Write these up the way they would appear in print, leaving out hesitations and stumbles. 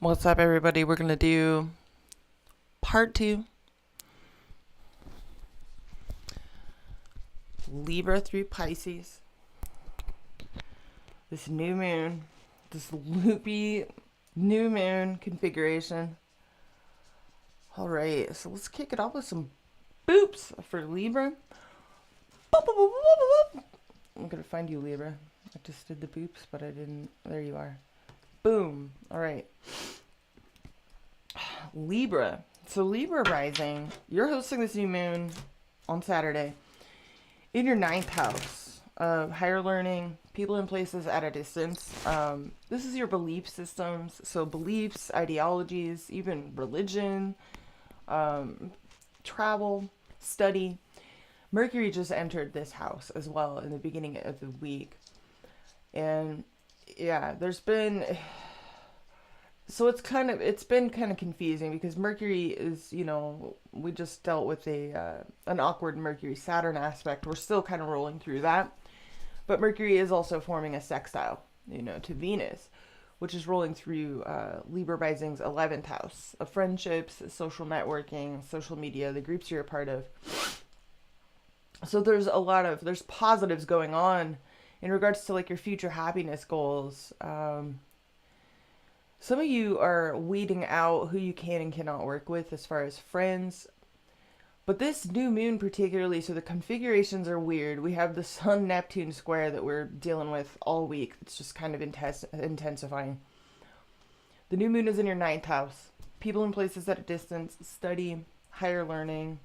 What's up, everybody? We're going to do part 2, Libra through Pisces. This new moon, this loopy new moon configuration. All right, so let's kick it off with some boops for Libra. Boop, boop, boop, boop, boop. I'm going to find you, Libra. I just did the boops, but I didn't. There you are. Boom. All right. Libra. So Libra rising, you're hosting this new moon on Saturday in your 9th house of higher learning, people and places at a distance. This is your belief systems. So beliefs, ideologies, even religion, travel, study. Mercury just entered this house as well in the beginning of the week. And yeah, there's been... So it's been kind of confusing because Mercury is, we just dealt with an awkward Mercury-Saturn aspect. We're still kind of rolling through that. But Mercury is also forming a sextile, to Venus, which is rolling through Libra rising's 11th house of friendships, social networking, social media, the groups you're a part of. So there's positives going on in regards to like your future happiness goals. Some of you are weeding out who you can and cannot work with as far as friends. But this new moon particularly, so the configurations are weird. We have the Sun-Neptune square that we're dealing with all week. It's just kind of intensifying. The new moon is in your 9th house. People and places at a distance, study, higher learning,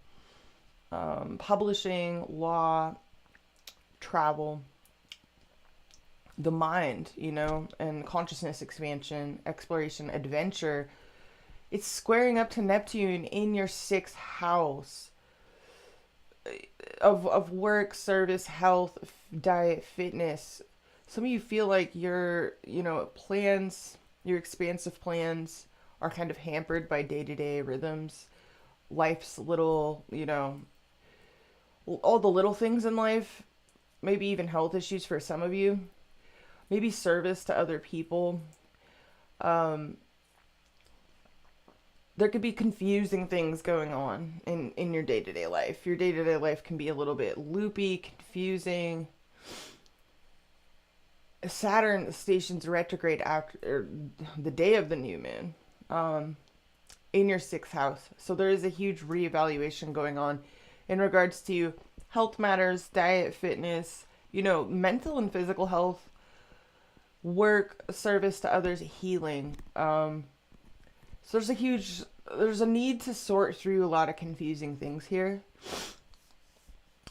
publishing, law, travel. The mind, and consciousness expansion, exploration, adventure. It's squaring up to Neptune in your 6th house of work, service, health, diet, fitness. Some of you feel like your, plans, your expansive plans are kind of hampered by day-to-day rhythms. Life's little, all the little things in life, maybe even health issues for some of you. Maybe service to other people. There could be confusing things going on in your day-to-day life. Your day-to-day life can be a little bit loopy, confusing. Saturn stations retrograde after the day of the new moon in your 6th house. So there is a huge reevaluation going on in regards to health matters, diet, fitness, mental and physical health, work, service to others, healing. So there's a need to sort through a lot of confusing things here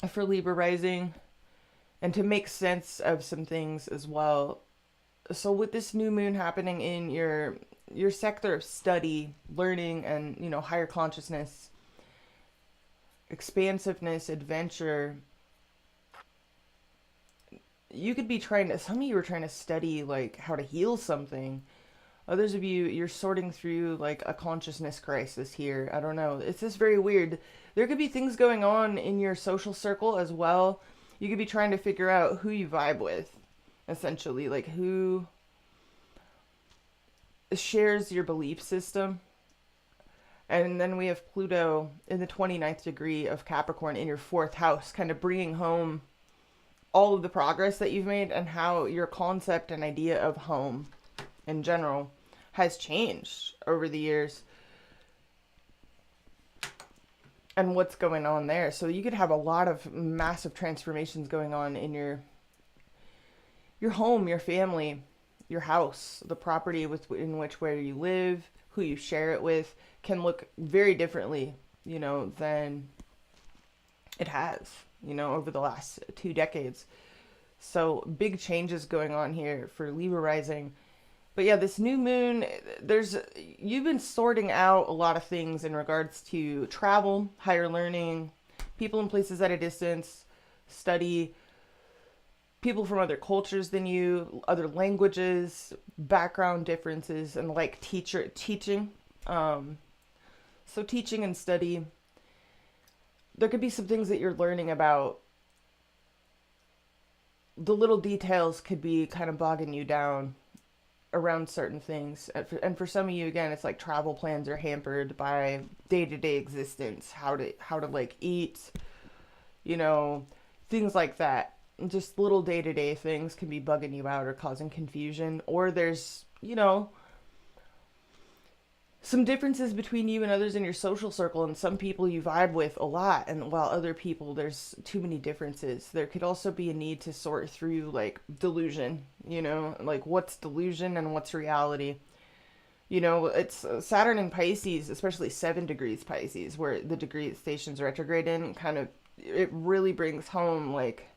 for Libra rising and to make sense of some things as well. So with this new moon happening in your sector of study, learning, and, higher consciousness, expansiveness, adventure, you could be some of you are trying to study like how to heal something. Others of you, you're sorting through like a consciousness crisis here. I don't know. It's just very weird. There could be things going on in your social circle as well. You could be trying to figure out who you vibe with, essentially, like who shares your belief system. And then we have Pluto in the 29th degree of Capricorn in your 4th house, kind of bringing home all of the progress that you've made and how your concept and idea of home in general has changed over the years and what's going on there. So you could have a lot of massive transformations going on in your home, your family, your house, the property in which where you live, who you share it with can look very differently, than it has. Over the last 2 decades. So big changes going on here for Libra rising. But yeah, this new moon, you've been sorting out a lot of things in regards to travel, higher learning, people and places at a distance, study, people from other cultures than you, other languages, background differences, and like teaching. So teaching and study. There could be some things that you're learning about. The little details could be kind of bogging you down around certain things. And for some of you, again, it's like travel plans are hampered by day-to-day existence, how to like eat, you know, things like that. Just little day-to-day things can be bugging you out or causing confusion. Or there's, you know, some differences between you and others in your social circle, and some people you vibe with a lot, and while other people there's too many differences. There could also be a need to sort through like delusion, you know, like what's delusion and what's reality. You know, it's Saturn in Pisces, especially 7 degrees Pisces, where the degree it stations retrograde in, kind of, it really brings home like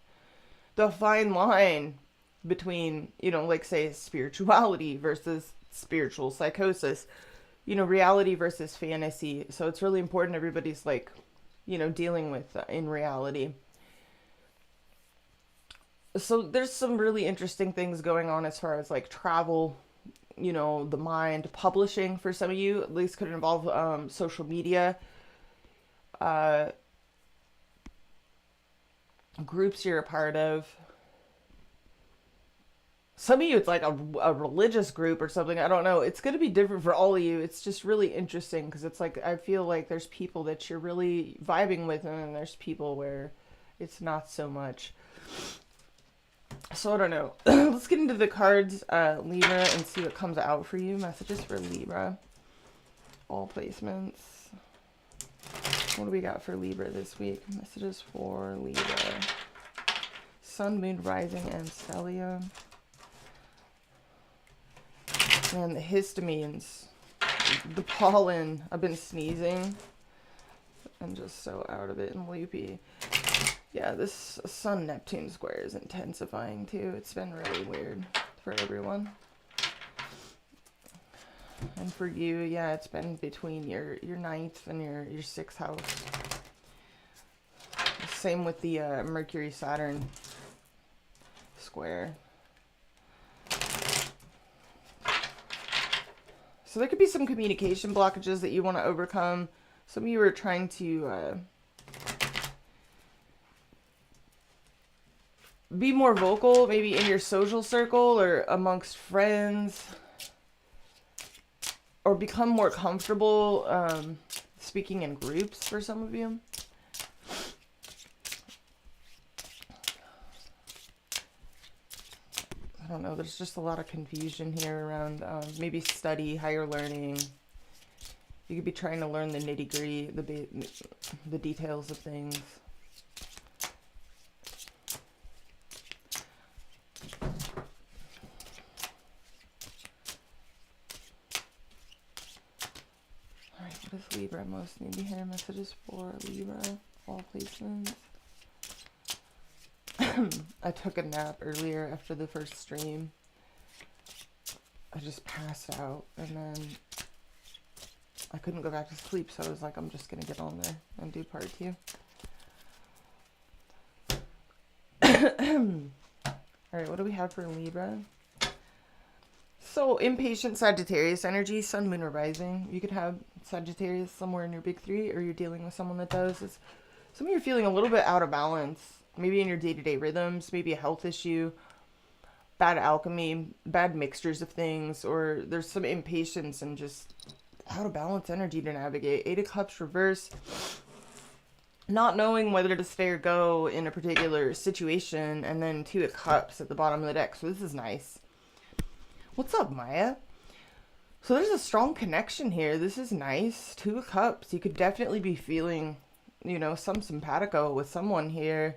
the fine line between, you know, like say spirituality versus spiritual psychosis, you know, reality versus fantasy. So it's really important everybody's like, you know, dealing with in reality. So there's some really interesting things going on as far as like travel, you know, the mind, publishing for some of you, at least could involve social media, groups you're a part of. Some of you, it's like a religious group or something. I don't know. It's going to be different for all of you. It's just really interesting because it's like, I feel like there's people that you're really vibing with, and then there's people where it's not so much. So I don't know. Let's get into the cards, Libra, and see what comes out for you. Messages for Libra. All placements. What do we got for Libra this week? Messages for Libra. Sun, Moon, Rising, and Stellium. And the histamines, the pollen. I've been sneezing. I'm just so out of it and loopy. Yeah, this Sun-Neptune square is intensifying too. It's been really weird for everyone. And for you, yeah, it's been between your 9th and your 6th house. Same with the Mercury-Saturn square. So there could be some communication blockages that you want to overcome. Some of you are trying to be more vocal, maybe in your social circle or amongst friends, or become more comfortable speaking in groups for some of you. I don't know, there's just a lot of confusion here around maybe study, higher learning. You could be trying to learn the nitty-gritty, the details of things. Alright, what does Libra most need to hear? Messages for Libra, all placements. I took a nap earlier after the first stream. I just passed out, and then I couldn't go back to sleep, so I was like, I'm just going to get on there and do part 2. Alright, what do we have for Libra? So, impatient Sagittarius energy, Sun, Moon, or Rising. You could have Sagittarius somewhere in your big 3, or you're dealing with someone that does. Some of you are feeling a little bit out of balance. Maybe in your day-to-day rhythms, maybe a health issue, bad alchemy, bad mixtures of things, or there's some impatience and just out of balance energy to navigate. 8 of Cups reverse. Not knowing whether to stay or go in a particular situation, and then 2 of Cups at the bottom of the deck. So this is nice. What's up, Maya? So there's a strong connection here. This is nice. 2 of Cups. You could definitely be feeling, you know, some simpatico with someone here.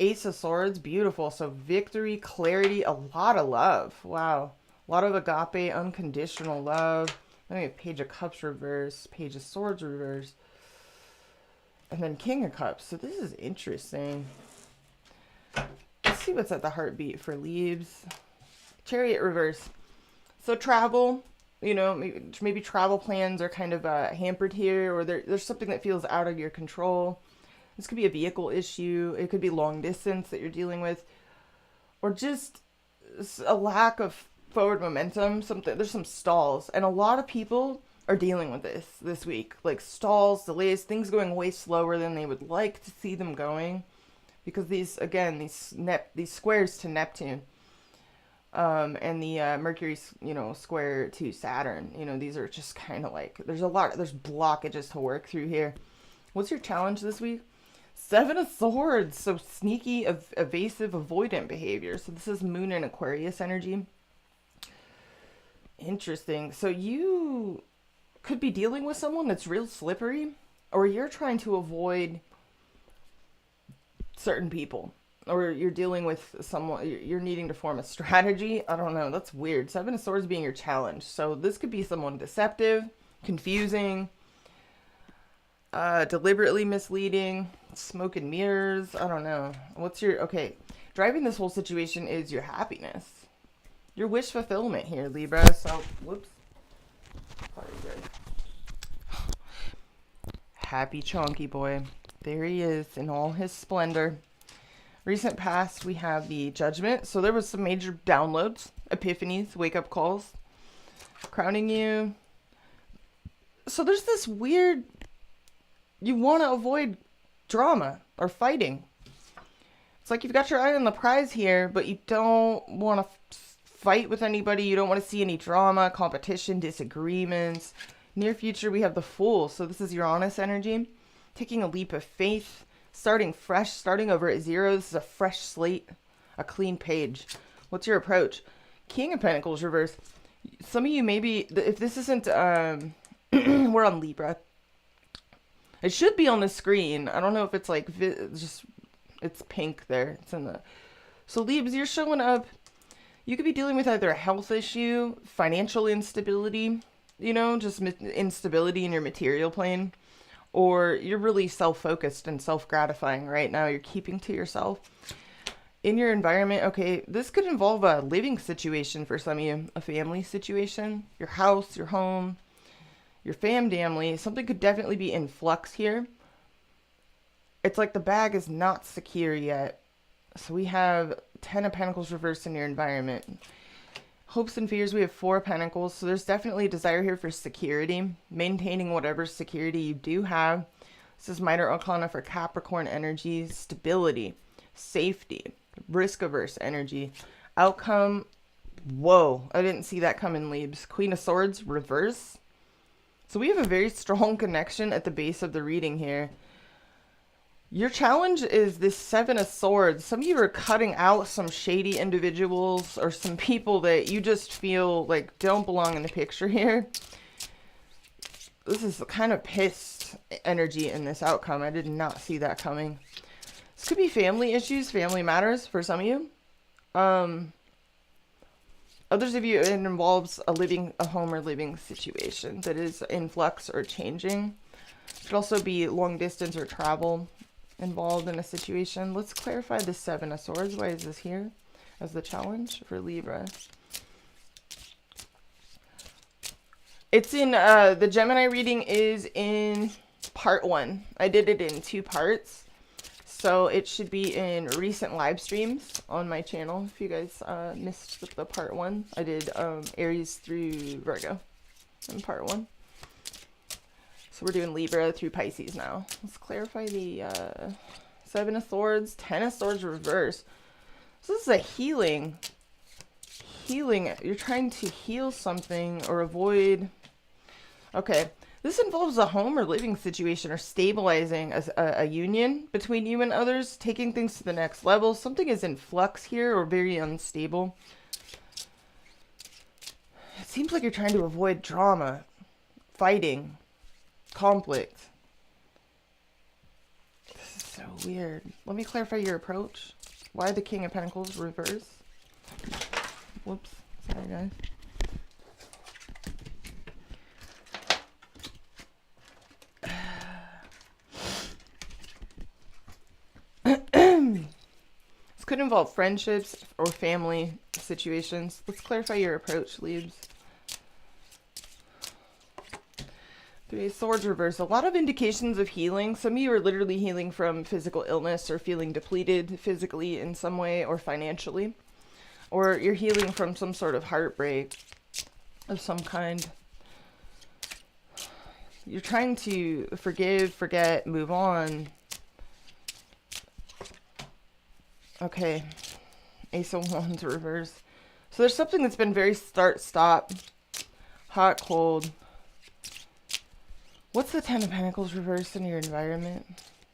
Ace of Swords, beautiful. So victory, clarity, a lot of love. Wow. A lot of agape, unconditional love. Then we have Page of Cups reverse, Page of Swords reverse, and then King of Cups. So this is interesting. Let's see what's at the heartbeat for Leaves. Chariot reverse. So travel, you know, maybe travel plans are kind of hampered here, or there's something that feels out of your control. This could be a vehicle issue. It could be long distance that you're dealing with, or just a lack of forward momentum. There's some stalls, and a lot of people are dealing with this week, like stalls, delays, things going way slower than they would like to see them going, because these squares to Neptune. And the Mercury, square to Saturn. These are just kind of like, there's blockages to work through here. What's your challenge this week? Seven of Swords. So sneaky, evasive, avoidant behavior. So this is Moon and Aquarius energy. Interesting. So you could be dealing with someone that's real slippery, or you're trying to avoid certain people, or you're dealing with someone, you're needing to form a strategy. I don't know. That's weird. Seven of Swords being your challenge. So this could be someone deceptive, confusing, deliberately misleading, smoke and mirrors. I don't know. Okay. Driving this whole situation is your happiness. Your wish fulfillment here, Libra. So, whoops. Probably good. Happy Chonky Boy. There he is in all his splendor. Recent past, we have the Judgment. So there was some major downloads, epiphanies, wake-up calls, crowning you. So there's this weird, you want to avoid drama or fighting. It's like you've got your eye on the prize here, but you don't want to fight with anybody. You don't want to see any drama, competition, disagreements. Near future, we have the Fool. So this is Uranus energy. Taking a leap of faith, starting fresh, starting over at zero. This is a fresh slate, a clean page. What's your approach? King of Pentacles reverse. Some of you maybe, if this isn't, we're on Libra. It should be on the screen. I don't know if it's like, it's pink there. It's in the, so Libs, you're showing up. You could be dealing with either a health issue, financial instability, just instability in your material plane, or you're really self-focused and self-gratifying right now. You're keeping to yourself. In your environment, okay, this could involve a living situation for some of you, a family situation, your house, your home, your family. Something could definitely be in flux here. It's like the bag is not secure yet. So we have 10 of Pentacles reversed in your environment. Hopes and fears, we have 4 of Pentacles. So there's definitely a desire here for security, maintaining whatever security you do have. This is Minor Arcana for Capricorn energy, stability, safety, risk-averse energy. Outcome, whoa, I didn't see that coming, Libs. Queen of Swords, reverse. So we have a very strong connection at the base of the reading here. Your challenge is this Seven of Swords. Some of you are cutting out some shady individuals or some people that you just feel like don't belong in the picture here. This is kind of pissed energy in this outcome. I did not see that coming. This could be family issues, family matters for some of you. Others of you, it involves a home or living situation that is in flux or changing. It could also be long distance or travel involved in a situation. Let's clarify the Seven of Swords. Why is this here as the challenge for Libra? It's in, the Gemini reading is in part 1. I did it in 2 parts. So it should be in recent live streams on my channel. If you guys missed the part 1, I did Aries through Virgo in part 1. So we're doing Libra through Pisces now. Let's clarify the Seven of Swords, 10 of Swords reverse. So this is a healing. You're trying to heal something or avoid. Okay. This involves a home or living situation or stabilizing a union between you and others, taking things to the next level. Something is in flux here or very unstable. It seems like you're trying to avoid drama, fighting, conflict. This is so weird. Let me clarify your approach. Why the King of Pentacles reverse? Whoops. Sorry, guys. This could involve friendships or family situations. Let's clarify your approach, Leaves. 3 of Swords reverse. A lot of indications of healing. Some of you are literally healing from physical illness or feeling depleted physically in some way or financially. Or you're healing from some sort of heartbreak of some kind. You're trying to forgive, forget, move on. Okay. Ace of Wands reverse. So there's something that's been very start-stop, hot, cold. What's the Ten of Pentacles reversed in your environment?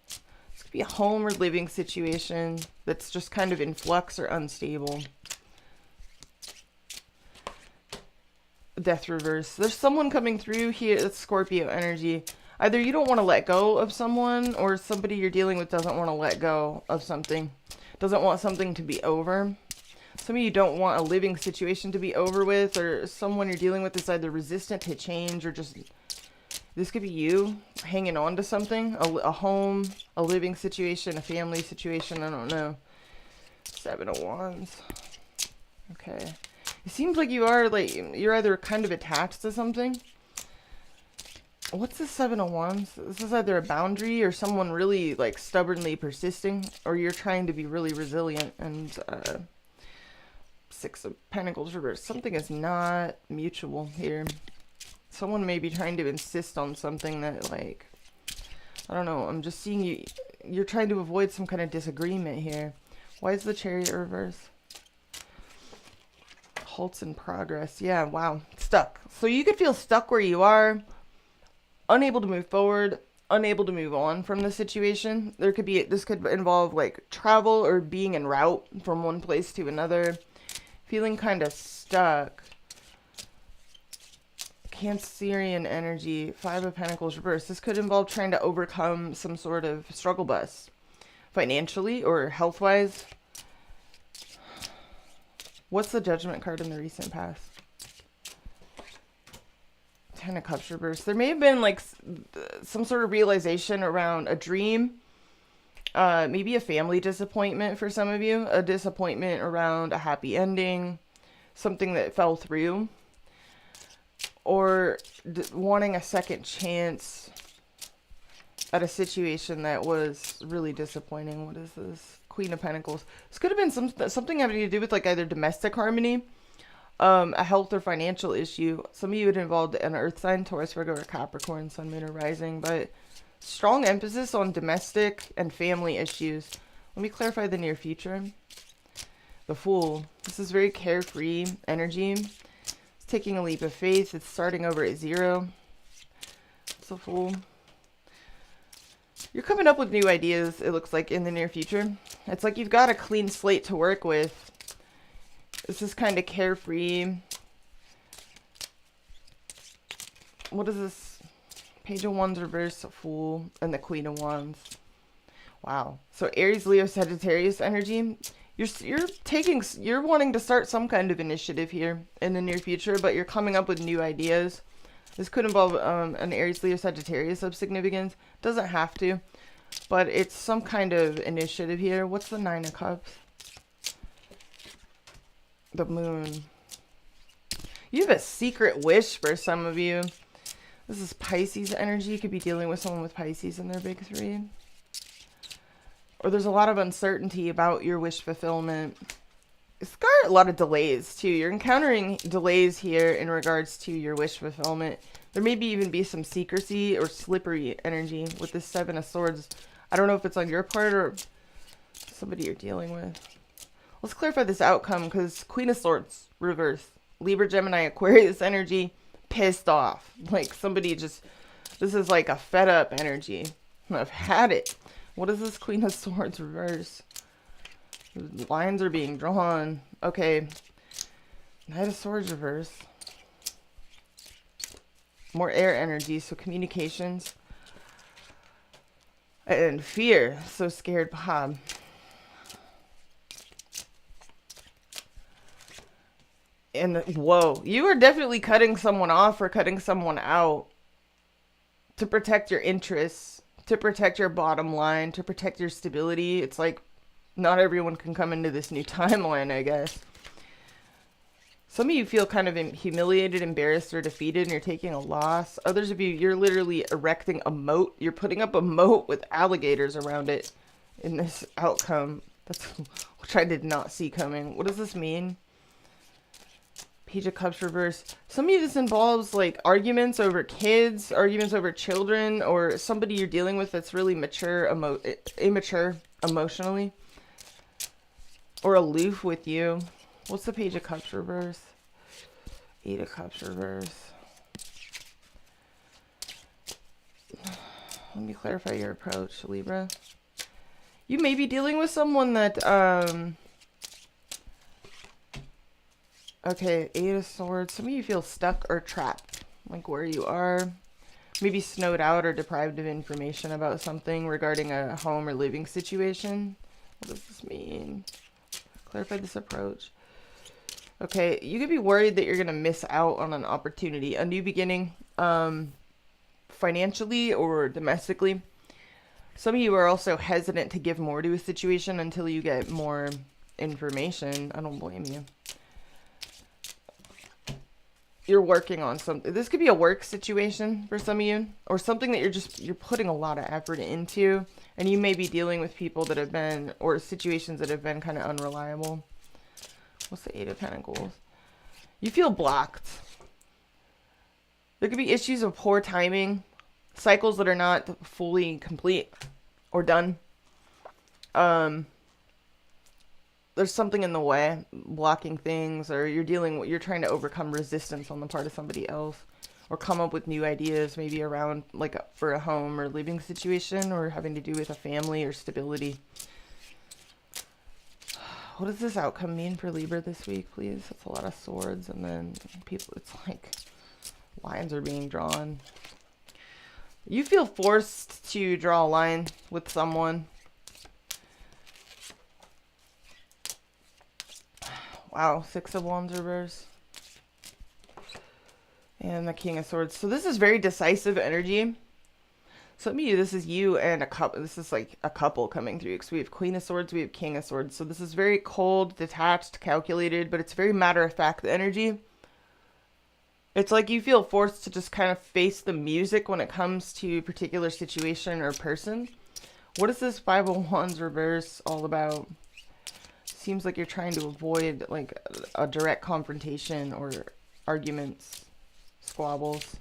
This could be a home or living situation that's just kind of in flux or unstable. Death reverse. There's someone coming through here. That's Scorpio energy. Either you don't want to let go of someone, or somebody you're dealing with doesn't want to let go of something. Doesn't want something to be over. Some of you don't want a living situation to be over with, or someone you're dealing with is either resistant to change, or just, this could be you hanging on to something, a home, a living situation, a family situation, I don't know. Seven of Wands. Okay. It seems like you are, like, you're either kind of attached to something. What's the Seven of Wands? This is either a boundary or someone really, like, stubbornly persisting, or you're trying to be really resilient. And Six of Pentacles reversed. Something is not mutual here. Someone may be trying to insist on something that, like, I don't know. I'm just seeing you're trying to avoid some kind of disagreement here. Why is the Chariot reverse? Halts in progress. Yeah, wow. Stuck. So you could feel stuck where you are. Unable to move forward, unable to move on from the situation. There could be, this could involve like travel or being en route from one place to another. Feeling kind of stuck. Cancerian energy, Five of Pentacles reversed. This could involve trying to overcome some sort of struggle bus. Financially or health-wise. What's the Judgment card in the recent past? Ten of Cups reversed. There may have been like some sort of realization around a dream. Maybe a family disappointment for some of you. A disappointment around a happy ending. Something that fell through. Or wanting a second chance at a situation that was really disappointing. What is this? Queen of Pentacles. This could have been something having to do with like either domestic harmony, a health or financial issue. Some of you had involved an earth sign, Taurus, Virgo, or Capricorn, Sun, Moon, or Rising, but strong emphasis on domestic and family issues. Let me clarify the near future. The Fool. This is very carefree energy. It's taking a leap of faith. It's starting over at 0. It's the Fool. You're coming up with new ideas, it looks like, in the near future. It's like you've got a clean slate to work with. This is kind of carefree. What is this? Page of Wands reverse, Fool, and the Queen of Wands. Wow. So Aries, Leo, Sagittarius energy. You're wanting to start some kind of initiative here in the near future, but you're coming up with new ideas. This could involve an Aries, Leo, Sagittarius of significance. Doesn't have to, but it's some kind of initiative here. What's the Nine of Cups? The Moon. You have a secret wish for some of you. This is Pisces energy. You could be dealing with someone with Pisces in their big three. Or there's a lot of uncertainty about your wish fulfillment. It's got a lot of delays too. You're encountering delays here in regards to your wish fulfillment. There may even be some secrecy or slippery energy with this Seven of Swords. I don't know if it's on your part or somebody you're dealing with. Let's clarify this outcome, because Queen of Swords reverse. Libra, Gemini, Aquarius energy. Pissed off. Like somebody just, this is like a fed up energy. I've had it. What is this Queen of Swords reverse? Lines are being drawn. Okay. Knight of Swords reverse. More air energy, so communications. And fear. So scared, Bob. And whoa, you are definitely cutting someone off or cutting someone out to protect your interests, to protect your bottom line, to protect your stability. It's like not everyone can come into this new timeline, I guess. Some of you feel kind of humiliated, embarrassed, or defeated, and you're taking a loss. Others of you, you're literally erecting a moat. You're putting up a moat with alligators around it in this outcome. That's which I did not see coming. What does this mean? Page of Cups reverse. Some of you, this involves like arguments over kids, arguments over children, or somebody you're dealing with that's really immature emotionally, or aloof with you. What's the Page of Cups reverse? 8 of Cups reverse. Let me clarify your approach, Libra. You may be dealing with someone that, okay, 8 of Swords. Some of you feel stuck or trapped, like where you are. Maybe snowed out or deprived of information about something regarding a home or living situation. What does this mean? Clarify this approach. Okay, you could be worried that you're going to miss out on an opportunity, a new beginning, financially or domestically. Some of you are also hesitant to give more to a situation until you get more information. I don't blame you. You're working on something. This could be a work situation for some of you, or something that you're putting a lot of effort into, and you may be dealing with people that have been, or situations that have been kind of unreliable. What's the 8 of Pentacles? You feel blocked. There could be issues of poor timing, cycles that are not fully complete or done. There's something in the way, blocking things, or you're trying to overcome resistance on the part of somebody else, or come up with new ideas, maybe around like for a home or living situation, or having to do with a family or stability. What does this outcome mean for Libra this week, please? It's a lot of swords, and then people, it's like lines are being drawn. You feel forced to draw a line with someone. Wow, 6 of Wands reverse. And the King of Swords. So this is very decisive energy. Some of you, this is you and a couple. This is like a couple coming through. Because we have Queen of Swords, we have King of Swords. So this is very cold, detached, calculated, but it's very matter-of-fact energy. It's like you feel forced to just kind of face the music when it comes to a particular situation or person. What is this 5 of Wands reverse all about? Seems like you're trying to avoid like a direct confrontation or arguments, squabbles,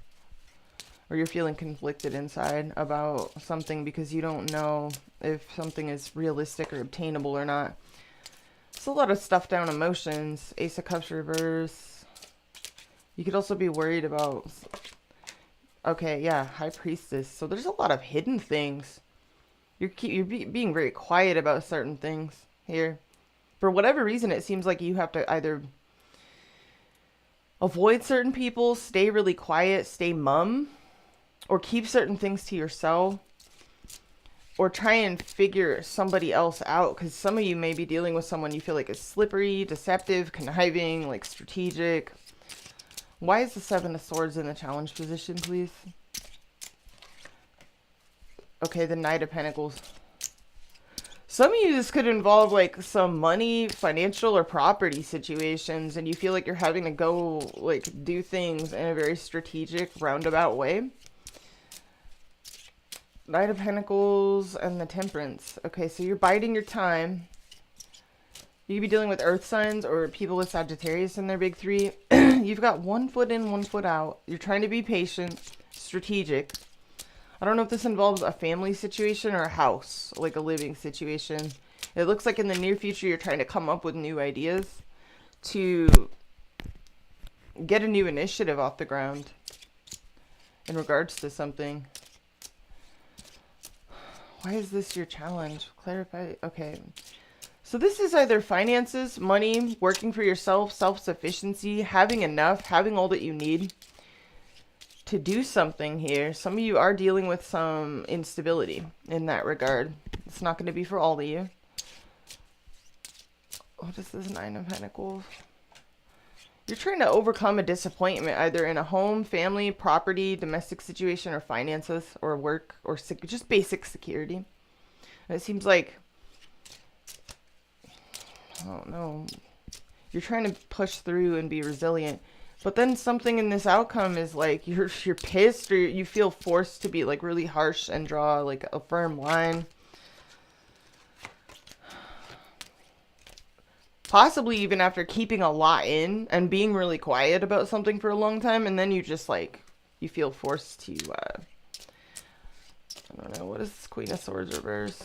or you're feeling conflicted inside about something because you don't know if something is realistic or obtainable or not. It's a lot of stuffed down emotions. Ace of Cups reverse. You could also be worried about, okay, yeah, High Priestess. So there's a lot of hidden things. You're being very quiet about certain things here. For whatever reason, it seems like you have to either avoid certain people, stay really quiet, stay mum, or keep certain things to yourself, or try and figure somebody else out, because some of you may be dealing with someone you feel like is slippery, deceptive, conniving, like strategic. Why is the 7 of Swords in the challenge position, please? Okay, the Knight of Pentacles. Some of you, this could involve like some money, financial, or property situations, and you feel like you're having to go like do things in a very strategic, roundabout way. Knight of Pentacles and the Temperance. Okay, so you're biding your time. You could be dealing with earth signs or people with Sagittarius in their big 3. You've got 1 foot in, 1 foot out. You're trying to be patient, strategic. I don't know if this involves a family situation or a house, like a living situation. It looks like in the near future you're trying to come up with new ideas to get a new initiative off the ground in regards to something. Why is this your challenge? Clarify. Okay. So this is either finances, money, working for yourself, self-sufficiency, having enough, having all that you need to do something here. Some of you are dealing with some instability in that regard. It's not going to be for all of you. What is this 9 of Pentacles? You're trying to overcome a disappointment either in a home, family, property, domestic situation, or finances, or work, or just basic security. And it seems like, I don't know, you're trying to push through and be resilient. But then something in this outcome is like you're pissed, or you feel forced to be like really harsh and draw like a firm line. Possibly even after keeping a lot in and being really quiet about something for a long time, and then you just like, you feel forced to, I don't know, what is this Queen of Swords reverse?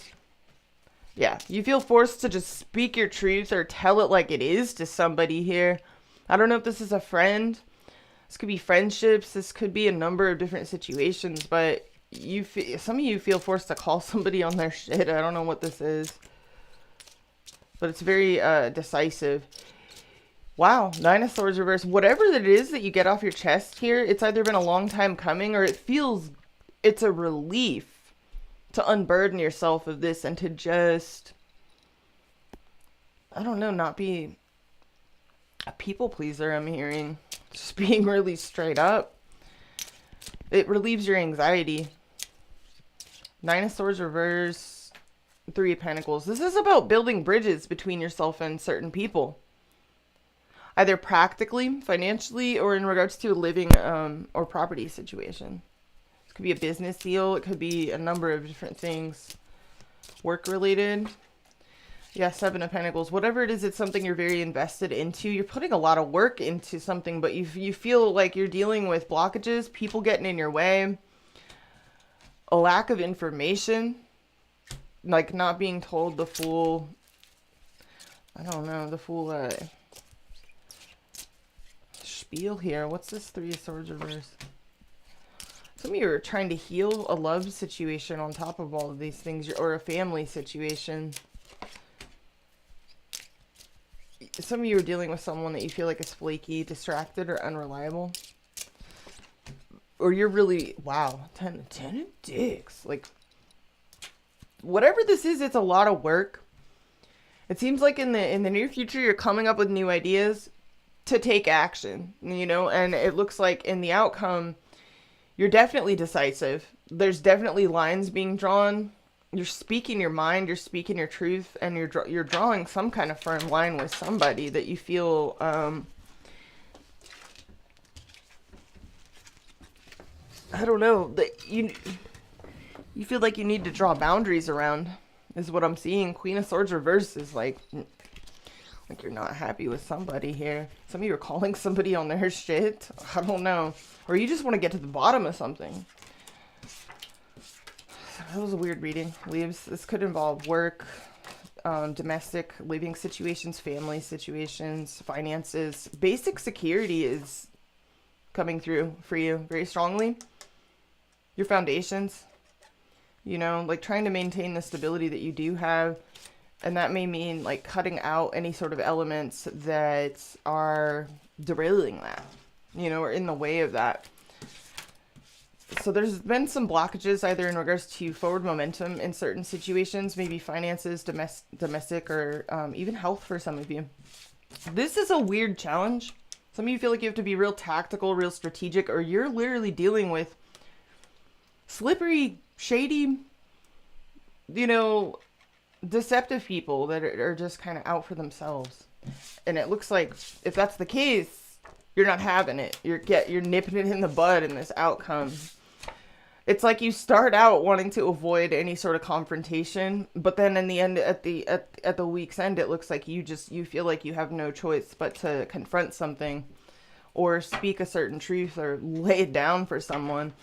Yeah, you feel forced to just speak your truth or tell it like it is to somebody here. I don't know if this is a friend. This could be friendships. This could be a number of different situations, but some of you feel forced to call somebody on their shit. I don't know what this is, but it's very decisive. Wow, Nine of Swords reverse. Whatever it is that you get off your chest here, it's either been a long time coming or it's a relief to unburden yourself of this and to just, I don't know, not be a people pleaser. I'm hearing just being really straight up. It relieves your anxiety. Nine of Swords reverse, Three of Pentacles. This is about building bridges between yourself and certain people, either practically, financially, or in regards to a living or property situation. It could be a business deal. It could be a number of different things. Work related. Yeah, Seven of Pentacles. Whatever it is, it's something you're very invested into. You're putting a lot of work into something, but you feel like you're dealing with blockages, people getting in your way, a lack of information, like not being told the full, I don't know, the full spiel here. What's this Three of Swords reverse? Some of you are trying to heal a love situation on top of all of these things, or a family situation. Some of you are dealing with someone that you feel like is flaky, distracted, or unreliable. Or you're really, wow, 10 of dicks. Like, whatever this is, it's a lot of work. It seems like in the near future, you're coming up with new ideas to take action, you know, and it looks like in the outcome, you're definitely decisive. There's definitely lines being drawn. You're speaking your mind, you're speaking your truth, and you're drawing some kind of firm line with somebody that you feel I don't know, that you feel like you need to draw boundaries around, is what I'm seeing. Queen of Swords reverse is like you're not happy with somebody here. Some of you are calling somebody on their shit. I don't know. Or you just want to get to the bottom of something. That was a weird reading. Leaves. This could involve work, domestic living situations, family situations, finances. Basic security is coming through for you very strongly. Your foundations, you know, like trying to maintain the stability that you do have. And that may mean like cutting out any sort of elements that are derailing that, you know, or in the way of that. So there's been some blockages either in regards to forward momentum in certain situations, maybe finances, domestic, or even health for some of you. This is a weird challenge. Some of you feel like you have to be real tactical, real strategic, or you're literally dealing with slippery, shady, you know, deceptive people that are just kind of out for themselves. And it looks like if that's the case, you're not having it. You're nipping it in the bud in this outcome. It's like you start out wanting to avoid any sort of confrontation, but then in the end, at the week's end, it looks like you feel like you have no choice but to confront something or speak a certain truth or lay it down for someone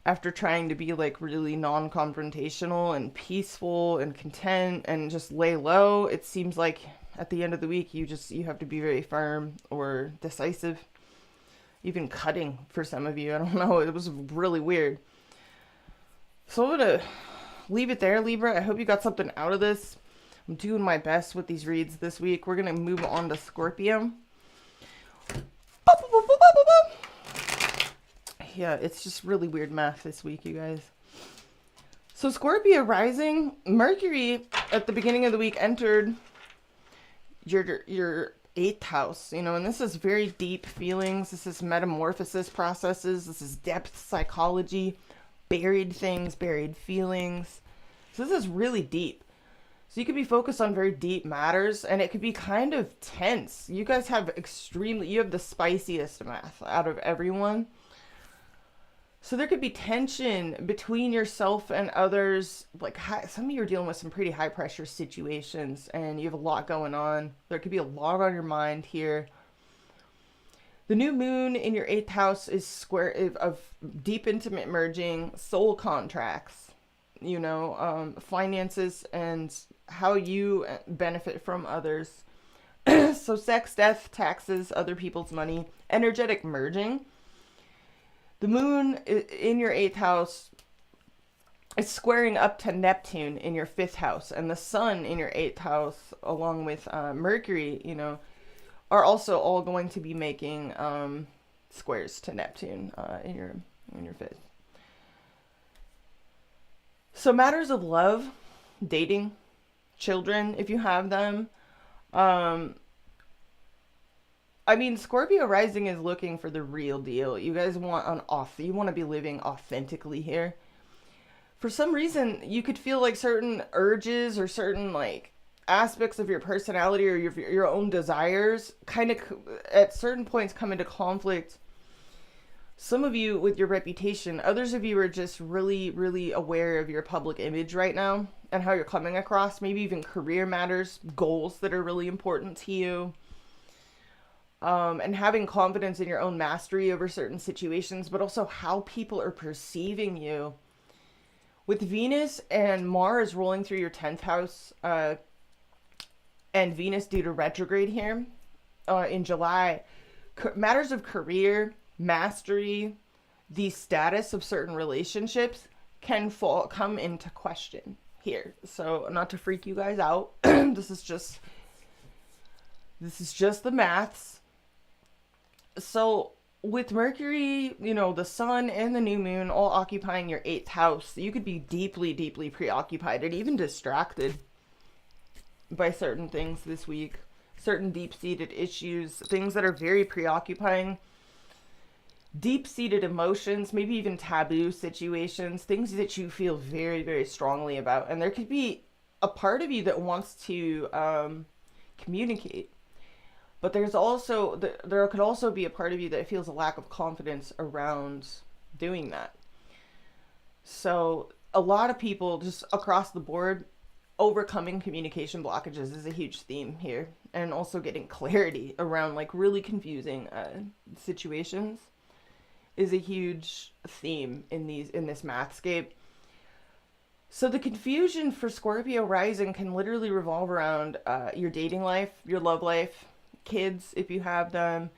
after trying to be like really non-confrontational and peaceful and content and just lay low. It seems like at the end of the week, you have to be very firm or decisive. Even cutting for some of you. I don't know. It was really weird. So I'm going to leave it there, Libra. I hope you got something out of this. I'm doing my best with these reads this week. We're going to move on to Scorpio. Yeah, it's just really weird math this week, you guys. So Scorpio rising, Mercury at the beginning of the week entered your 8th house, you know, and this is very deep feelings. This is metamorphosis processes. This is depth psychology, buried things, buried feelings. So this is really deep. So you could be focused on very deep matters, and it could be kind of tense. You guys have you have the spiciest math out of everyone. So there could be tension between yourself and others. Like some of you are dealing with some pretty high pressure situations and you have a lot going on. There could be a lot on your mind here. The new moon in your 8th house is square of deep intimate merging, soul contracts. you know, finances and how you benefit from others. So sex, death, taxes, other people's money, energetic merging. The moon in your 8th house is squaring up to Neptune in your 5th house, and the sun in your 8th house, along with Mercury, you know, are also all going to be making squares to Neptune in your 5th. So matters of love, dating, children, if you have them. I mean, Scorpio rising is looking for the real deal. You guys want you want to be living authentically here. For some reason, you could feel like certain urges or certain like aspects of your personality or your own desires kind of at certain points come into conflict. Some of you with your reputation, others of you are just really, really aware of your public image right now and how you're coming across, maybe even career matters, goals that are really important to you. And having confidence in your own mastery over certain situations, but also how people are perceiving you. With Venus and Mars rolling through your 10th house, and Venus due to retrograde here in July, matters of career, mastery, the status of certain relationships can come into question here. So not to freak you guys out, this is just the maths. So with Mercury, you know, the sun and the new moon all occupying your 8th house, you could be deeply, deeply preoccupied and even distracted by certain things this week. Certain deep-seated issues, things that are very preoccupying. Deep-seated emotions, maybe even taboo situations, things that you feel very, very strongly about. And there could be a part of you that wants to communicate. But there's also, there could also be a part of you that feels a lack of confidence around doing that. So a lot of people just across the board, overcoming communication blockages is a huge theme here. And also getting clarity around like really confusing situations is a huge theme in this mathscape. So the confusion for Scorpio rising can literally revolve around your dating life, your love life, kids if you have them,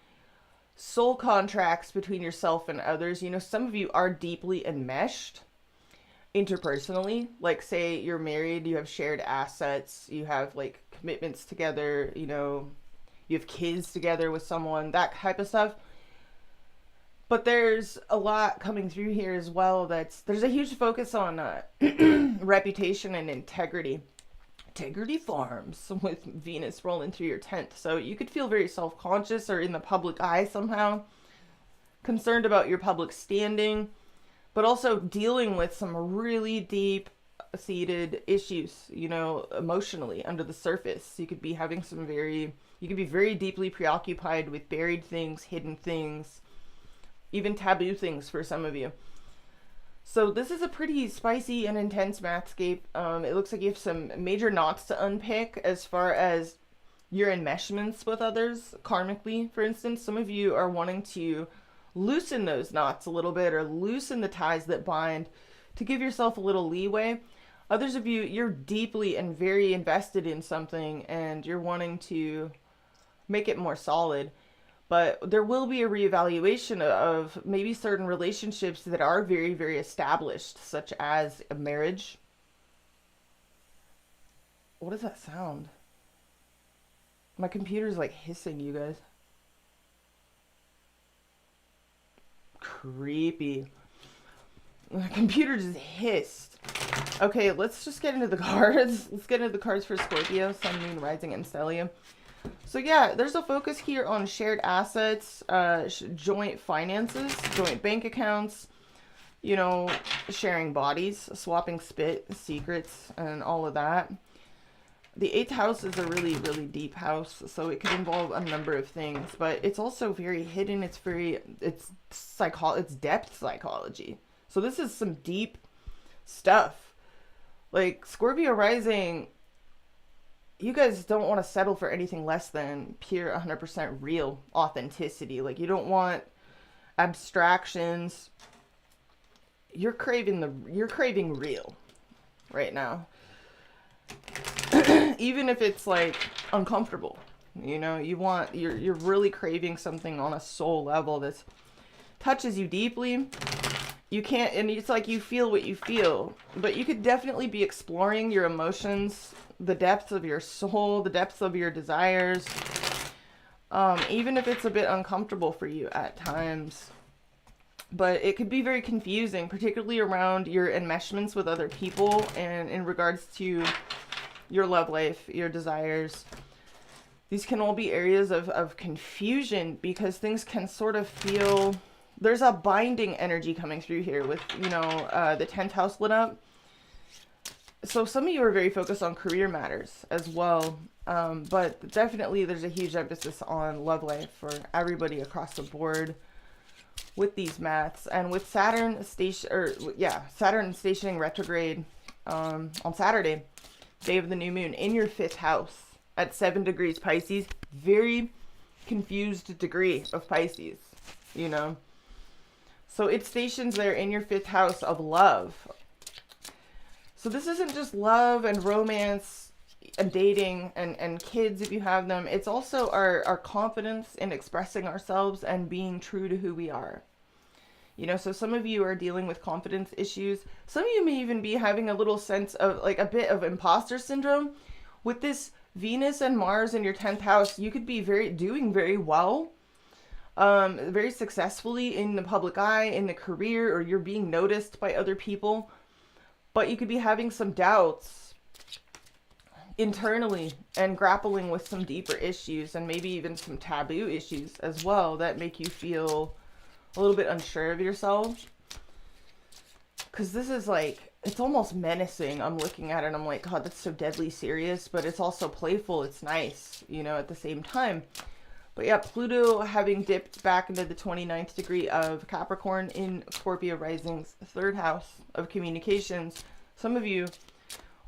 soul contracts between yourself and others. You know, some of you are deeply enmeshed interpersonally. Like say you're married, you have shared assets, you have like commitments together, you know, you have kids together with someone, that type of stuff. But there's a lot coming through here as well. There's a huge focus on reputation and integrity. Integrity farms with Venus rolling through your 10th. So you could feel very self-conscious or in the public eye somehow, concerned about your public standing, but also dealing with some really deep-seated issues, you know, emotionally under the surface. You could be having you could be very deeply preoccupied with buried things, hidden things, even taboo things for some of you. So this is a pretty spicy and intense mathscape. It looks like you have some major knots to unpick as far as your enmeshments with others, karmically, for instance. Some of you are wanting to loosen those knots a little bit or loosen the ties that bind to give yourself a little leeway. Others of you, you're deeply and very invested in something and you're wanting to make it more solid. But there will be a reevaluation of maybe certain relationships that are very, very established, such as a marriage. What does that sound? My computer's like hissing, you guys. Creepy. My computer just hissed. Okay, let's just get into the cards. Let's get into the cards for Scorpio, Sun, Moon, Rising, and Stellium. So yeah, there's a focus here on shared assets, joint finances, joint bank accounts, you know, sharing bodies, swapping spit, secrets, and all of that. The 8th house is a really, really deep house, so it could involve a number of things, but it's also very hidden. It's depth psychology. So this is some deep stuff. Like Scorpio rising, you guys don't want to settle for anything less than pure 100% real authenticity. Like you don't want abstractions. You're craving real. right now. Even if it's like uncomfortable, you know, you're really craving something on a soul level that touches you deeply. You can't, and it's like you feel what you feel, but you could definitely be exploring your emotions, the depths of your soul, the depths of your desires, even if it's a bit uncomfortable for you at times. But it could be very confusing, particularly around your enmeshments with other people and in regards to your love life, your desires. These can all be areas of confusion because things can sort of feel... There's a binding energy coming through here with, you know, the 10th house lit up. So some of you are very focused on career matters as well. But definitely there's a huge emphasis on love life for everybody across the board with these maths. And with Saturn Saturn stationing retrograde on Saturday, day of the new moon, in your 5th house at 7 degrees Pisces, very confused degree of Pisces, you know. So it stations there in your 5th house of love. So this isn't just love and romance and dating and kids if you have them. It's also our confidence in expressing ourselves and being true to who we are. You know, so some of you are dealing with confidence issues. Some of you may even be having a little sense of like a bit of imposter syndrome. With this Venus and Mars in your 10th house, you could be doing very well. Very successfully in the public eye, in the career, or you're being noticed by other people, but you could be having some doubts internally and grappling with some deeper issues and maybe even some taboo issues as well that make you feel a little bit unsure of yourself. Because this is like, it's almost menacing. I'm looking at it and I'm like, God, that's so deadly serious, but it's also playful. It's nice, you know, at the same time. But yeah, Pluto having dipped back into the 29th degree of Capricorn in Scorpio rising's 3rd house of communications. Some of you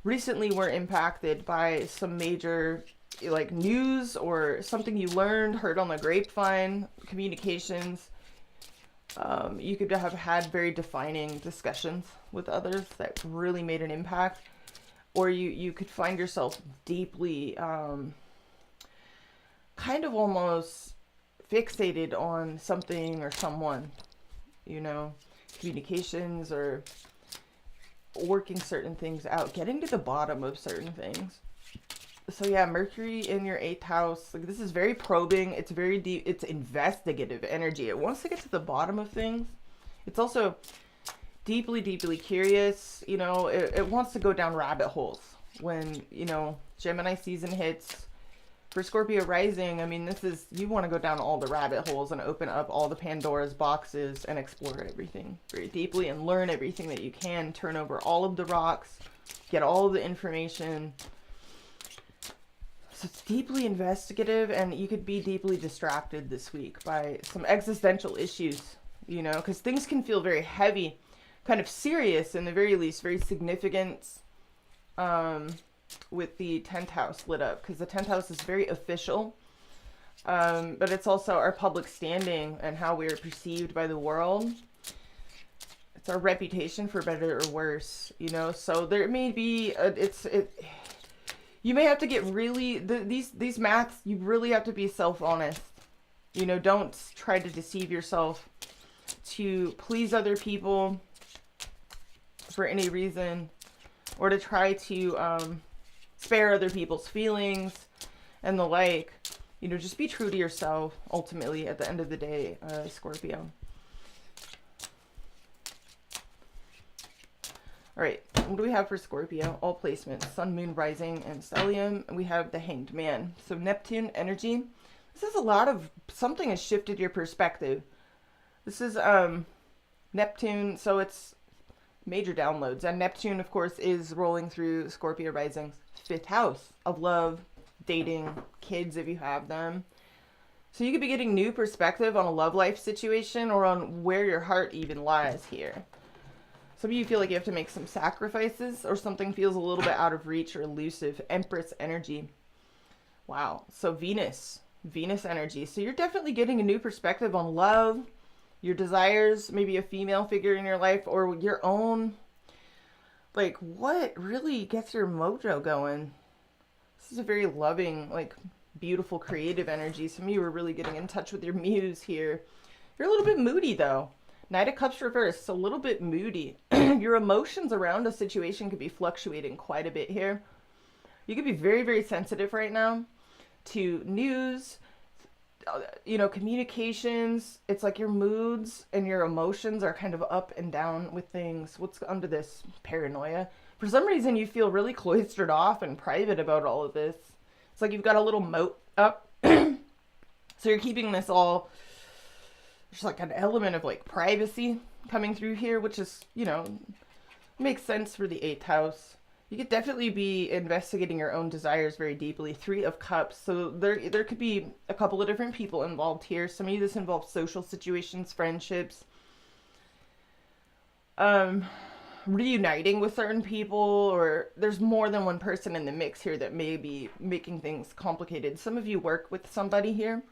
recently were impacted by some major like news or something you learned, heard on the grapevine, communications. You could have had very defining discussions with others that really made an impact. Or you could find yourself deeply... kind of almost fixated on something or someone, you know, communications or working certain things out, getting to the bottom of certain things. So yeah, Mercury in your 8th house, like this is very probing. It's very deep. It's investigative energy. It wants to get to the bottom of things. It's also deeply, deeply curious. You know, it wants to go down rabbit holes when, you know, Gemini season hits. For Scorpio rising, I mean, this is, you want to go down all the rabbit holes and open up all the Pandora's boxes and explore everything very deeply and learn everything that you can, turn over all of the rocks, get all of the information. So it's deeply investigative, and you could be deeply distracted this week by some existential issues, you know, because things can feel very heavy, kind of serious, in the very least, very significant, with the 10th house lit up, because the 10th house is very official, but it's also our public standing and how we are perceived by the world. It's our reputation, for better or worse, you know. So there may be you may have to get really these maths, you really have to be self-honest, you know. Don't try to deceive yourself to please other people for any reason, or to try to spare other people's feelings and the like. You know, just be true to yourself, ultimately, at the end of the day, Scorpio. All right, what do we have for Scorpio? All placements, Sun, Moon, Rising, and Stellium. And we have the Hanged Man. So Neptune energy. This is a lot of, something has shifted your perspective. This is Neptune, so it's major downloads. And Neptune, of course, is rolling through Scorpio rising's 5th house of love, dating, kids if you have them. So you could be getting new perspective on a love life situation, or on where your heart even lies here. Some of you feel like you have to make some sacrifices, or something feels a little bit out of reach or elusive. Empress energy. Wow. So Venus energy. So you're definitely getting a new perspective on love, your desires, maybe a female figure in your life, or your own Like, what really gets your mojo going? This is a very loving, like, beautiful, creative energy. Some of you are really getting in touch with your muse here. You're a little bit moody, though. Knight of Cups reversed, a little bit moody. Your emotions around a situation could be fluctuating quite a bit here. You could be very, very sensitive right now to news, communications. It's like your moods and your emotions are kind of up and down with things. What's under this? Paranoia. For some reason, you feel really cloistered off and private about all of this. It's like you've got a little moat up. So you're keeping this all, there's like an element of like privacy coming through here, which is, makes sense for the 8th house. You could definitely be investigating your own desires very deeply. 3 of Cups. So there could be a couple of different people involved here. Some of you, this involves social situations, friendships, reuniting with certain people, or there's more than one person in the mix here that may be making things complicated. Some of you work with somebody here.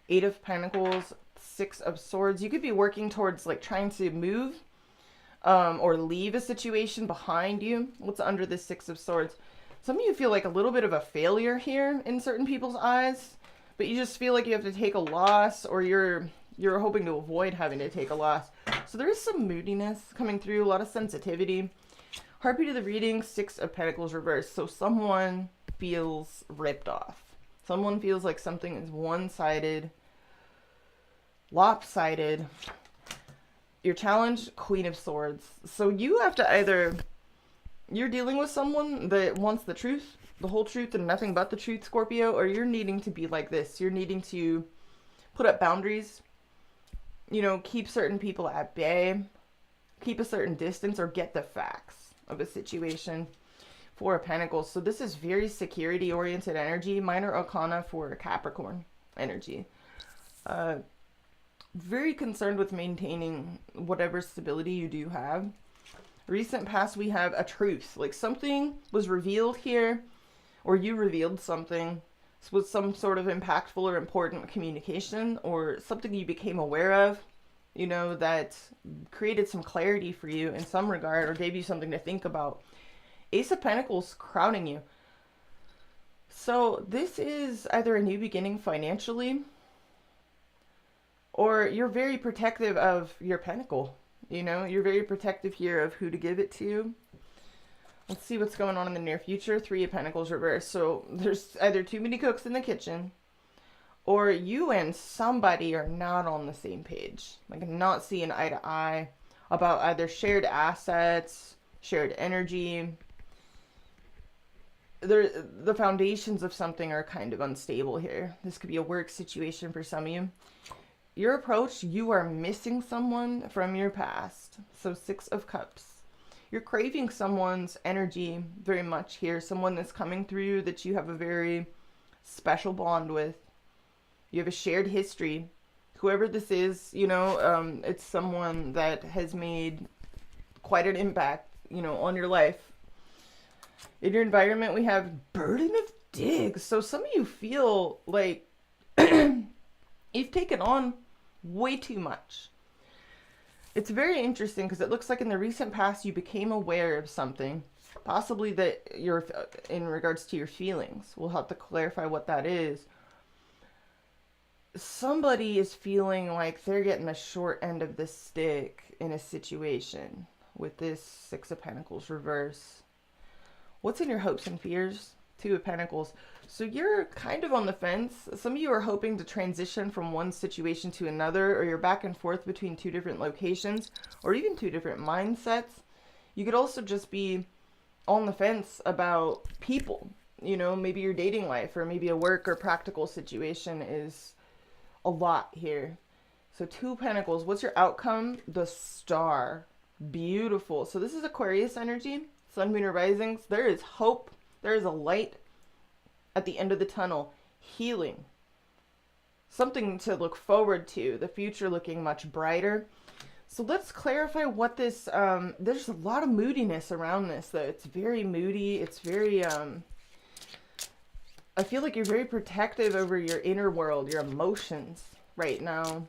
8 of Pentacles, 6 of Swords. You could be working towards like trying to move or leave a situation behind you. What's under this 6 of Swords? Some of you feel like a little bit of a failure here in certain people's eyes, but you just feel like you have to take a loss, or you're hoping to avoid having to take a loss. So there is some moodiness coming through, a lot of sensitivity. Heartbeat of the reading, 6 of Pentacles reversed. So someone feels ripped off. Someone feels like something is one-sided, lopsided. Your challenge, Queen of Swords. So you have to either, you're dealing with someone that wants the truth, the whole truth and nothing but the truth, Scorpio, or you're needing to be like this. You're needing to put up boundaries, keep certain people at bay, keep a certain distance, or get the facts of a situation. 4 of Pentacles. So this is very security-oriented energy. Minor Arcana for Capricorn energy. Very concerned with maintaining whatever stability you do have. Recent past, we have a truth. Like something was revealed here, or you revealed something. This was some sort of impactful or important communication, or something you became aware of, that created some clarity for you in some regard, or gave you something to think about. Ace of Pentacles crowning you. So this is either a new beginning financially, or you're very protective of your pentacle. You're very protective here of who to give it to. Let's see what's going on in the near future. 3 of Pentacles reversed. So there's either too many cooks in the kitchen, or you and somebody are not on the same page. Like not seeing eye to eye about either shared assets, shared energy. The foundations of something are kind of unstable here. This could be a work situation for some of you. Your approach, you are missing someone from your past. So 6 of Cups. You're craving someone's energy very much here. Someone that's coming through that you have a very special bond with. You have a shared history. Whoever this is, it's someone that has made quite an impact, on your life. In your environment, we have burden of digs. So some of you feel like you've taken on way too much. It's very interesting because it looks like in the recent past you became aware of something, possibly that you're in regards to your feelings. We'll have to clarify what that is. Somebody is feeling like they're getting the short end of the stick in a situation with this 6 of Pentacles reverse. What's in your hopes and fears? 2 of Pentacles. So you're kind of on the fence. Some of you are hoping to transition from one situation to another, or you're back and forth between 2 different locations, or even 2 different mindsets. You could also just be on the fence about people. Maybe your dating life, or maybe a work or practical situation is a lot here. So 2 Pentacles. What's your outcome? The Star. Beautiful. So this is Aquarius energy. Sun, Moon, or risings. There is hope. There is a light at the end of the tunnel. Healing. Something to look forward to. The future looking much brighter. So let's clarify what this, there's a lot of moodiness around this though. It's very moody. It's very, I feel like you're very protective over your inner world, your emotions right now.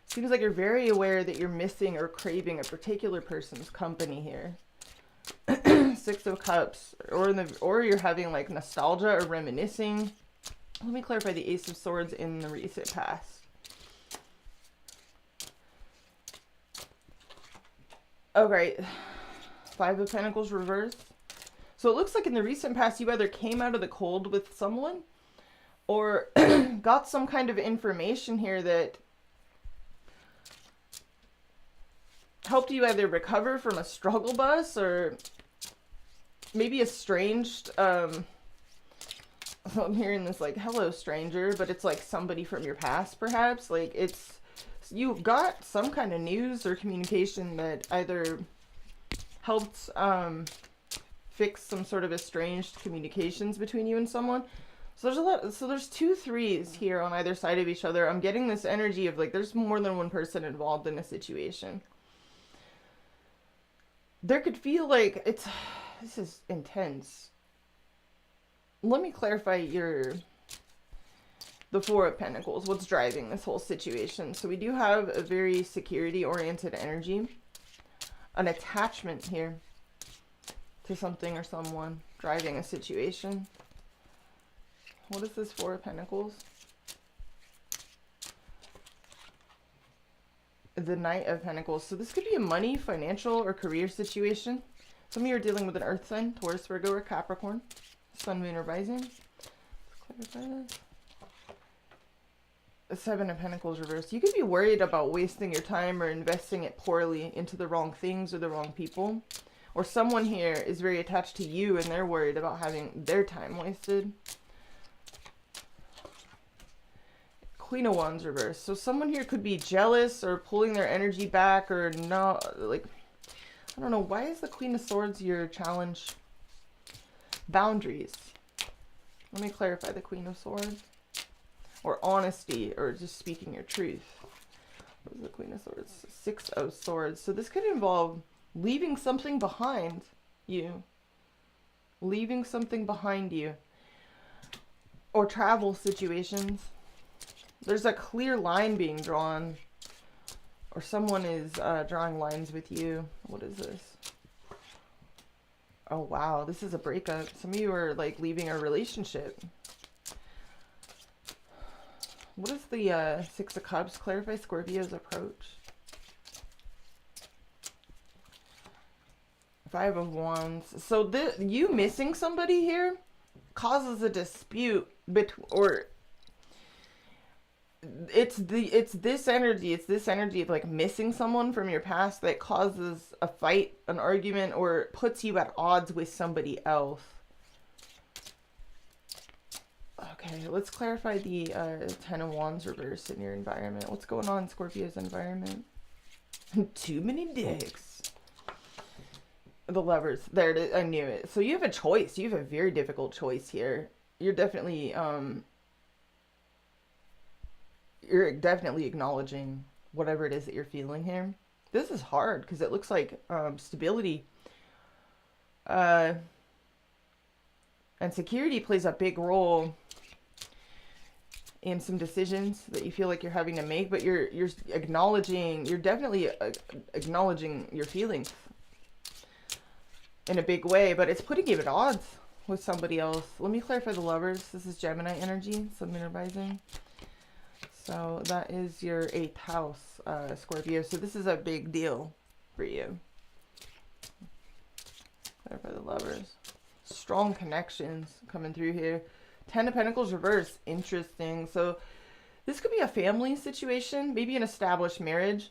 Seems like you're very aware that you're missing or craving a particular person's company here. Six of Cups, or you're having like nostalgia or reminiscing. Let me clarify the Ace of Swords in the recent past. Okay, Five of Pentacles reversed. So it looks like in the recent past you either came out of the cold with someone or got some kind of information here that helped you either recover from a struggle bus or maybe estranged. I'm hearing this like, hello stranger, but it's like somebody from your past perhaps. Like it's, you got some kind of news or communication that either helped fix some sort of estranged communications between you and someone. So there's a lot, so there's 2 threes here on either side of each other. I'm getting this energy of like there's more than one person involved in a situation. There could feel like it's, this is intense. Let me clarify the Four of Pentacles, what's driving this whole situation. So we do have a very security-oriented energy, an attachment here to something or someone driving a situation. What is this Four of Pentacles? The Knight of Pentacles. So this could be a money, financial, or career situation. Some of you are dealing with an earth sign, Taurus, Virgo, or Capricorn. Sun, Moon, or Rising. Let's clarify this. The Seven of Pentacles reversed. You could be worried about wasting your time or investing it poorly into the wrong things or the wrong people. Or someone here is very attached to you and they're worried about having their time wasted. Queen of Wands reversed. So someone here could be jealous or pulling their energy back or not. Like, I don't know. Why is the Queen of Swords your challenge? Boundaries. Let me clarify the Queen of Swords. Or honesty, or just speaking your truth. What is the Queen of Swords? Six of Swords. So this could involve leaving something behind you. Leaving something behind you. Or travel situations. There's a clear line being drawn. Or someone is drawing lines with you. What is this? Oh, wow. This is a breakup. Some of you are like leaving a relationship. What is the Six of Cups? Clarify Scorpio's approach. Five of Wands. So you missing somebody here causes a dispute or it's this energy of like missing someone from your past that causes a fight, an argument, or puts you at odds with somebody else. Okay, let's clarify the Ten of Wands reverse in your environment. What's going on in Scorpio's environment? Too many dicks. The Lovers. There it is. I knew it. So you have a choice. You have a very difficult choice here. You're definitely acknowledging whatever it is that you're feeling here. This is hard because it looks like stability and security plays a big role in some decisions that you feel like you're having to make, but you're definitely acknowledging your feelings in a big way, but it's putting you at odds with somebody else. Let me clarify the Lovers. This is Gemini energy, Sun, Moon, or Rising. So that is your 8th house, Scorpio. So this is a big deal for you. Clarify the Lovers. Strong connections coming through here. Ten of Pentacles reverse. Interesting. So this could be a family situation, maybe an established marriage,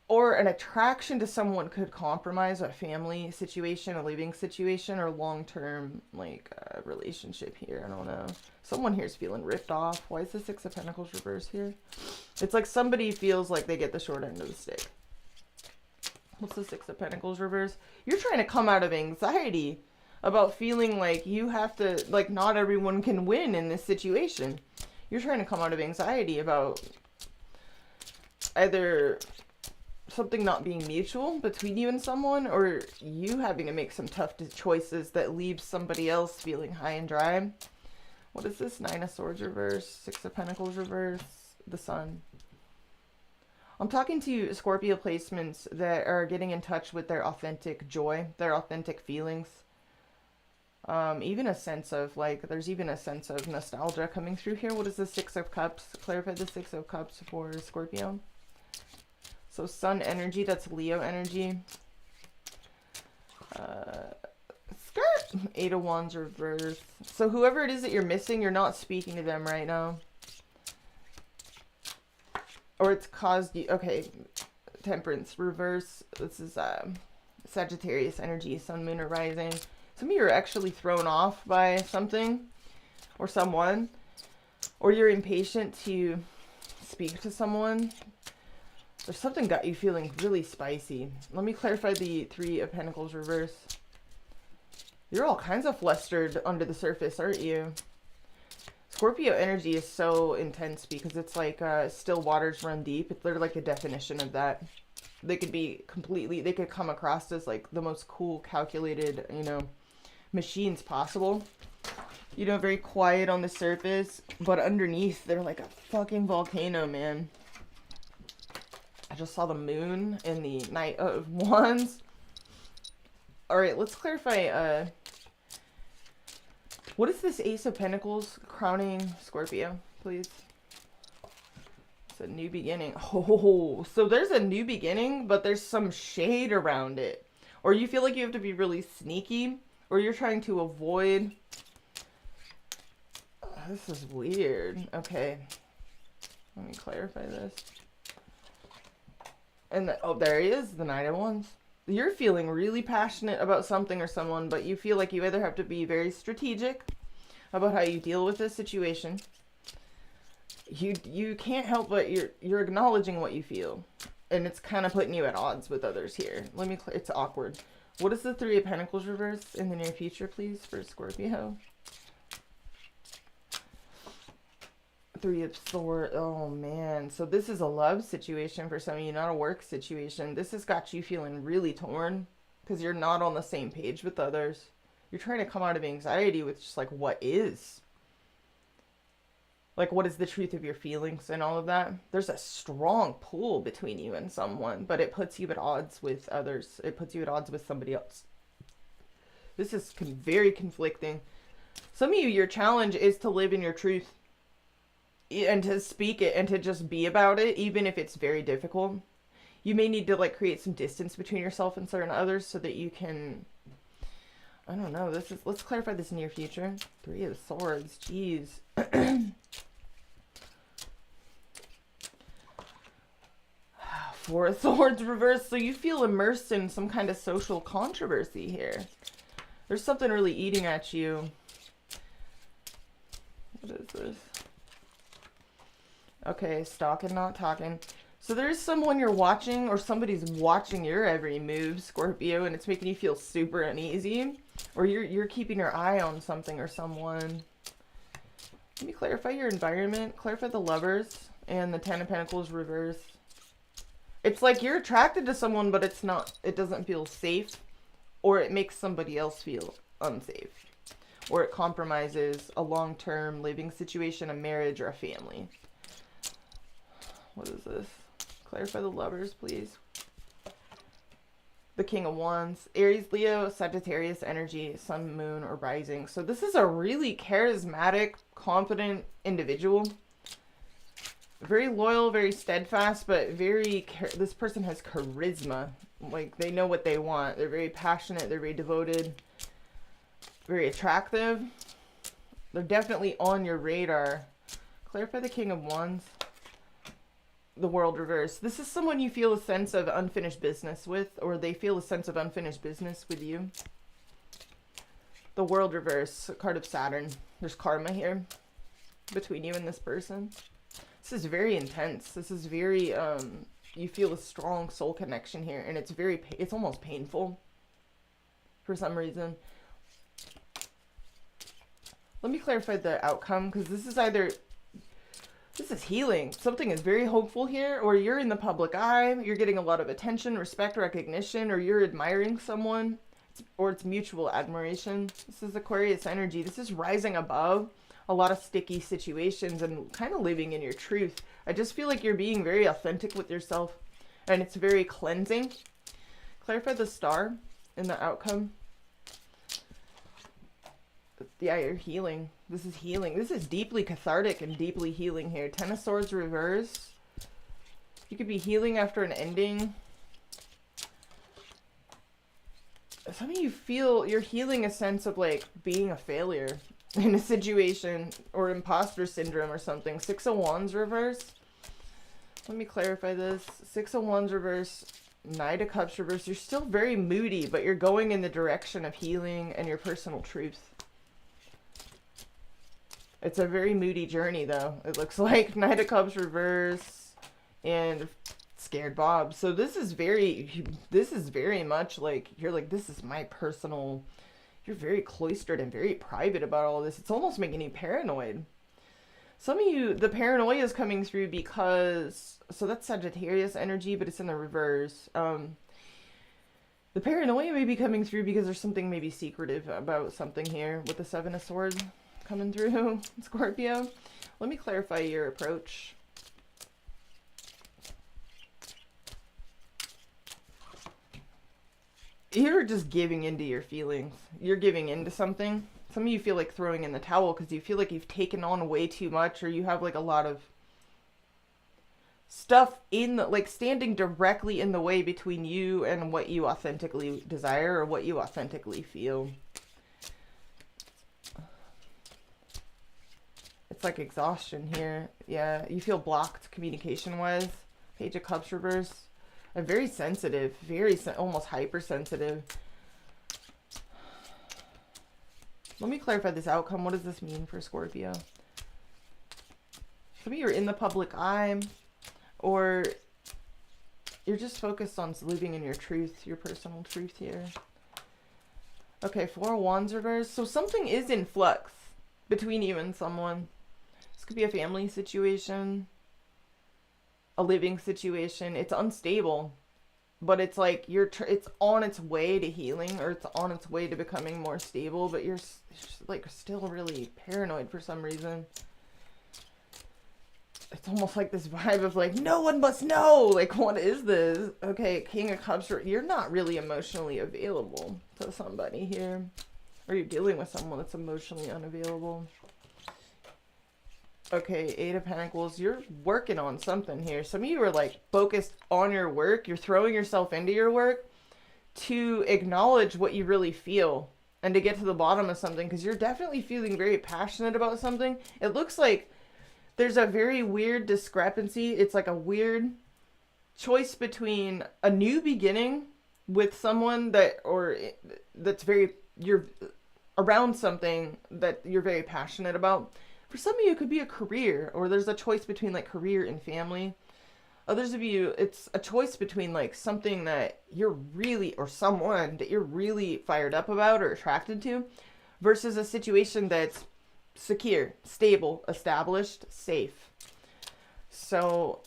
or an attraction to someone could compromise a family situation, a living situation, or long-term like relationship here. I don't know. Someone here is feeling ripped off. Why is the Six of Pentacles reverse here? It's like somebody feels like they get the short end of the stick. What's the Six of Pentacles reverse? You're trying to come out of anxiety about feeling like you have to, like, not everyone can win in this situation. You're trying to come out of anxiety about either something not being mutual between you and someone, or you having to make some tough choices that leave somebody else feeling high and dry. What is this? Nine of Swords reverse, Six of Pentacles reverse, the Sun. I'm talking to Scorpio placements that are getting in touch with their authentic joy, their authentic feelings. Even a sense of, like, there's even a sense of nostalgia coming through here. What is the Six of Cups? Clarify the Six of Cups for Scorpio. So sun energy, that's Leo energy. Skirt! Eight of Wands reverse. So whoever it is that you're missing, you're not speaking to them right now. Or it's caused you... Okay, Temperance reverse. This is Sagittarius energy, sun, moon, or rising. Some of you are actually thrown off by something or someone. Or you're impatient to speak to someone. There's something got you feeling really spicy. Let me clarify the Three of Pentacles reverse. You're all kinds of flustered under the surface, aren't you? Scorpio energy is so intense because it's like still waters run deep. It's literally like a definition of that. They could be completely, they could come across as like the most cool, calculated, you know, machines possible. You know, very quiet on the surface, but underneath they're like a fucking volcano, man. I just saw the moon in the Knight of Wands. All right, let's clarify. What is this Ace of Pentacles crowning Scorpio, please? It's a new beginning. Oh, so there's a new beginning, but there's some shade around it. Or you feel like you have to be really sneaky, or you're trying to avoid. This is weird. Okay, let me clarify this. And oh, there he is, the Knight of Wands. You're feeling really passionate about something or someone, but you feel like you either have to be very strategic about how you deal with this situation. You can't help but you're acknowledging what you feel, and it's kind of putting you at odds with others here. Let me. It's awkward. What is the Three of Pentacles reverse in the near future, please, for Scorpio? Three of Swords. Oh man, so this is a love situation for some of you, not a work situation. This has got you feeling really torn because you're not on the same page with others. You're trying to come out of anxiety with just like what is, like what is the truth of your feelings and all of that. There's a strong pull between you and someone, but it puts you at odds with others. It puts you at odds with somebody else. This is very conflicting. Some of you, your challenge is to live in your truth and to speak it and to just be about it, even if it's very difficult. You may need to like create some distance between yourself and certain others so that you can, I don't know, this is, let's clarify this near future. Three of Swords, jeez. Four of Swords reversed, so you feel immersed in some kind of social controversy here. There's something really eating at you. What is this? Okay, stalking, not talking. So there's someone you're watching, or somebody's watching your every move, Scorpio, and it's making you feel super uneasy. Or you're keeping your eye on something or someone. Let me clarify your environment. Clarify the Lovers and the Ten of Pentacles reverse. It's like you're attracted to someone, but it's not. It doesn't feel safe, or it makes somebody else feel unsafe, or it compromises a long-term living situation, a marriage, or a family. What is this? Clarify the Lovers, please. The King of Wands. Aries, Leo, Sagittarius energy, sun, moon, or rising. So this is a really charismatic, confident individual. Very loyal, very steadfast, but this person has charisma. Like, they know what they want. They're very passionate. They're very devoted. Very attractive. They're definitely on your radar. Clarify the King of Wands. The World reverse. This is someone you feel a sense of unfinished business with, or they feel a sense of unfinished business with you. The World reverse, card of Saturn. There's karma here between you and this person. This is very intense. This is very, you feel a strong soul connection here, and it's almost painful for some reason. Let me clarify the outcome, because this is healing. Something is very hopeful here, or you're in the public eye, you're getting a lot of attention, respect, recognition, or you're admiring someone. or it's mutual admiration. This is Aquarius energy. This is rising above a lot of sticky situations and kind of living in your truth. I just feel like you're being very authentic with yourself, and it's very cleansing. Clarify the star in the outcome. Yeah, you're healing. This is healing. This is deeply cathartic and deeply healing here. Ten of Swords reverse. You could be healing after an ending. Some of you feel you're healing a sense of like being a failure in a situation, or imposter syndrome or something. Six of Wands reverse. Let me clarify this. Six of Wands reverse. Knight of Cups reverse. You're still very moody, but you're going in the direction of healing and your personal truth. It's a very moody journey, though. It looks like Knight of Cups reverse and Scared Bob. So this is very much like, you're like, this is my personal, you're very cloistered and very private about all this. It's almost making you paranoid. Some of you, the paranoia is coming through because, so that's Sagittarius energy, but it's in the reverse. The paranoia may be coming through because there's something maybe secretive about something here with the Seven of Swords coming through, Scorpio. Let me clarify your approach. You're just giving into your feelings. You're giving into something. Some of you feel like throwing in the towel because you feel like you've taken on way too much, or you have like a lot of stuff in the, like, standing directly in the way between you and what you authentically desire or what you authentically feel. It's like exhaustion here. Yeah, you feel blocked communication-wise. Page of Cups reverse. And very sensitive, almost hypersensitive. Let me clarify this outcome. What does this mean for Scorpio? Some of you are in the public eye, or you're just focused on living in your truth, your personal truth here. Okay, Four of Wands reverse. So something is in flux between you and someone. This could be a family situation, a living situation. It's unstable, but it's like it's on its way to healing, or it's on its way to becoming more stable, but you're like still really paranoid for some reason. It's almost like this vibe of like, no one must know, like, what is this? Okay, King of Cups, you're not really emotionally available to somebody here, or you're dealing with someone that's emotionally unavailable. Okay, Eight of Pentacles, you're working on something here. Some of you are like focused on your work. You're throwing yourself into your work to acknowledge what you really feel and to get to the bottom of something, because you're definitely feeling very passionate about something. It looks like there's a very weird discrepancy. It's like a weird choice between a new beginning with someone you're around something that you're very passionate about. For some of you, it could be a career, or there's a choice between like career and family. Others of you, it's a choice between like something that you're really, or someone that you're really fired up about or attracted to, versus a situation that's secure, stable, established, safe. So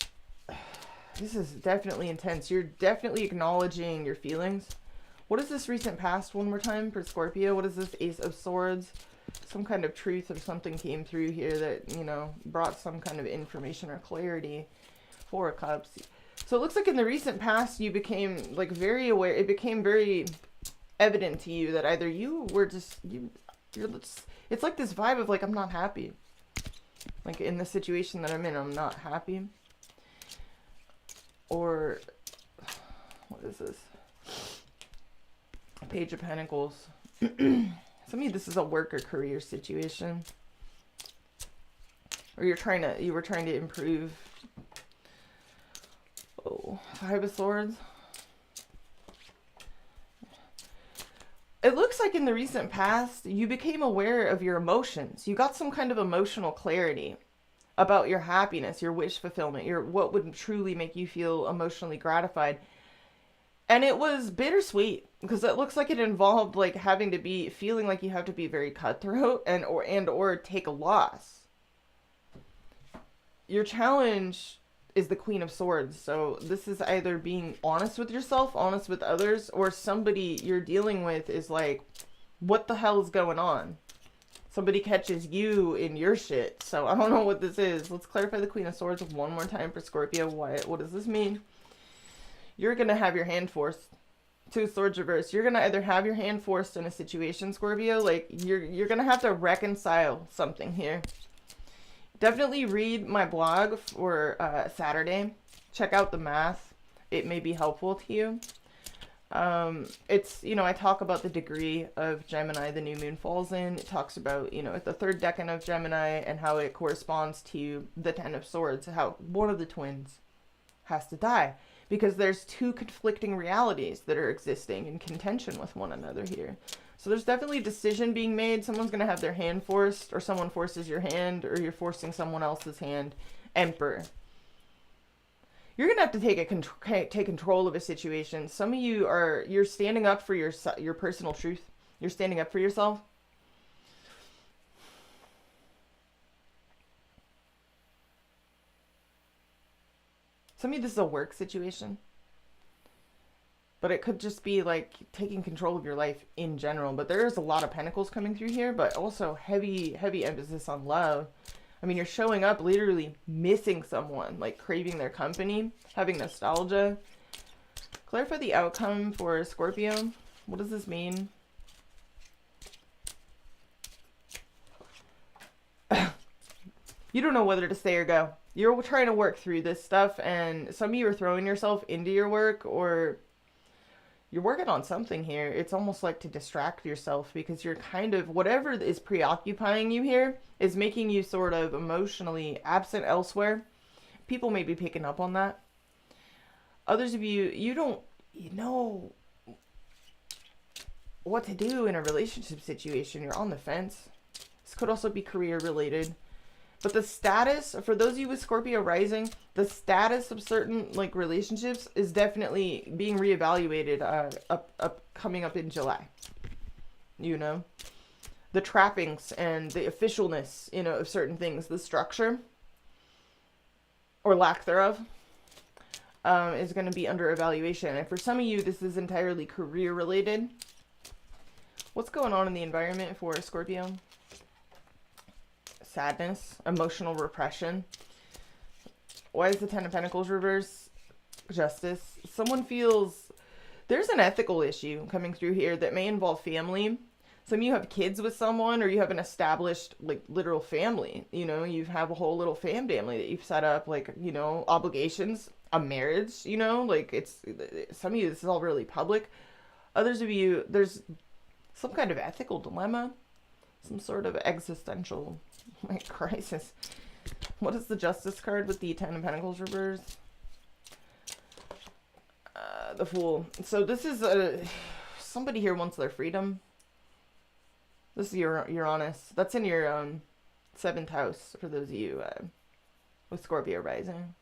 this is definitely intense. You're definitely acknowledging your feelings. What is this recent past one more time for Scorpio? What is this Ace of Swords? Some kind of truth or something came through here that, you know, brought some kind of information or clarity. Four of Cups. So it looks like in the recent past you became like very aware. It became very evident to you that either you were just, it's like this vibe of like, I'm not happy. Like in the situation that I'm in, I'm not happy. Or, what is this? Page of Pentacles. Some of you, this is a work or career situation. Or you were trying to improve. Oh, Five of Swords. It looks like in the recent past, you became aware of your emotions. You got some kind of emotional clarity about your happiness, your wish fulfillment, what would truly make you feel emotionally gratified. And it was bittersweet, because it looks like it involved like feeling like you have to be very cutthroat or take a loss. Your challenge is the Queen of Swords. So this is either being honest with yourself, honest with others, or somebody you're dealing with is like, what the hell is going on? Somebody catches you in your shit. So I don't know what this is. Let's clarify the Queen of Swords one more time for Scorpio. What does this mean? You're going to have your hand forced. Two of Swords reverse. You're going to either have your hand forced in a situation, Scorpio, like you're going to have to reconcile something here. Definitely read my blog for Saturday. Check out the math. It may be helpful to you. It's, you know, I talk about the degree of Gemini the new moon falls in. It talks about, you know, the third decan of Gemini and how it corresponds to the Ten of Swords, how one of the twins has to die because there's two conflicting realities that are existing in contention with one another here. So there's definitely a decision being made. Someone's going to have their hand forced, or someone forces your hand, or you're forcing someone else's hand. Emperor. You're going to have to take control of a situation. Some of you you're standing up for your personal truth. You're standing up for yourself. Some of you, this is a work situation. But it could just be like taking control of your life in general. But there is a lot of pentacles coming through here, but also heavy emphasis on love. I mean, you're showing up literally missing someone, like craving their company, having nostalgia. Clarify the outcome for Scorpio. What does this mean? You don't know whether to stay or go. You're trying to work through this stuff, and some of you are throwing yourself into your work, or you're working on something here. It's almost like to distract yourself because you're kind of, whatever is preoccupying you here is making you sort of emotionally absent elsewhere. People may be picking up on that. Others of you, you know what to do in a relationship situation. You're on the fence. This could also be career related. But the status, for those of you with Scorpio rising, the status of certain like relationships is definitely being reevaluated coming up in July. You know? The trappings and the officialness, you know, of certain things, the structure or lack thereof is going to be under evaluation. And for some of you, this is entirely career related. What's going on in the environment for Scorpio? Sadness, emotional repression. Why is the Ten of Pentacles reverse? Justice. Someone feels there's an ethical issue coming through here that may involve family. Some of you have kids with someone, or you have an established, like, literal family. You know, you have a whole little family that you've set up, like, you know, obligations, a marriage, you know, like, it's, some of you, this is all really public. Others of you, there's some kind of ethical dilemma, some sort of existential, like, crisis. What is the Justice card with the Ten of Pentacles reverse? The Fool. So this is somebody here wants their freedom. This is Uranus. That's in your 7th house for those of you with Scorpio rising.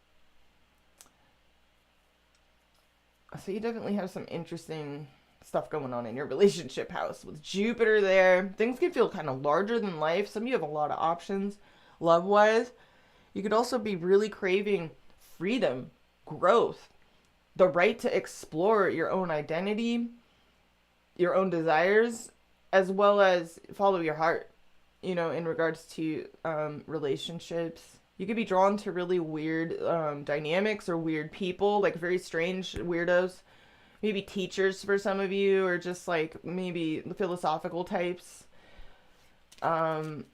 So you definitely have some interesting stuff going on in your relationship house with Jupiter there. Things can feel kind of larger than life. Some of you have a lot of options love-wise. You could also be really craving freedom, growth, the right to explore your own identity, your own desires, as well as follow your heart, you know, in regards to relationships. You could be drawn to really weird dynamics or weird people, like very strange weirdos. Maybe teachers for some of you, or just like maybe philosophical types. Some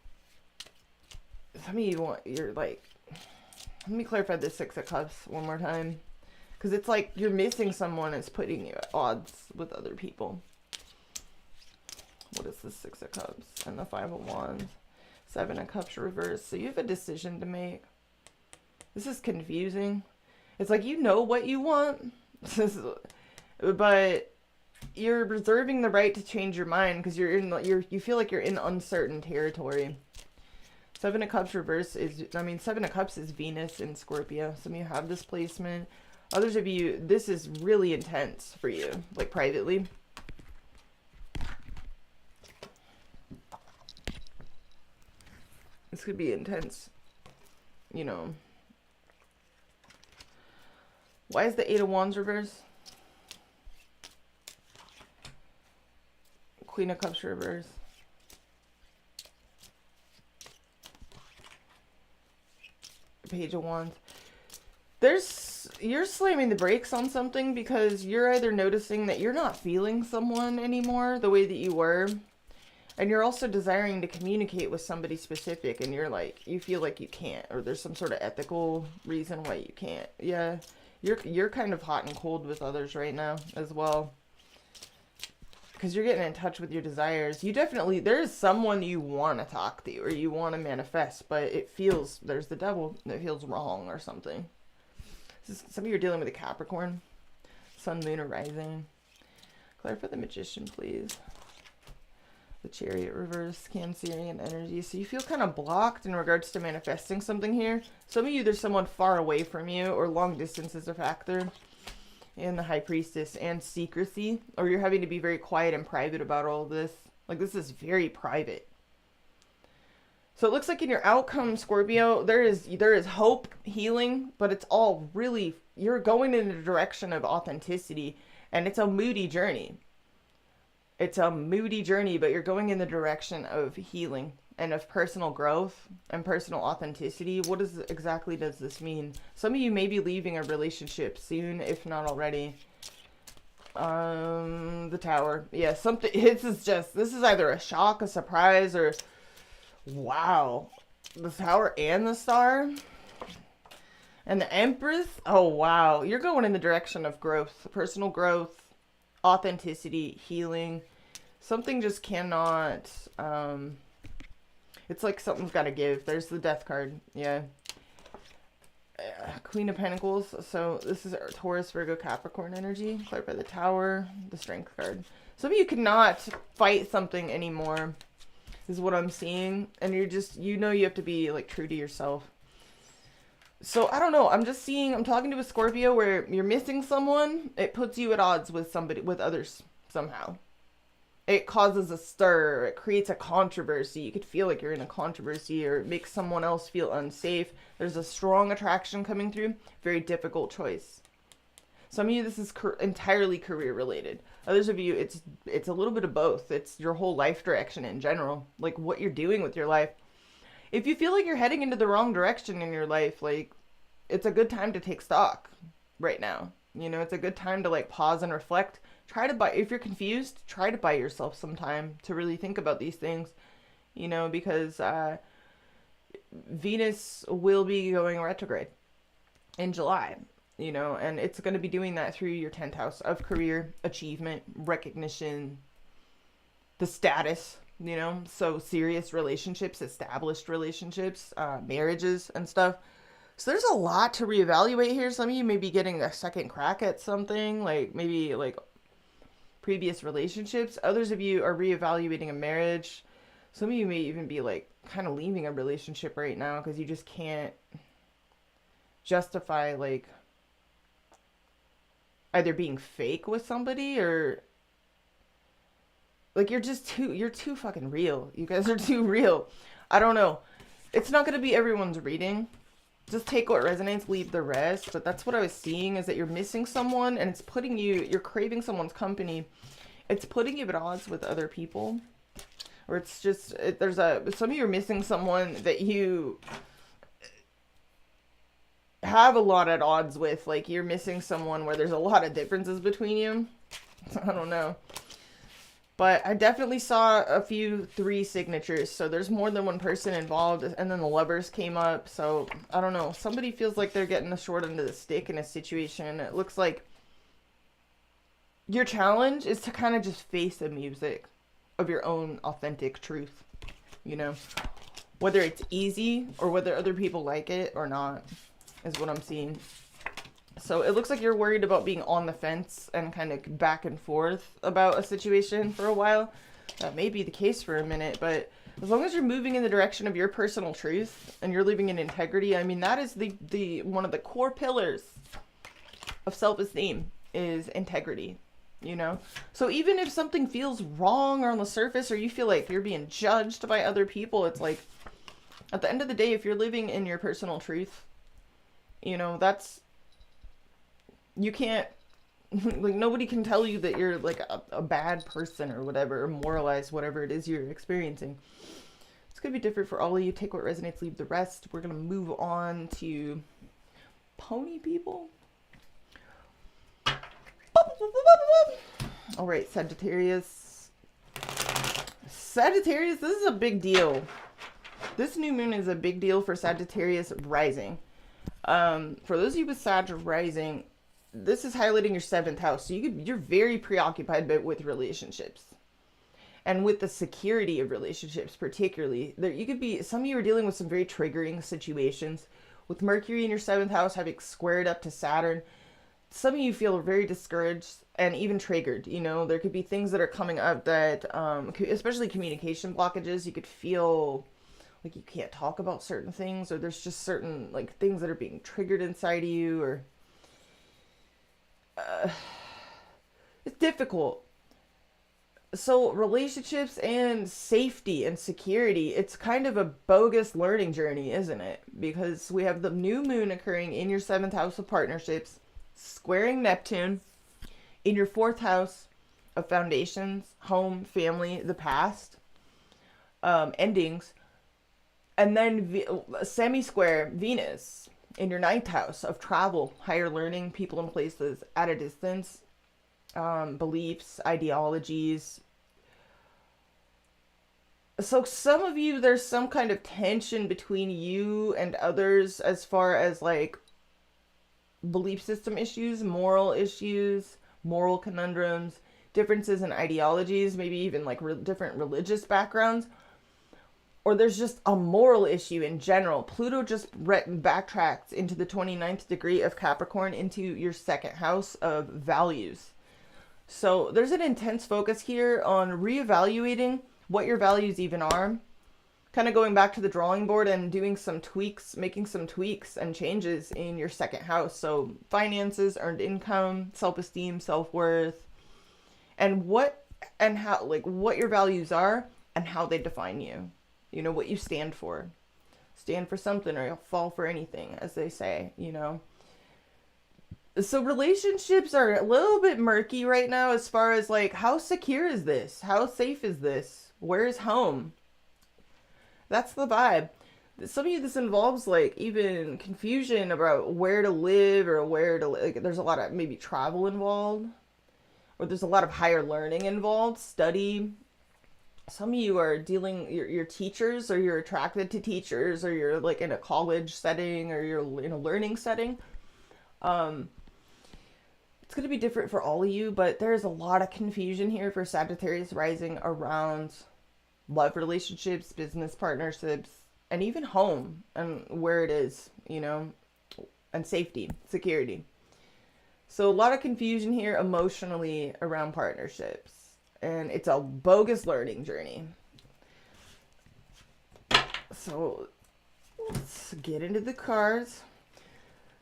of you you're like, let me clarify this Six of Cups one more time. Because it's like you're missing someone that's putting you at odds with other people. What is the Six of Cups and the Five of Wands? Seven of Cups reversed. So you have a decision to make. This is confusing. It's like you know what you want, but you're reserving the right to change your mind because you feel like you're in uncertain territory. Seven of Cups reverse is, Seven of Cups is Venus in Scorpio. Some of you have this placement. Others of you, this is really intense for you, like privately. This could be intense, you know, Why is the Eight of Wands reverse? Queen of Cups reverse. Page of Wands. You're slamming the brakes on something because you're either noticing that you're not feeling someone anymore the way that you were, and you're also desiring to communicate with somebody specific, and you feel like you can't, or there's some sort of ethical reason why you can't. Yeah, you're kind of hot and cold with others right now as well, because you're getting in touch with your desires. There is someone you want to talk to or you want to manifest, but there's the devil that feels wrong or something. Some of you are dealing with a Capricorn, Sun, Moon, or Rising. Clarify the Magician, please. The Chariot reverse, Cancerian energy. So you feel kind of blocked in regards to manifesting something here. Some of you, there's someone far away from you, or long distance is a factor. And the High Priestess, and secrecy, or you're having to be very quiet and private about all of this. Like, this is very private. So it looks like in your outcome, Scorpio, there is hope, healing, but it's all really, you're going in the direction of authenticity, and it's a moody journey. It's a moody journey, but you're going in the direction of healing and of personal growth and personal authenticity. What exactly does this mean? Some of you may be leaving a relationship soon, if not already. The Tower. Yeah, this is either a shock, a surprise, or wow. The Tower and the Star. And the Empress. Oh, wow. You're going in the direction of growth, personal growth, authenticity, healing. Something just cannot, it's like something's got to give. There's the Death card. Yeah. Queen of Pentacles. So this is Taurus, Virgo, Capricorn energy. Clarify the Tower, the Strength card. Some of you cannot fight something anymore, is what I'm seeing. And you're just, you have to be like true to yourself. So I don't know. I'm talking to a Scorpio where you're missing someone. It puts you at odds with others somehow. It causes a stir. It creates a controversy. You could feel like you're in a controversy, or it makes someone else feel unsafe. There's a strong attraction coming through. Very difficult choice. Some of you, this is entirely career related. Others of you, it's a little bit of both. It's your whole life direction in general, like what you're doing with your life. If you feel like you're heading into the wrong direction in your life, like, it's a good time to take stock right now. It's a good time to like pause and reflect. If you're confused, try to buy yourself some time to really think about these things, because Venus will be going retrograde in July, and it's going to be doing that through your 10th house of career, achievement, recognition, the status, so serious relationships, established relationships, marriages and stuff. So there's a lot to reevaluate here. Some of you may be getting a second crack at something, like maybe like previous relationships. Others of you are reevaluating a marriage. Some of you may even be like kind of leaving a relationship right now because you just can't justify like either being fake with somebody, or like you're too fucking real. You guys are too real. I don't know. It's not going to be everyone's reading. Just take what resonates, leave the rest. But that's what I was seeing, is that you're missing someone, and you're craving someone's company. It's putting you at odds with other people. Or it's just, some of you are missing someone that you have a lot at odds with. Like, you're missing someone where there's a lot of differences between you. I don't know. But I definitely saw a few 3 signatures. So there's more than one person involved. And then the Lovers came up. So I don't know. Somebody feels like they're getting the short end of the stick in a situation. It looks like your challenge is to kind of just face the music of your own authentic truth. Whether it's easy or whether other people like it or not is what I'm seeing. So it looks like you're worried about being on the fence and kind of back and forth about a situation for a while. That may be the case for a minute, but as long as you're moving in the direction of your personal truth and you're living in integrity, I mean, that is the one of the core pillars of self-esteem is integrity, So even if something feels wrong or on the surface, or you feel like you're being judged by other people, it's like, at the end of the day, if you're living in your personal truth, You can't, like, nobody can tell you that you're like a bad person or whatever, or moralize whatever it is you're experiencing. It's going to be different for all of you. Take what resonates, leave the rest. We're going to move on to pony people. All right, Sagittarius. Sagittarius, this is a big deal. This new moon is a big deal for Sagittarius rising. For those of you with Sag rising, this is highlighting your 7th house. So you're very preoccupied with relationships. And with the security of relationships, particularly. You could be, some of you are dealing with some very triggering situations. With Mercury in your 7th house having squared up to Saturn, some of you feel very discouraged and even triggered. You know, there could be things that are coming up that, especially communication blockages, you could feel like you can't talk about certain things, or there's just certain like things that are being triggered inside of you, or it's difficult. So relationships and safety and security, it's kind of a bogus learning journey, isn't it? Because we have the new moon occurring in your 7th house of partnerships, squaring Neptune in your 4th house of foundations, home, family, the past, endings, and then semi-square Venus in your 9th house of travel, higher learning, people and places at a distance, beliefs, ideologies. So some of you, there's some kind of tension between you and others as far as like belief system issues, moral conundrums, differences in ideologies, maybe even like different religious backgrounds. Or there's just a moral issue in general. Pluto just backtracks into the 29th degree of Capricorn into your 2nd house of values. So there's an intense focus here on reevaluating what your values even are. Kind of going back to the drawing board and doing some tweaks, making some tweaks and changes in your 2nd house. So finances, earned income, self-esteem, self-worth, and what and how, like what your values are and how they define you. You know, what you stand for. Stand for something or you'll fall for anything, as they say, you know. So relationships are a little bit murky right now as far as like, how secure is this? How safe is this? Where's home? That's the vibe. Some of you, this involves like even confusion about where to live or where to, like, there's a lot of maybe travel involved, or there's a lot of higher learning involved, study. Some of you are dealing, you're teachers, or you're attracted to teachers, or you're like in a college setting, or you're in a learning setting. It's going to be different for all of you, but there's a lot of confusion here for Sagittarius rising around love relationships, business partnerships, and even home and where it is, you know, and safety, security. So a lot of confusion here emotionally around partnerships. And it's a bogus learning journey. So let's get into the cards.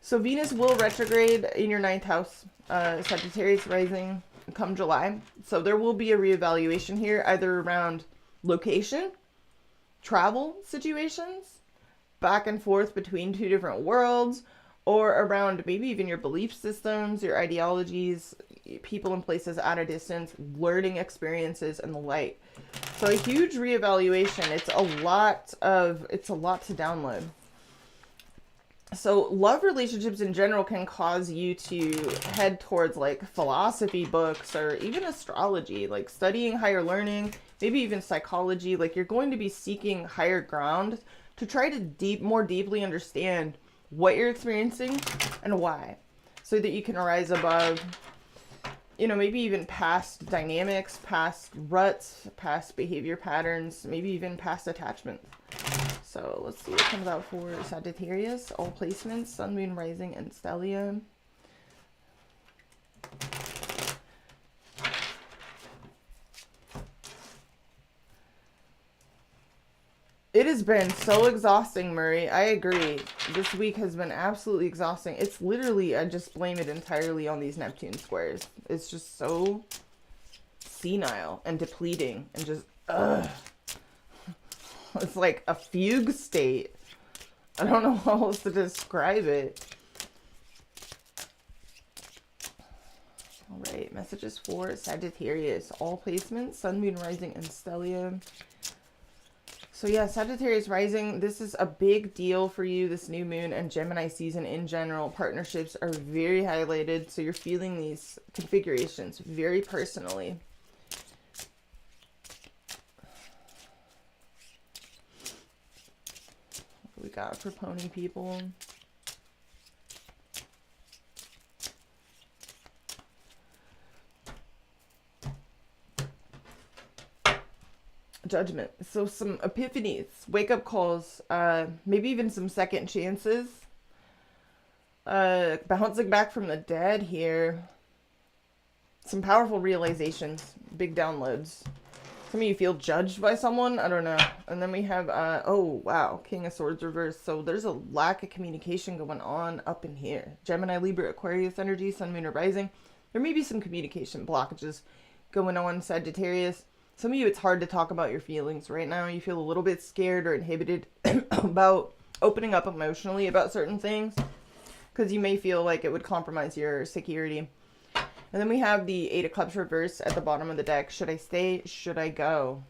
So Venus will retrograde in your 9th house, Sagittarius rising, come July. So there will be a reevaluation here, either around location, travel situations, back and forth between 2 different worlds, or around maybe even your belief systems, your ideologies, people and places at a distance, learning experiences, and the like. So a huge reevaluation. It's a lot to download. So love relationships in general can cause you to head towards like philosophy books or even astrology, like studying higher learning, maybe even psychology. Like you're going to be seeking higher ground to try to more deeply understand what you're experiencing and why, so that you can rise above, you know, maybe even past dynamics, past ruts, past behavior patterns, maybe even past attachments. So let's see what comes out for Sagittarius. All placements, Sun, Moon, Rising, and Stellium. It has been so exhausting, Murray. I agree. This week has been absolutely exhausting. It's literally, I just blame it entirely on these Neptune squares. It's just so senile and depleting and just, ugh. It's like a fugue state. I don't know how else to describe it. All right, messages for Sagittarius. All placements, Sun, Moon, Rising, and Stellium. So yeah, Sagittarius rising, this is a big deal for you, this new moon, and Gemini season in general. Partnerships are very highlighted, so you're feeling these configurations very personally. What we got for pony people? Judgment. So some epiphanies, wake up calls, maybe even some second chances, bouncing back from the dead here, some powerful realizations, big downloads. Some of you feel judged by someone, I don't know. And then we have oh wow, King of Swords reverse. So there's a lack of communication going on up in here. Gemini, Libra, Aquarius energy, Sun, Moon, or Rising. There may be some communication blockages going on, Sagittarius. Some of you, it's hard to talk about your feelings right now. You feel a little bit scared or inhibited about opening up emotionally about certain things because you may feel like it would compromise your security. And then we have the Eight of Cups reverse at the bottom of the deck. Should I stay? Should I go?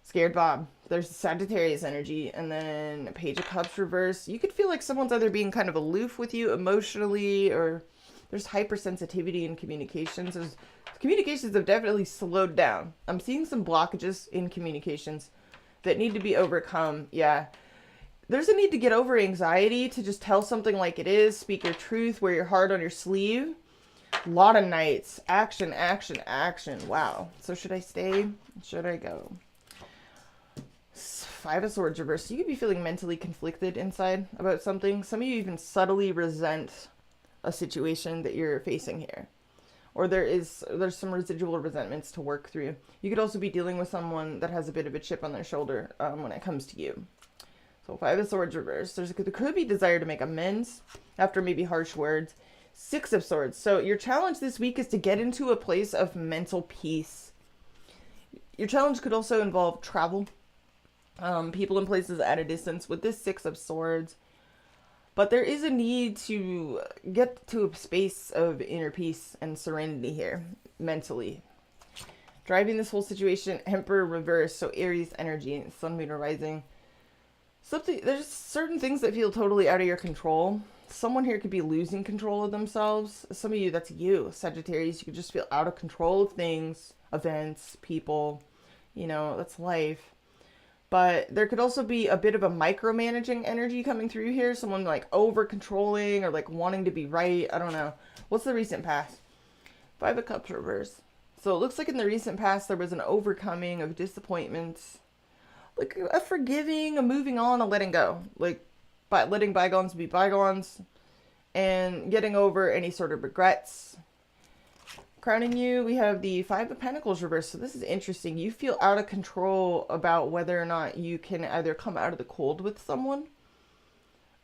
Scared Bob. There's Sagittarius energy. And then Page of Cups reverse. You could feel like someone's either being kind of aloof with you emotionally, or there's hypersensitivity in communications. Communications have definitely slowed down. I'm seeing some blockages in communications that need to be overcome. Yeah. There's a need to get over anxiety, to just tell something like it is, speak your truth, wear your heart on your sleeve. A lot of nights. Action, action, action. Wow. So should I stay? Should I go? Five of Swords reverse. You could be feeling mentally conflicted inside about something. Some of you even subtly resent a situation that you're facing here. Or there's some residual resentments to work through. You could also be dealing with someone that has a bit of a chip on their shoulder when it comes to you. So Five of Swords reverse. There could be desire to make amends after maybe harsh words. Six of Swords. So your challenge this week is to get into a place of mental peace. Your challenge could also involve travel. People and places at a distance with this Six of Swords. But there is a need to get to a space of inner peace and serenity here, mentally. Driving this whole situation, Emperor reverse, so Aries energy, Sun, Moon, or Rising. There's certain things that feel totally out of your control. Someone here could be losing control of themselves. Some of you, that's you, Sagittarius. You could just feel out of control of things, events, people. You know, that's life. But there could also be a bit of a micromanaging energy coming through here. Someone like over controlling or like wanting to be right. I don't know. What's the recent past? Five of Cups reverse. So it looks like in the recent past there was an overcoming of disappointments. Like a forgiving, a moving on, a letting go. Like letting bygones be bygones. And getting over any sort of regrets. Crowning you, we have the Five of Pentacles reverse. So this is interesting. You feel out of control about whether or not you can either come out of the cold with someone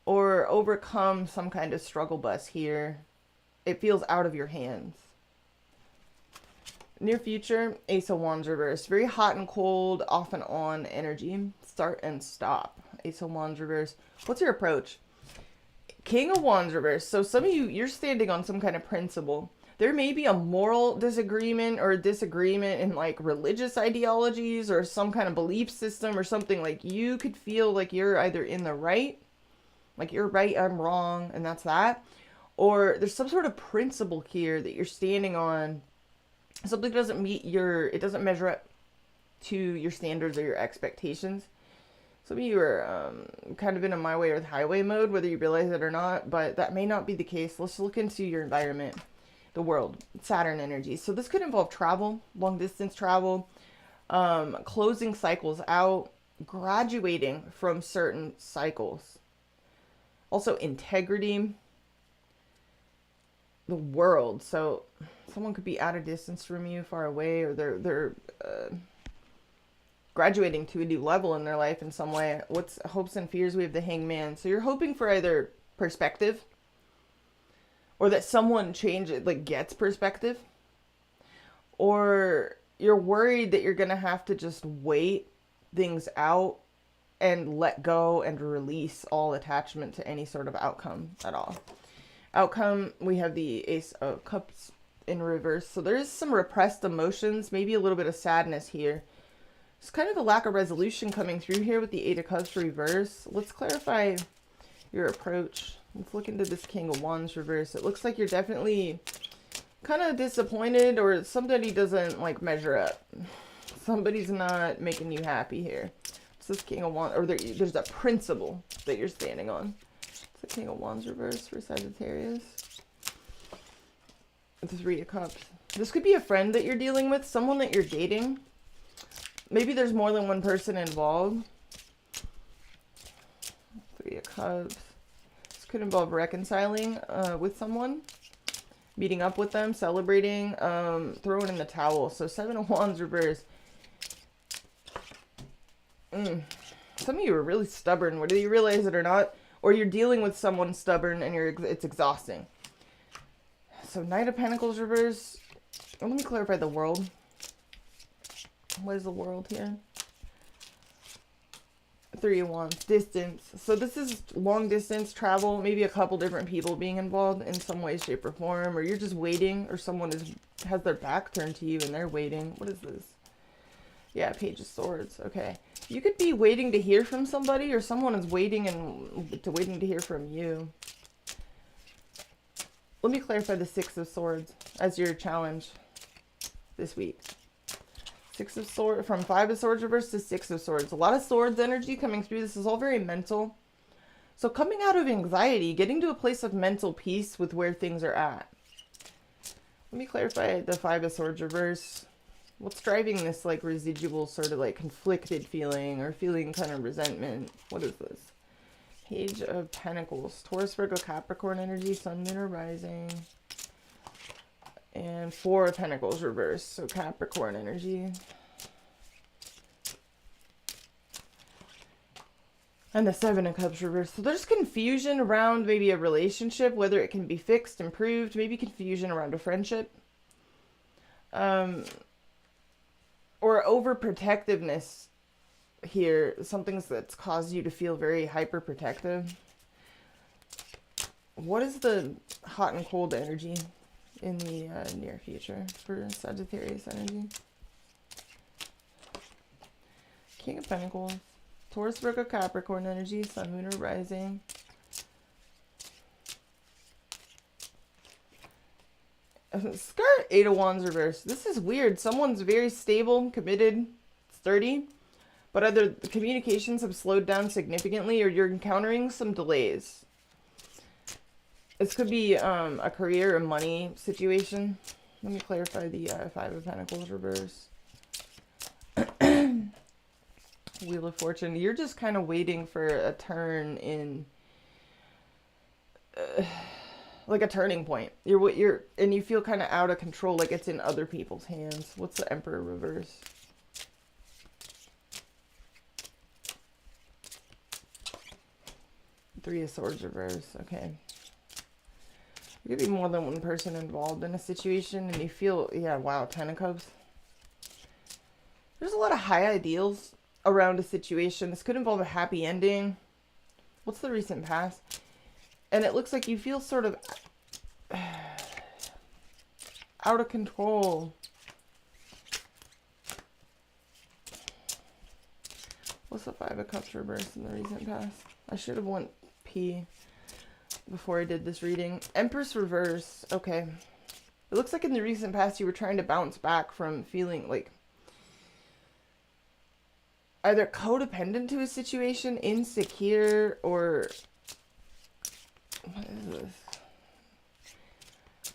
or overcome some kind of struggle bus here. It feels out of your hands. Near future, Ace of Wands reverse. Very hot and cold, off and on energy. Start and stop. Ace of Wands reverse. What's your approach? King of Wands reverse. So some of you, you're standing on some kind of principle. There may be a moral disagreement or a disagreement in like religious ideologies or some kind of belief system or something. Like you could feel like you're either in the right, like you're right, I'm wrong, and that's that. Or there's some sort of principle here that you're standing on. Something doesn't meet it doesn't measure up to your standards or your expectations. Some of you are kind of in a my way or the highway mode, whether you realize it or not, but that may not be the case. Let's look into your environment. The world, Saturn energy. So this could involve travel, long distance travel, closing cycles out, graduating from certain cycles. Also integrity, the world. So someone could be at a distance from you, far away, or they're graduating to a new level in their life in some way. What's hopes and fears? We have the Hangman. So you're hoping for either perspective, or that someone gets perspective. Or you're worried that you're going to have to just wait things out and let go and release all attachment to any sort of outcome at all. Outcome, we have the Ace of Cups in reverse. So there is some repressed emotions, maybe a little bit of sadness here. It's kind of a lack of resolution coming through here with the Eight of Cups reverse. Let's clarify your approach. Let's look into this King of Wands reverse. It looks like you're definitely kind of disappointed, or somebody doesn't like measure up. Somebody's not making you happy here. It's this King of Wands, or there's a principle that you're standing on. It's the King of Wands reverse for Sagittarius. The Three of Cups. This could be a friend that you're dealing with, someone that you're dating. Maybe there's more than one person involved. Three of Cups. This could involve reconciling with someone. Meeting up with them, celebrating, throwing in the towel. So Seven of Wands reverse. Some of you are really stubborn, whether you realize it or not. Or you're dealing with someone stubborn and it's exhausting. So Knight of Pentacles reverse. Let me clarify the world. What is the world here? Three of Wands. Distance. So this is long distance travel. Maybe a couple different people being involved in some way, shape, or form. Or you're just waiting. Or someone has their back turned to you and they're waiting. What is this? Yeah, Page of Swords. Okay. You could be waiting to hear from somebody. Or someone is waiting to hear from you. Let me clarify the Six of Swords as your challenge this week. Six of Swords, from Five of Swords reverse to Six of Swords. A lot of swords energy coming through. This is all very mental. So coming out of anxiety, getting to a place of mental peace with where things are at. Let me clarify the Five of Swords reverse. What's driving this like residual sort of like conflicted feeling or feeling kind of resentment? What is this? Page of Pentacles. Taurus, Virgo, Capricorn energy, Sun, Moon, or Rising. And Four of Pentacles reverse. So Capricorn energy. And the Seven of Cups reverse. So there's confusion around maybe a relationship, whether it can be fixed, improved, maybe confusion around a friendship. Or overprotectiveness here. Something that's caused you to feel very hyperprotective. What is the hot and cold energy in the near future for Sagittarius energy? King of Pentacles. Taurus, Virgo, Capricorn energy. Sun, Moon, or Rising. Skirt, Eight of Wands reverse. This is weird. Someone's very stable, committed, sturdy. But either the communications have slowed down significantly or you're encountering some delays. This could be a career or money situation. Let me clarify the Five of Pentacles reverse. Wheel of Fortune. You're just kind of waiting for a turn in... like a turning point. And you feel kind of out of control, like it's in other people's hands. What's the Emperor reverse? Three of Swords reverse. Okay. There could be more than one person involved in a situation, and you feel, yeah, wow, Ten of Cups. There's a lot of high ideals around a situation. This could involve a happy ending. What's the recent past? And it looks like you feel sort of out of control. What's the Five of Cups reverse in the recent past? I should have went pee before I did this reading. Empress reverse. Okay. It looks like in the recent past you were trying to bounce back from feeling like either codependent to a situation, insecure, or... what is this?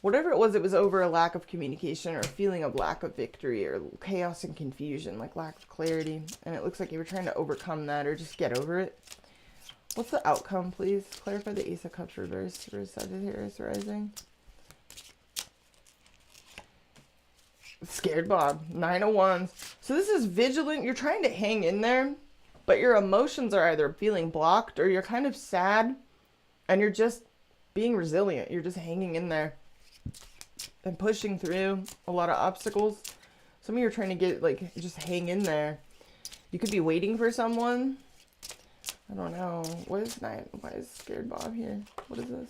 Whatever it was over a lack of communication or a feeling of lack of victory or chaos and confusion, like lack of clarity. And it looks like you were trying to overcome that or just get over it. What's the outcome, please? Clarify the Ace of Cups reverse for Sagittarius rising. Scared Bob. Nine of Wands. So this is vigilant. You're trying to hang in there, but your emotions are either feeling blocked or you're kind of sad and you're just being resilient. You're just hanging in there and pushing through a lot of obstacles. Some of you are trying to get, like, just hang in there. You could be waiting for someone. I don't know. What is Why is Scared Bob here? What is this?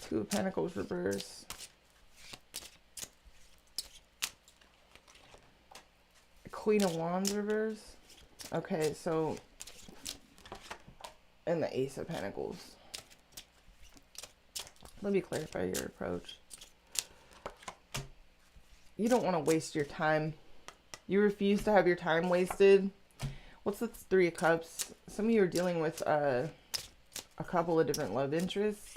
Two of Pentacles reverse. Queen of Wands reverse. Okay, so, and the Ace of Pentacles. Let me clarify your approach. You don't want to waste your time. You refuse to have your time wasted. What's the Three of Cups? Some of you are dealing with a couple of different love interests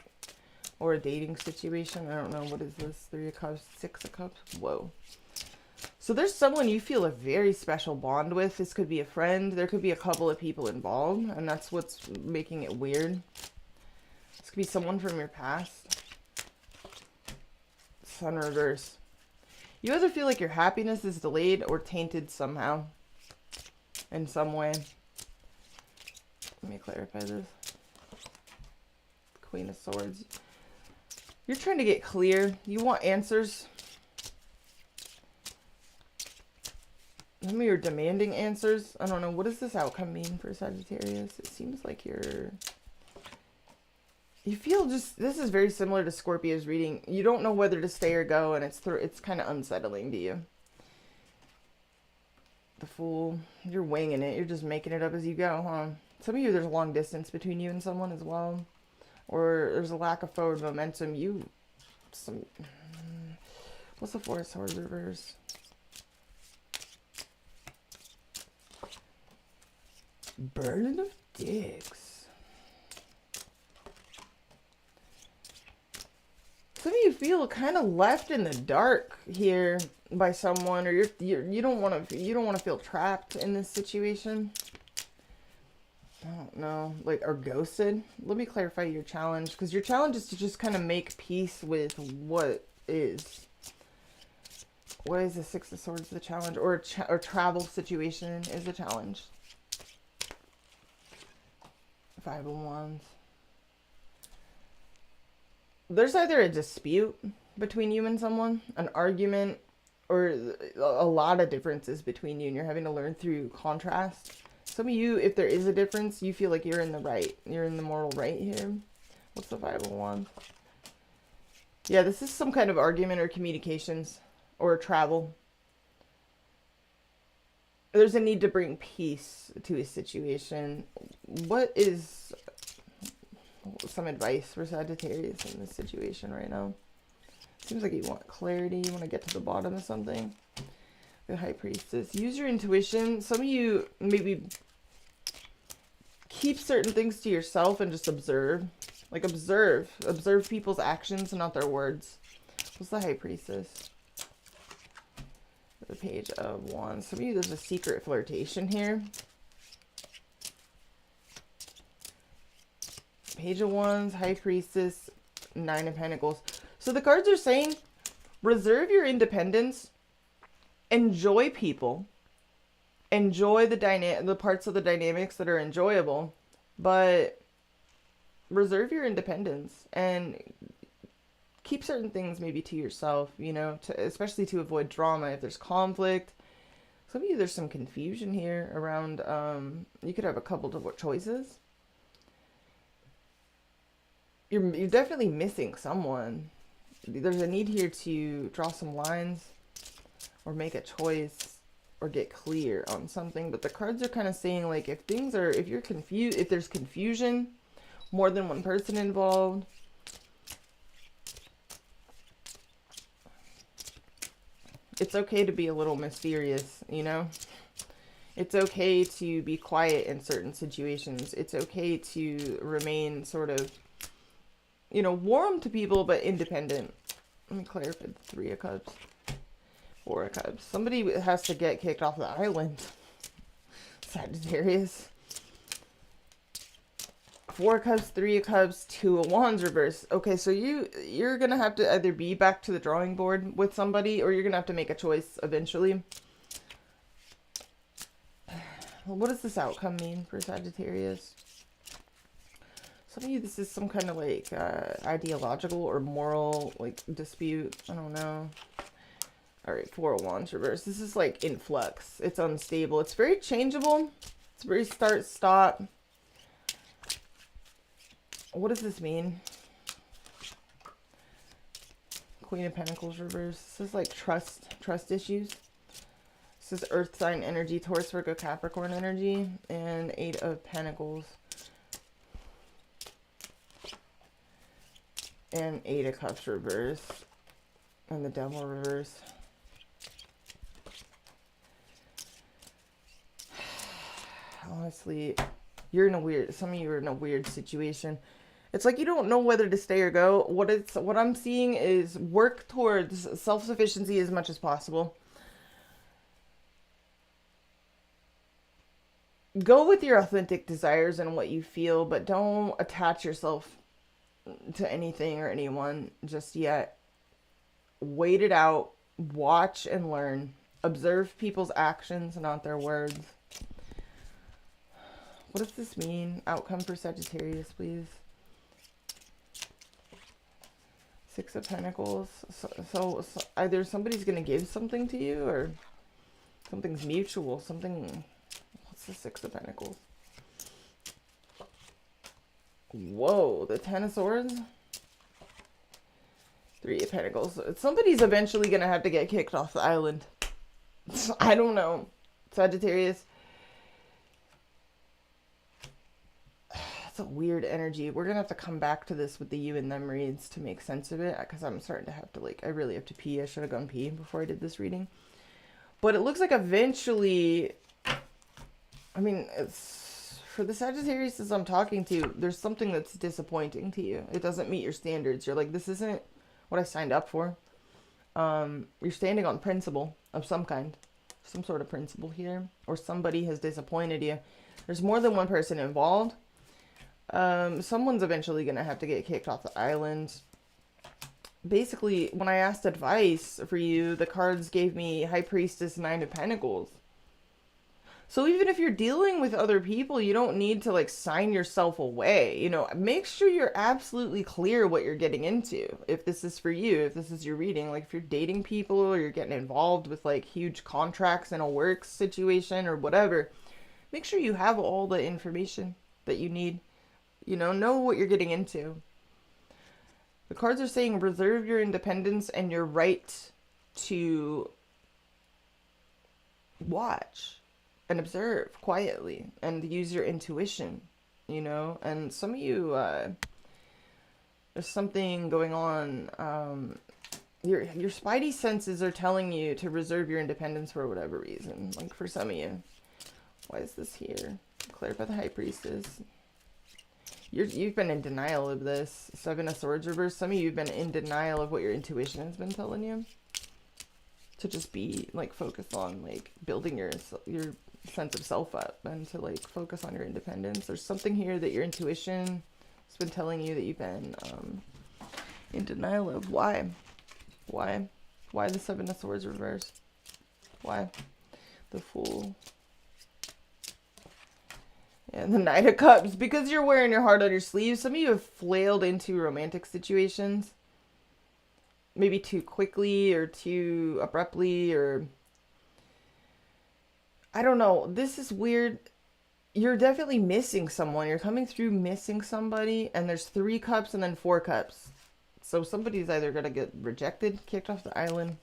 or a dating situation. I don't know. What is this? Three of Cups, Six of Cups. Whoa. So there's someone you feel a very special bond with. This could be a friend. There could be a couple of people involved, and that's what's making it weird. This could be someone from your past. Sun reverse. You either feel like your happiness is delayed or tainted somehow. In some way. Let me clarify this. Queen of Swords. You're trying to get clear. You want answers. Some of you are demanding answers. I don't know. What does this outcome mean for Sagittarius? It seems like you feel just, this is very similar to Scorpio's reading. You don't know whether to stay or go, and it's kind of unsettling to you. The Fool. You're winging it. You're just making it up as you go, huh? Some of you, there's a long distance between you and someone as well. Or there's a lack of forward momentum. What's the Four of Swords reverse? Burden of Dicks. Some of you feel kind of left in the dark here by someone, or you don't want to feel trapped in this situation. I don't know, like, or ghosted. Let me clarify your challenge, because your challenge is to just kind of make peace with what is. What is the Six of Swords the challenge, or travel situation is a challenge? Five of Wands. There's either a dispute between you and someone, an argument, or a lot of differences between you, and you're having to learn through contrast. Some of you, if there is a difference, you feel like you're in the right. You're in the moral right here. What's the Five of Wands? Yeah, this is some kind of argument or communications or travel. There's a need to bring peace to a situation. What is some advice for Sagittarius in this situation right now? Seems like you want clarity. You want to get to the bottom of something. The High Priestess. Use your intuition. Some of you maybe keep certain things to yourself and just observe. Like observe. Observe people's actions and not their words. What's the High Priestess? The Page of Wands. Some of you, there's a secret flirtation here. Page of Wands, High Priestess, Nine of Pentacles. So the cards are saying, reserve your independence, enjoy people, enjoy the parts of the dynamics that are enjoyable, but reserve your independence and keep certain things maybe to yourself, you know, especially to avoid drama. If there's conflict, some of you, there's some confusion here around, you could have a couple of choices. You're definitely missing someone. There's a need here to draw some lines or make a choice or get clear on something. But the cards are kind of saying, like, if you're confused, if there's confusion, more than one person involved, it's okay to be a little mysterious, you know? It's okay to be quiet in certain situations. It's okay to remain sort of, you know, warm to people, but independent. Let me clarify the Three of Cups. Four of Cups. Somebody has to get kicked off the island. Sagittarius. Four of Cups, Three of Cups, Two of Wands reverse. Okay, so you're going to have to either be back to the drawing board with somebody, or you're going to have to make a choice eventually. Well, what does this outcome mean for Sagittarius? Some of you, this is some kind of like ideological or moral like dispute. I don't know. All right, Four of Wands reverse. This is like in flux. It's unstable. It's very changeable. It's very start, stop. What does this mean? Queen of Pentacles reverse. This is like trust issues. This is Earth sign energy, Taurus, Virgo, Capricorn energy, and 8 of Pentacles. And 8 of Cups reverse. And the Devil reverse. Honestly, some of you are in a weird situation. It's like you don't know whether to stay or go. What I'm seeing is work towards self-sufficiency as much as possible. Go with your authentic desires and what you feel, but don't attach yourself to anything or anyone just yet. Wait it out. Watch and learn. Observe people's actions, not their words. What does this mean? Outcome for Sagittarius, please. 6 of Pentacles. So either somebody's going to give something to you or something's mutual. What's the 6 of Pentacles? Whoa, the 10 of Swords. 3 of Pentacles. Somebody's eventually going to have to get kicked off the island. I don't know. Sagittarius. It's a weird energy. We're going to have to come back to this with the you and them reads to make sense of it. Because I'm starting to have to, I really have to pee. I should have gone pee before I did this reading. But it looks like eventually, it's for the Sagittarius I'm talking to, there's something that's disappointing to you. It doesn't meet your standards. You're like, this isn't what I signed up for. You're standing on principle of some kind. Some sort of principle here. Or somebody has disappointed you. There's more than one person involved. Someone's eventually going to have to get kicked off the island. Basically, when I asked advice for you, the cards gave me High Priestess, 9 of Pentacles. So even if you're dealing with other people, you don't need to sign yourself away. Make sure you're absolutely clear what you're getting into. If this is for you, if this is your reading, if you're dating people or you're getting involved with huge contracts in a work situation or whatever, make sure you have all the information that you need. Know what you're getting into. The cards are saying reserve your independence and your right to watch and observe quietly and use your intuition, and some of you, there's something going on. Your spidey senses are telling you to reserve your independence for whatever reason. For some of you. Why is this here? Clarify the High Priestess. You've been in denial of this. 7 of Swords reverse. Some of you have been in denial of what your intuition has been telling you. To just be, focus on, building your sense of self up. And to, focus on your independence. There's something here that your intuition has been telling you that you've been in denial of. Why? Why? Why the 7 of Swords reverse? Why? The Fool. And the Knight of Cups, because you're wearing your heart on your sleeve. Some of you have flailed into romantic situations. Maybe too quickly or too abruptly or... I don't know. This is weird. You're definitely missing someone. You're coming through missing somebody. And there's 3 cups and then 4 cups. So somebody's either going to get rejected, kicked off the island.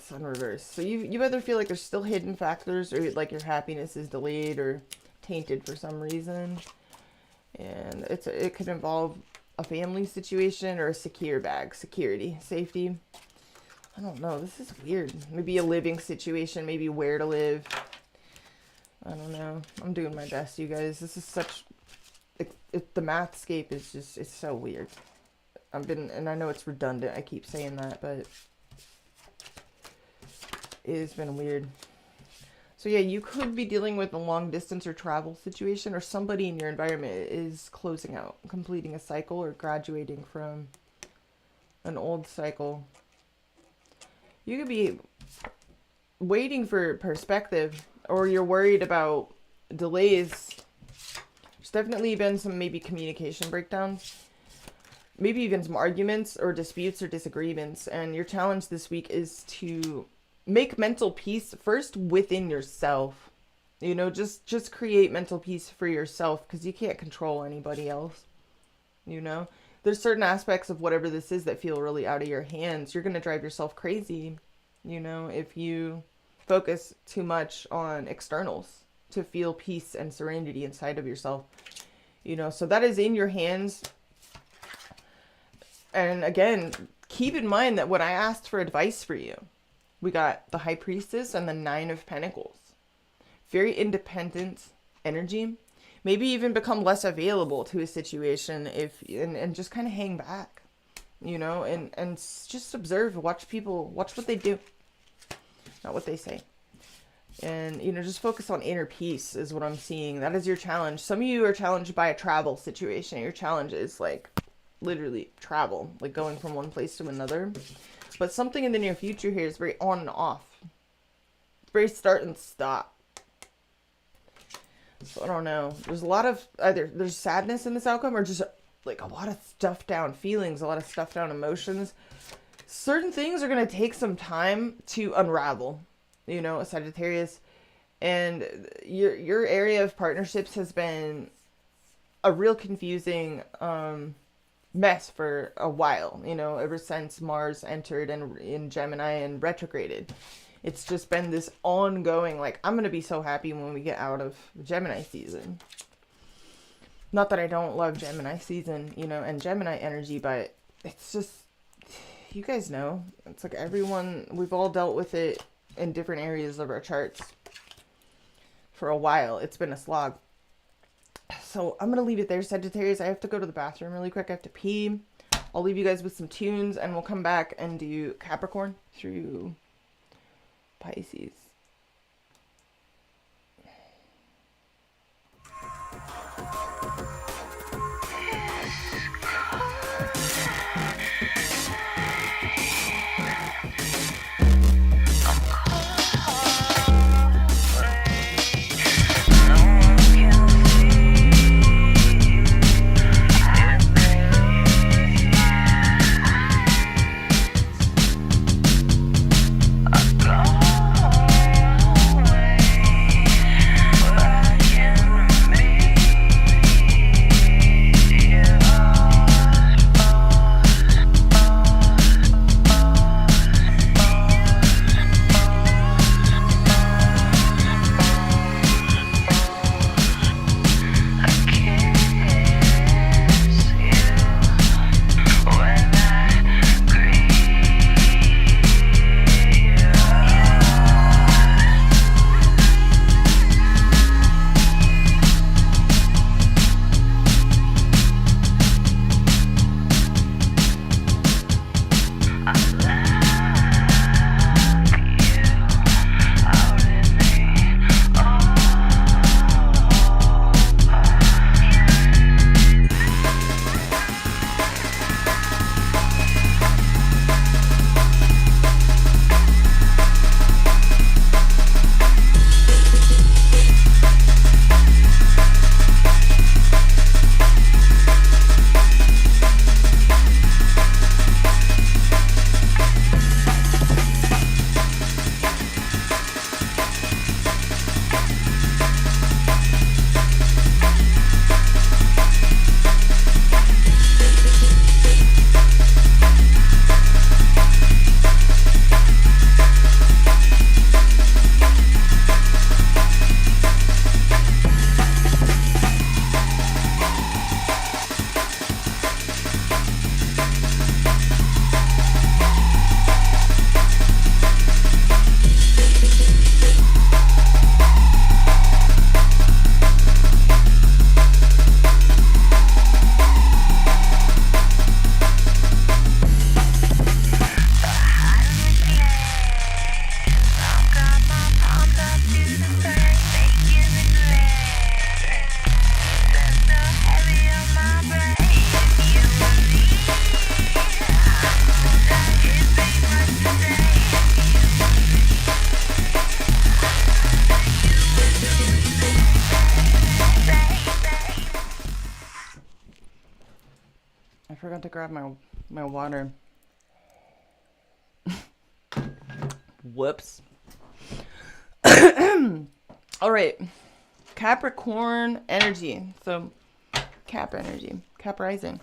Sun reverse. So you either feel like there's still hidden factors or your happiness is delayed or tainted for some reason. And it could involve a family situation or a secure bag. Security. Safety. I don't know. This is weird. Maybe a living situation. Maybe where to live. I don't know. I'm doing my best, you guys. This is such... the mathscape is just... It's so weird. And I know it's redundant. I keep saying that, but... It's been weird. So yeah, you could be dealing with a long distance or travel situation, or somebody in your environment is closing out, completing a cycle, or graduating from an old cycle. You could be waiting for perspective, or you're worried about delays. There's definitely been some maybe communication breakdowns. Maybe even some arguments or disputes or disagreements. And your challenge this week is to make mental peace first within yourself. Just create mental peace for yourself, because you can't control anybody else. there's certain aspects of whatever this is that feel really out of your hands. You're going to drive yourself crazy, you know, if you focus too much on externals to feel peace and serenity inside of yourself, you know. So that is in your hands. And again, keep in mind that when I asked for advice for you, we got the High Priestess and the Nine of Pentacles. Very independent energy. Maybe even become less available to a situation and just kind of hang back, you know, and just observe, watch people, watch what they do, not what they say. And, you know, just focus on inner peace is what I'm seeing. That is your challenge. Some of you are challenged by a travel situation. Your challenge is like literally travel, like going from one place to another. But something in the near future here is very on and off. It's very start and stop. So I don't know. There's a lot of either there's sadness in this outcome or just like a lot of stuffed down feelings, a lot of stuffed down emotions. Certain things are going to take some time to unravel, you know, Sagittarius. And your area of partnerships has been a real confusing mess for a while, you know, ever since Mars entered in Gemini and retrograded. It's just been this ongoing, like, I'm going to be so happy when we get out of Gemini season. Not that I don't love Gemini season, you know, and Gemini energy, but it's just, you guys know, it's like everyone, we've all dealt with it in different areas of our charts for a while. It's been a slog. So I'm going to leave it there, Sagittarius. I have to go to the bathroom really quick. I have to pee. I'll leave you guys with some tunes and we'll come back and do Capricorn through Pisces. forgot to grab my water. Whoops. All right. Capricorn energy. So Cap energy, Cap rising.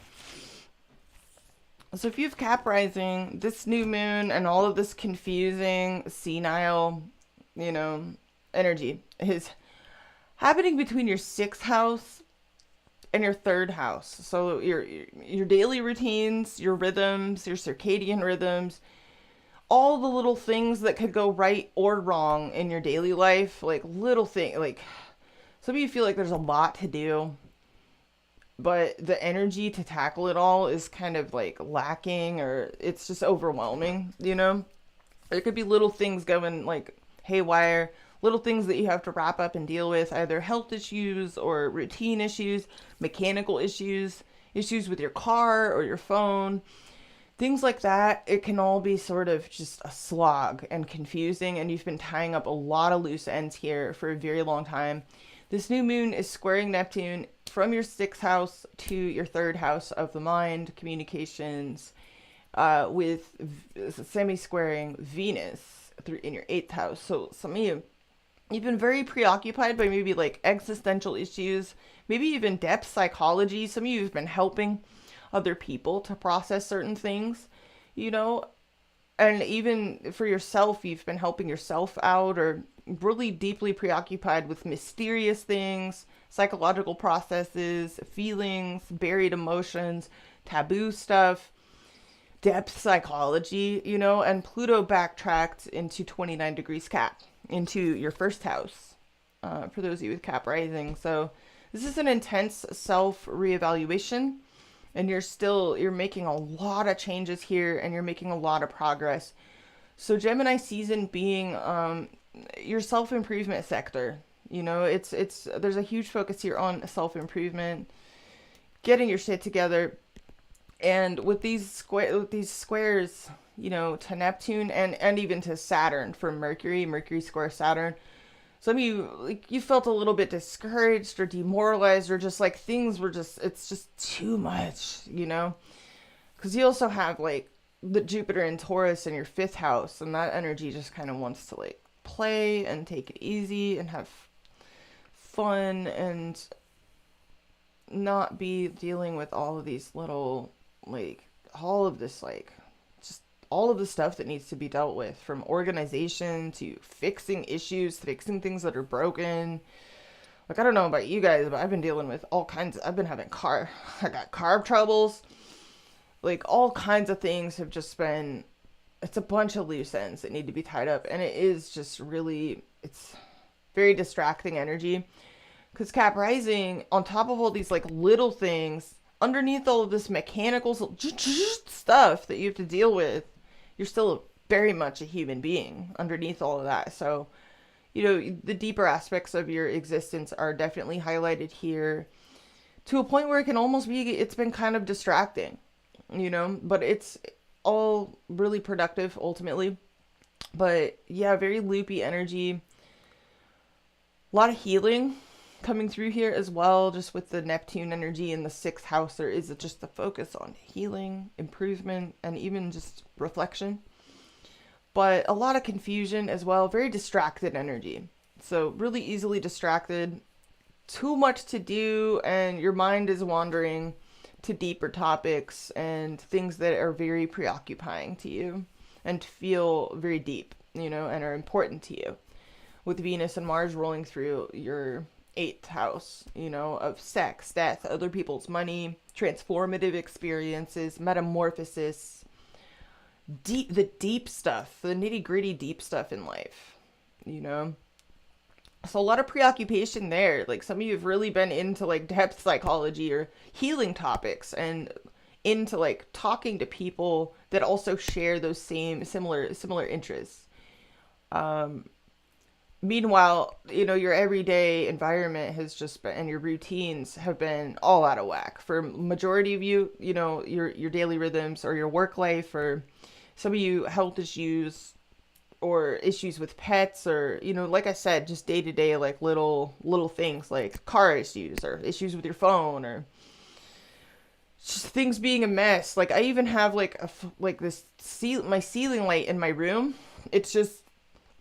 So if you have Cap rising, this new moon and all of this confusing, senile, you know, energy is happening between your 6th house and your 3rd house. So your daily routines, your rhythms, your circadian rhythms, all the little things that could go right or wrong in your daily life, like little things, like some of you feel like there's a lot to do, but the energy to tackle it all is kind of like lacking, or it's just overwhelming, you know? There could be little things going like haywire, little things that you have to wrap up and deal with, either health issues or routine issues, mechanical issues, issues with your car or your phone, things like that. It can all be sort of just a slog and confusing, and you've been tying up a lot of loose ends here for a very long time. This new moon is squaring Neptune from your 6th house to your 3rd house of the mind, communications, with semi-squaring Venus in your 8th house. So some of you, you've been very preoccupied by maybe like existential issues, maybe even depth psychology. Some of you have been helping other people to process certain things, you know, and even for yourself, you've been helping yourself out, or really deeply preoccupied with mysterious things, psychological processes, feelings, buried emotions, taboo stuff, depth psychology, you know. And Pluto backtracked into 29 degrees Cap, into your 1st house, for those of you with Cap rising. So this is an intense self reevaluation, and you're making a lot of changes here, and you're making a lot of progress. So Gemini season being your self-improvement sector, you know, it's there's a huge focus here on self-improvement, getting your shit together. And with these squares, you know, to Neptune and even to Saturn for Mercury square Saturn, some of you, like, you felt a little bit discouraged or demoralized, or just like things were just, it's just too much, you know? Because you also have like the Jupiter in Taurus in your 5th house, and that energy just kind of wants to like play and take it easy and have fun and not be dealing with all of these little, like, all of this, like, all of the stuff that needs to be dealt with, from organization to fixing issues, fixing things that are broken. Like, I don't know about you guys, but I've been dealing with all kinds. I got carb troubles. Like, all kinds of things have just been, it's a bunch of loose ends that need to be tied up. And it is just really, it's very distracting energy. Because Cap rising, on top of all these like little things, underneath all of this mechanical stuff that you have to deal with, you're still very much a human being underneath all of that. So, you know, the deeper aspects of your existence are definitely highlighted here, to a point where it can almost be, it's been kind of distracting, you know, but it's all really productive ultimately. But yeah, very loopy energy, a lot of healing coming through here as well. Just with the Neptune energy in the 6th house, there is just the focus on healing, improvement, and even just reflection. But a lot of confusion as well, very distracted energy. So really easily distracted, too much to do, and your mind is wandering to deeper topics and things that are very preoccupying to you and feel very deep, you know, and are important to you. With Venus and Mars rolling through your 8th house, you know, of sex, death, other people's money, transformative experiences, metamorphosis, the deep stuff, the nitty gritty deep stuff in life, you know. So a lot of preoccupation there. Like, some of you have really been into like depth psychology or healing topics, and into like talking to people that also share those similar interests. Meanwhile, you know, your everyday environment has just been, and your routines have been all out of whack. For majority of you, you know, your daily rhythms or your work life, or some of you health issues or issues with pets, or, you know, like I said, just day to day, like little things like car issues or issues with your phone, or just things being a mess. Like, I even have like my ceiling light in my room. It's just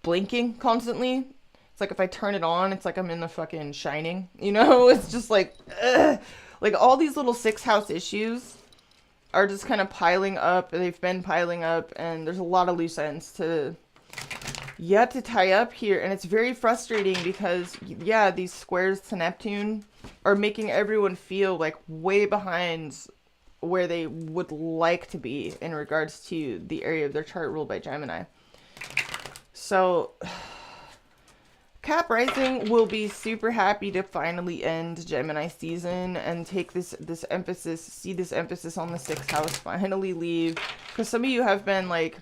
blinking constantly. It's like if I turn it on, it's like I'm in the fucking Shining, you know. It's just like, ugh. Like, all these little 6th house issues are just kind of piling up. They've been piling up, and there's a lot of loose ends to yet to tie up here. And it's very frustrating because, yeah, these squares to Neptune are making everyone feel like way behind where they would like to be in regards to the area of their chart ruled by Gemini. So Cap Rising will be super happy to finally end Gemini season and take this emphasis, see this emphasis on the 6th house finally leave. Because some of you have been like,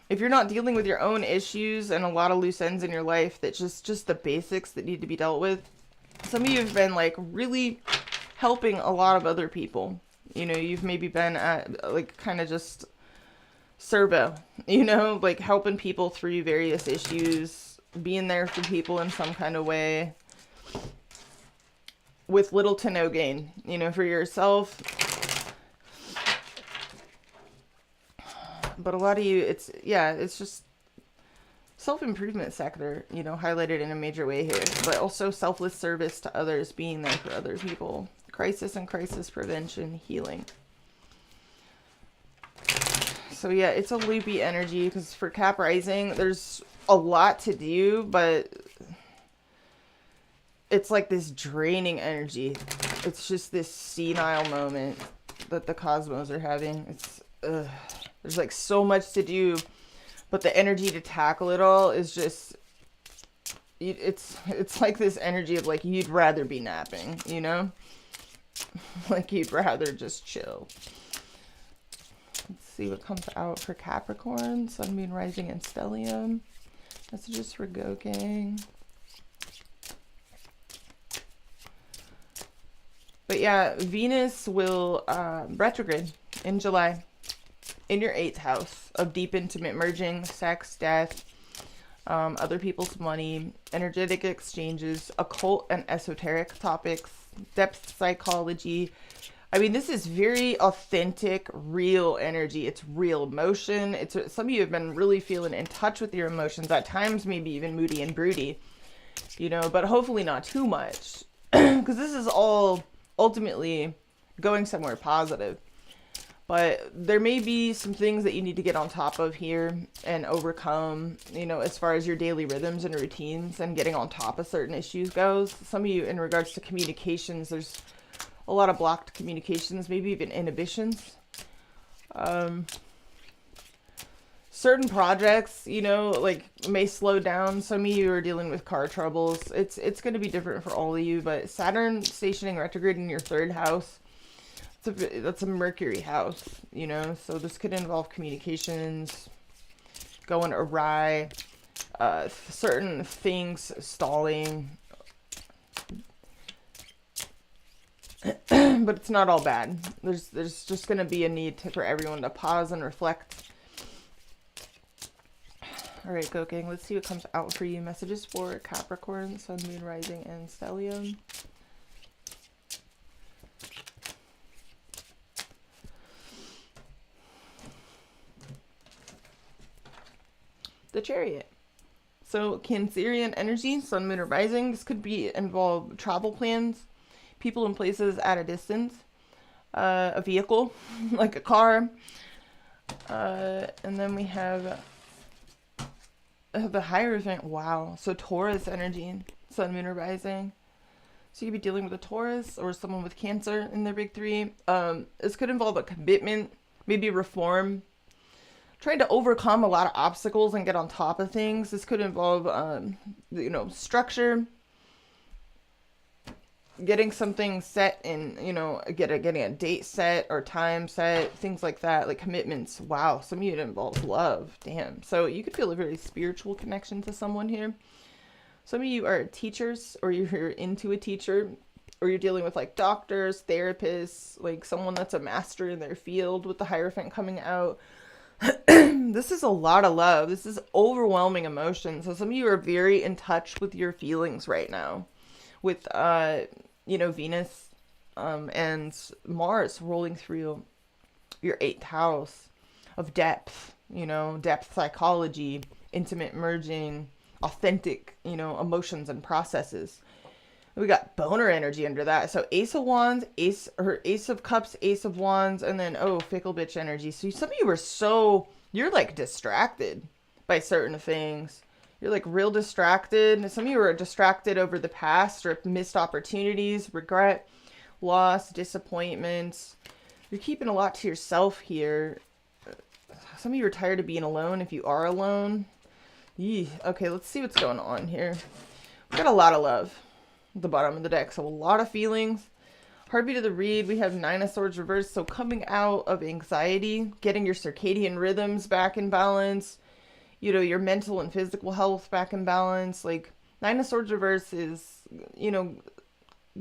if you're not dealing with your own issues and a lot of loose ends in your life, that just the basics that need to be dealt with, some of you have been like really helping a lot of other people. You know, you've maybe been at like kind of just servo, you know, like helping people through various issues, being there for people in some kind of way with little to no gain, you know, for yourself. But a lot of you, it's just self-improvement sector, you know, highlighted in a major way here, but also selfless service to others, being there for other people. Crisis and crisis prevention, healing. So yeah, it's a loopy energy because for Cap Rising, there's a lot to do, but it's like this draining energy. It's just this senile moment that the cosmos are having. It's, there's like so much to do, but the energy to tackle it all is just, it's like this energy of like, you'd rather be napping, you know? Like you'd rather just chill. Let's see what comes out for Capricorn, Sun, Moon, Rising, and Stellium. Messages for Go Gang. But yeah, Venus will retrograde in July in your 8th house of deep intimate merging, sex, death, other people's money, energetic exchanges, occult and esoteric topics, depth psychology. I mean, this is very authentic, real energy. It's real emotion. It's some of you have been really feeling in touch with your emotions, at times maybe even moody and broody, you know, but hopefully not too much, because this is all ultimately going somewhere positive. But there may be some things that you need to get on top of here and overcome, you know, as far as your daily rhythms and routines and getting on top of certain issues goes. Some of you, in regards to communications, there's a lot of blocked communications, maybe even inhibitions. Certain projects, you know, like may slow down. Some of you are dealing with car troubles. It's going to be different for all of you, but Saturn stationing retrograde in your 3rd house, that's a Mercury house, you know, so this could involve communications going awry, certain things stalling, but it's not all bad. There's just going to be a need for everyone to pause and reflect. All right, Go Gang, let's see what comes out for you. Messages for Capricorn, Sun, Moon, Rising, and Stellium. The Chariot. So Cancerian energy, Sun, Moon, or Rising. This could involve travel plans, people and places at a distance, a vehicle, like a car. And then we have the Hierophant. Wow. So Taurus energy, Sun, Moon, or Rising. So you could be dealing with a Taurus or someone with Cancer in their big 3. This could involve a commitment, maybe reform, trying to overcome a lot of obstacles and get on top of things. This could involve, you know, structure, getting something set in, you know, getting a date set or time set, things like that, like commitments. Wow, some of you it involves love. Damn. So you could feel a very spiritual connection to someone here. Some of you are teachers, or you're into a teacher, or you're dealing with like doctors, therapists, like someone that's a master in their field with the Hierophant coming out. This is a lot of love. This is overwhelming emotion. So some of you are very in touch with your feelings right now with, you know, Venus and Mars rolling through your 8th house of depth, you know, depth psychology, intimate merging, authentic, you know, emotions and processes. We got boner energy under that. So Ace of Wands, Ace of Cups, Ace of Wands, and then, oh, fickle bitch energy. So some of you were you're like distracted by certain things. You're like real distracted. Some of you were distracted over the past or missed opportunities, regret, loss, disappointments. You're keeping a lot to yourself here. Some of you are tired of being alone if you are alone. Yee. Okay, let's see what's going on here. We got a lot of love at the bottom of the deck, so a lot of feelings. Heartbeat of the read, we have Nine of Swords reversed, so coming out of anxiety, getting your circadian rhythms back in balance, you know, your mental and physical health back in balance. Like, Nine of Swords reverse is, you know,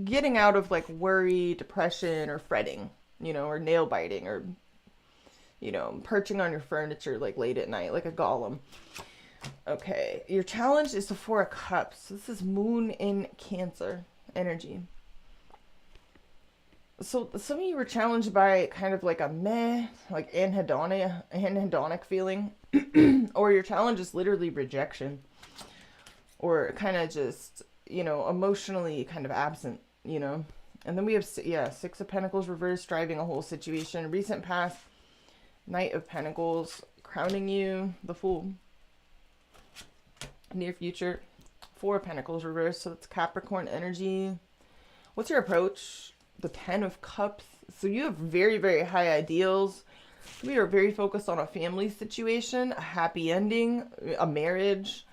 getting out of like worry, depression, or fretting, you know, or nail biting, or, you know, perching on your furniture like late at night, like a golem. Okay, your challenge is the Four of Cups. This is Moon in Cancer energy. So some of you were challenged by kind of like a meh, like anhedonic feeling. Or your challenge is literally rejection. Or kind of just, you know, emotionally kind of absent, you know. And then we have, yeah, Six of Pentacles reversed, driving a whole situation. Recent past, Knight of Pentacles, crowning you, the Fool. Near future, Four of Pentacles reversed, so it's Capricorn energy. What's your approach? The Ten of Cups. So you have very, very high ideals. We are very focused on a family situation, a happy ending, a marriage.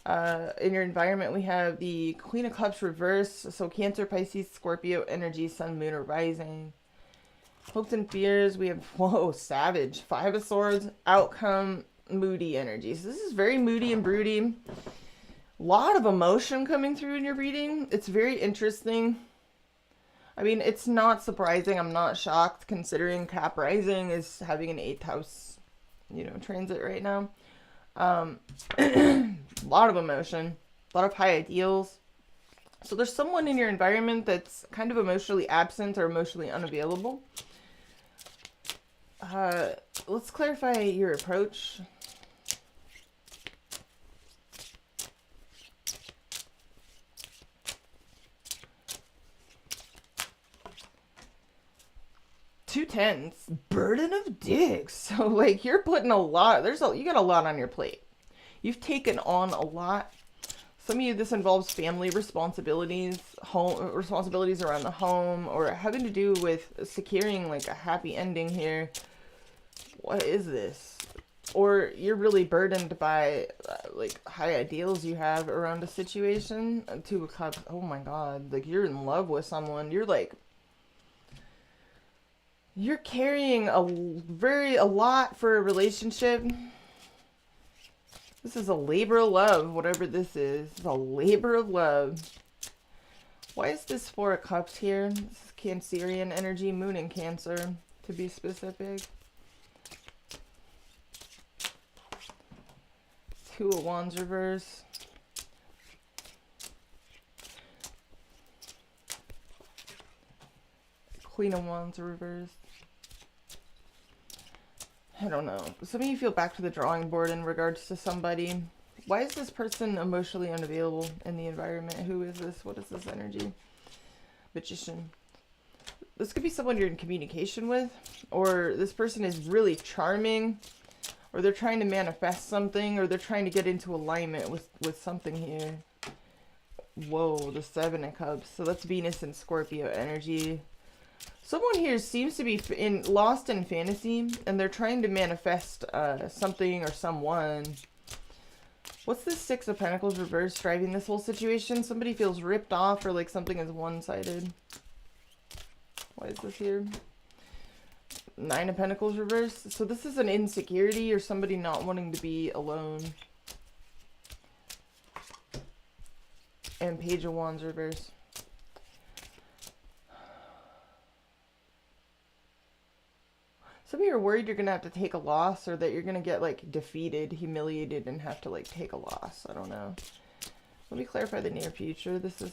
In your environment, we have the Queen of Cups reversed, so Cancer, Pisces, Scorpio energy, Sun, Moon, or Rising. Hopes and fears, we have, whoa, Savage. Five of Swords, outcome, moody energy. So this is very moody and broody. A lot of emotion coming through in your reading. It's very interesting. I mean, it's not surprising. I'm not shocked considering Cap Rising is having an 8th house, you know, transit right now. A lot of emotion, a lot of high ideals. So there's someone in your environment that's kind of emotionally absent or emotionally unavailable. Let's clarify your approach. Two tens, burden of dicks. So like you're putting a lot, you got a lot on your plate. You've taken on a lot. Some of you, this involves family responsibilities, home responsibilities around the home, or having to do with securing like a happy ending here. What is this? Or you're really burdened by like high ideals you have around a situation. Two of Cups. Oh my God. Like you're in love with someone. You're carrying a lot for a relationship. This is a labor of love, whatever this is. It's a labor of love. Why is this Four of Cups here? This is Cancerian energy, Moon in Cancer, to be specific. Two of Wands reverse. Queen of Wands reverse. I don't know. Some of you feel back to the drawing board in regards to somebody. Why is this person emotionally unavailable in the environment? Who is this? What is this energy? Magician. This could be someone you're in communication with, or this person is really charming, or they're trying to manifest something, or they're trying to get into alignment with something here. Whoa, the Seven of Cups. So that's Venus and Scorpio energy. Someone here seems to be lost in fantasy, and they're trying to manifest something or someone. What's this Six of Pentacles reverse driving this whole situation? Somebody feels ripped off, or like something is one-sided. Why is this here? Nine of Pentacles reverse. So this is an insecurity or somebody not wanting to be alone. And Page of Wands reverse. Some of you are worried you're going to have to take a loss, or that you're going to get like defeated, humiliated, and have to like take a loss. I don't know. Let me clarify the near future. This is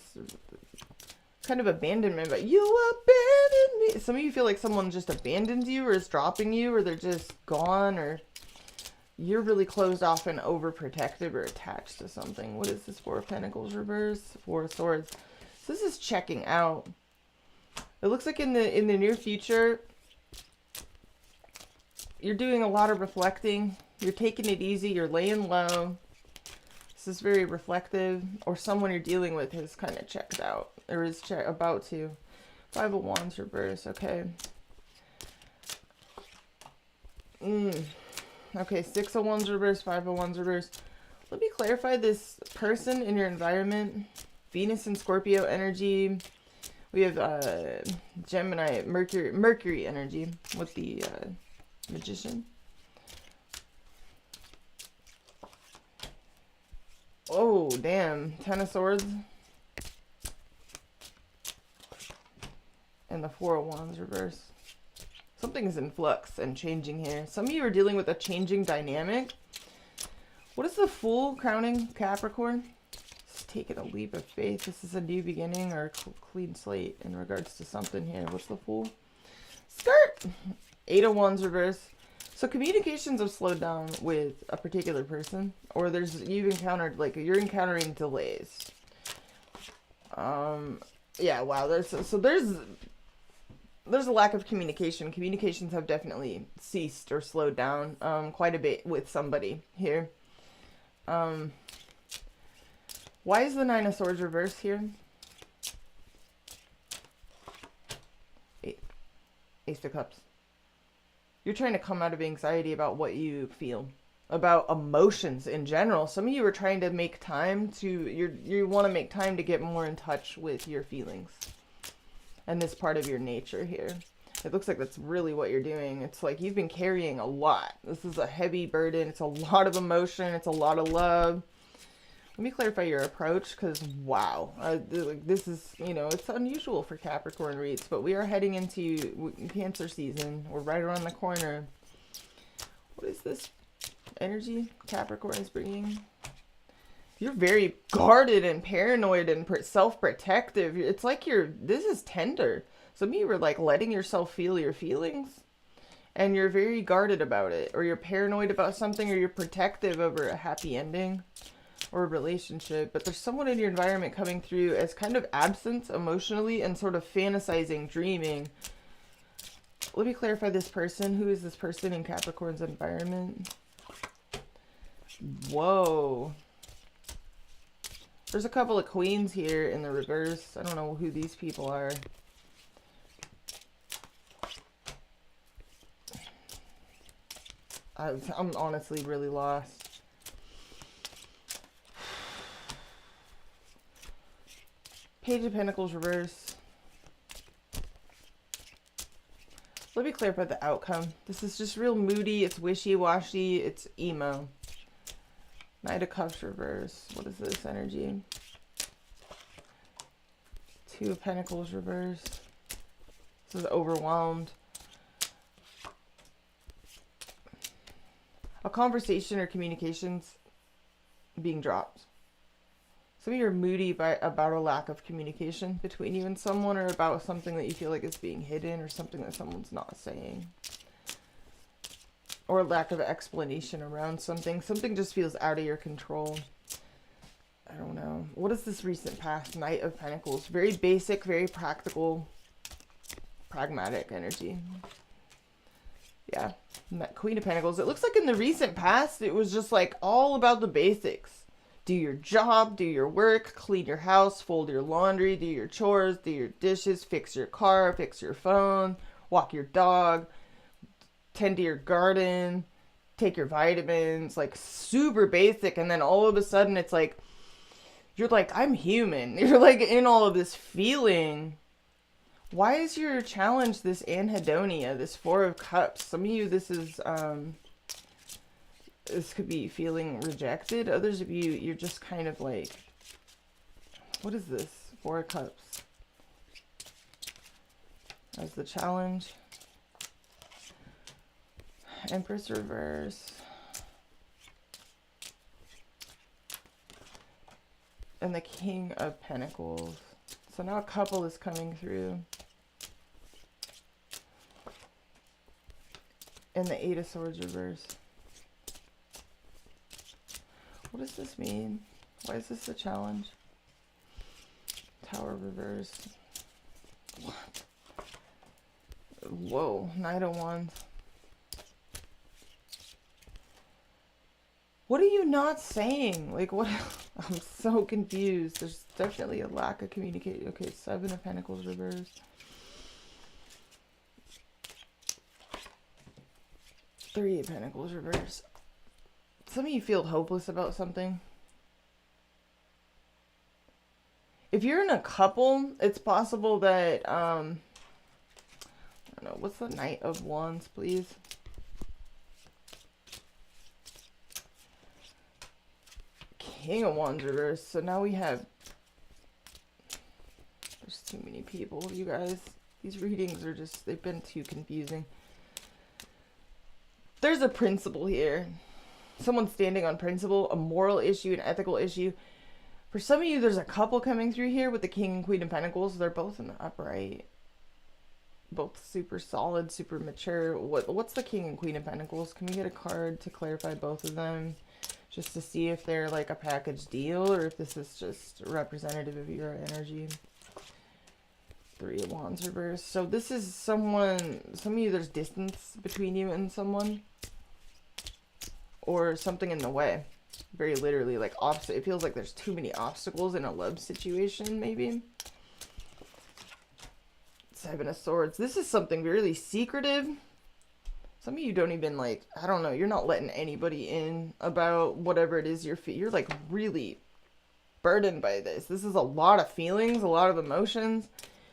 kind of abandonment, but you abandoned me. Some of you feel like someone just abandoned you, or is dropping you, or they're just gone, or you're really closed off and overprotective or attached to something. What is this Four of Pentacles reverse? Four of Swords. So this is checking out. It looks like in the near future, you're doing a lot of reflecting. You're taking it easy. You're laying low. This is very reflective. Or someone you're dealing with has kind of checked out. Or is about to. Five of Wands reverse. Okay. Okay, Six of Wands reverse, Five of Wands reverse. Let me clarify this person in your environment. Venus and Scorpio energy. We have Gemini, Mercury energy with the Magician. Oh, damn. Ten of Swords. And the Four of Wands reverse. Something is in flux and changing here. Some of you are dealing with a changing dynamic. What is the Fool crowning Capricorn? Just taking a leap of faith. This is a new beginning or a clean slate in regards to something here. What's the Fool? Skirt! Eight of Wands reverse. So communications have slowed down with a particular person. Or you've encountered, like, you're encountering delays. Yeah, wow. There's a lack of communication. Communications have definitely ceased or slowed down quite a bit with somebody here. Why is the Nine of Swords reversed here? Ace of Cups. You're trying to come out of anxiety about what you feel, about emotions in general. Some of you are trying to make time to, you want to make time to get more in touch with your feelings and this part of your nature here. It looks like that's really what you're doing. It's like you've been carrying a lot. This is a heavy burden. It's a lot of emotion. It's a lot of love. Let me clarify your approach because, wow, this is, it's unusual for Capricorn reads, but we are heading into Cancer season. We're right around the corner. What is this energy Capricorn is bringing? You're very guarded and paranoid and self-protective. It's like this is tender. Some of you are like letting yourself feel your feelings and you're very guarded about it, or you're paranoid about something, or you're protective over a happy ending or a relationship. But there's someone in your environment coming through as kind of absent emotionally and sort of fantasizing, dreaming. Let me clarify this person. Who is this person in Capricorn's environment? Whoa. There's a couple of queens here in the reverse. I don't know who these people are. I'm honestly really lost. Page of Pentacles reverse. Let me clarify the outcome. This is just real moody. It's wishy-washy. It's emo. Knight of Cups reverse. What is this energy? Two of Pentacles reverse. This is overwhelmed. A conversation or communications being dropped. Some of you are moody about a lack of communication between you and someone, or about something that you feel like is being hidden, or something that someone's not saying. Or a lack of explanation around something. Something just feels out of your control. I don't know. What is this recent past? Knight of Pentacles. Very basic, very practical, pragmatic energy. Yeah. And that Queen of Pentacles. It looks like in the recent past, it was just like all about the basics. Do your job, do your work, clean your house, fold your laundry, do your chores, do your dishes, fix your car, fix your phone, walk your dog, tend to your garden, take your vitamins, like super basic. And then all of a sudden it's like, you're like, I'm human. You're like in all of this feeling. Why is your challenge this anhedonia, this Four of Cups? Some of you, this could be feeling rejected. Others of you, you're just kind of like, what is this? Four of Cups. As the challenge. Empress reverse. And the King of Pentacles. So now a couple is coming through. And the Eight of Swords reverse. What does this mean? Why is this a challenge? Tower reverse. What? Whoa, Knight of Wands. What are you not saying? Like, what? I'm so confused. There's definitely a lack of communication. Okay, Seven of Pentacles reversed. Three of Pentacles reversed. Some of you feel hopeless about something. If you're in a couple, it's possible that, I don't know, what's the Knight of Wands, please? King of Wands reversed. So now we have, there's too many people, you guys. These readings are just, they've been too confusing. There's a principle here. Someone standing on principle, a moral issue, an ethical issue. For some of you, there's a couple coming through here with the King and Queen of Pentacles. They're both in the upright. Both super solid, super mature. What's the King and Queen of Pentacles? Can we get a card to clarify both of them? Just to see if they're like a package deal or if this is just representative of your energy. Three of Wands reverse. So this is someone, some of you, there's distance between you and someone. Or something in the way. Very literally, like opposite. It feels like there's too many obstacles in a love situation, maybe. Seven of Swords. This is something really secretive. Some of you don't even like, I don't know, you're not letting anybody in about whatever it is you're like really burdened by this. This is a lot of feelings, a lot of emotions.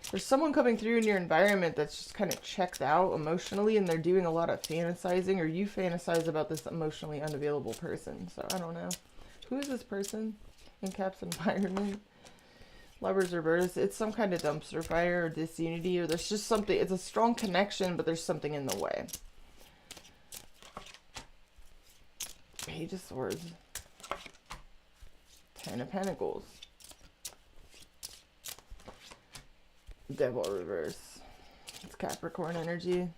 There's someone coming through in your environment that's just kind of checked out emotionally and they're doing a lot of fantasizing, or you fantasize about this emotionally unavailable person. So I don't know. Who is this person in Cap's environment? Lovers reverse. It's some kind of dumpster fire or disunity, or there's just something. It's a strong connection, but there's something in the way. Page of Swords. Ten of Pentacles. Devil reverse. It's Capricorn energy.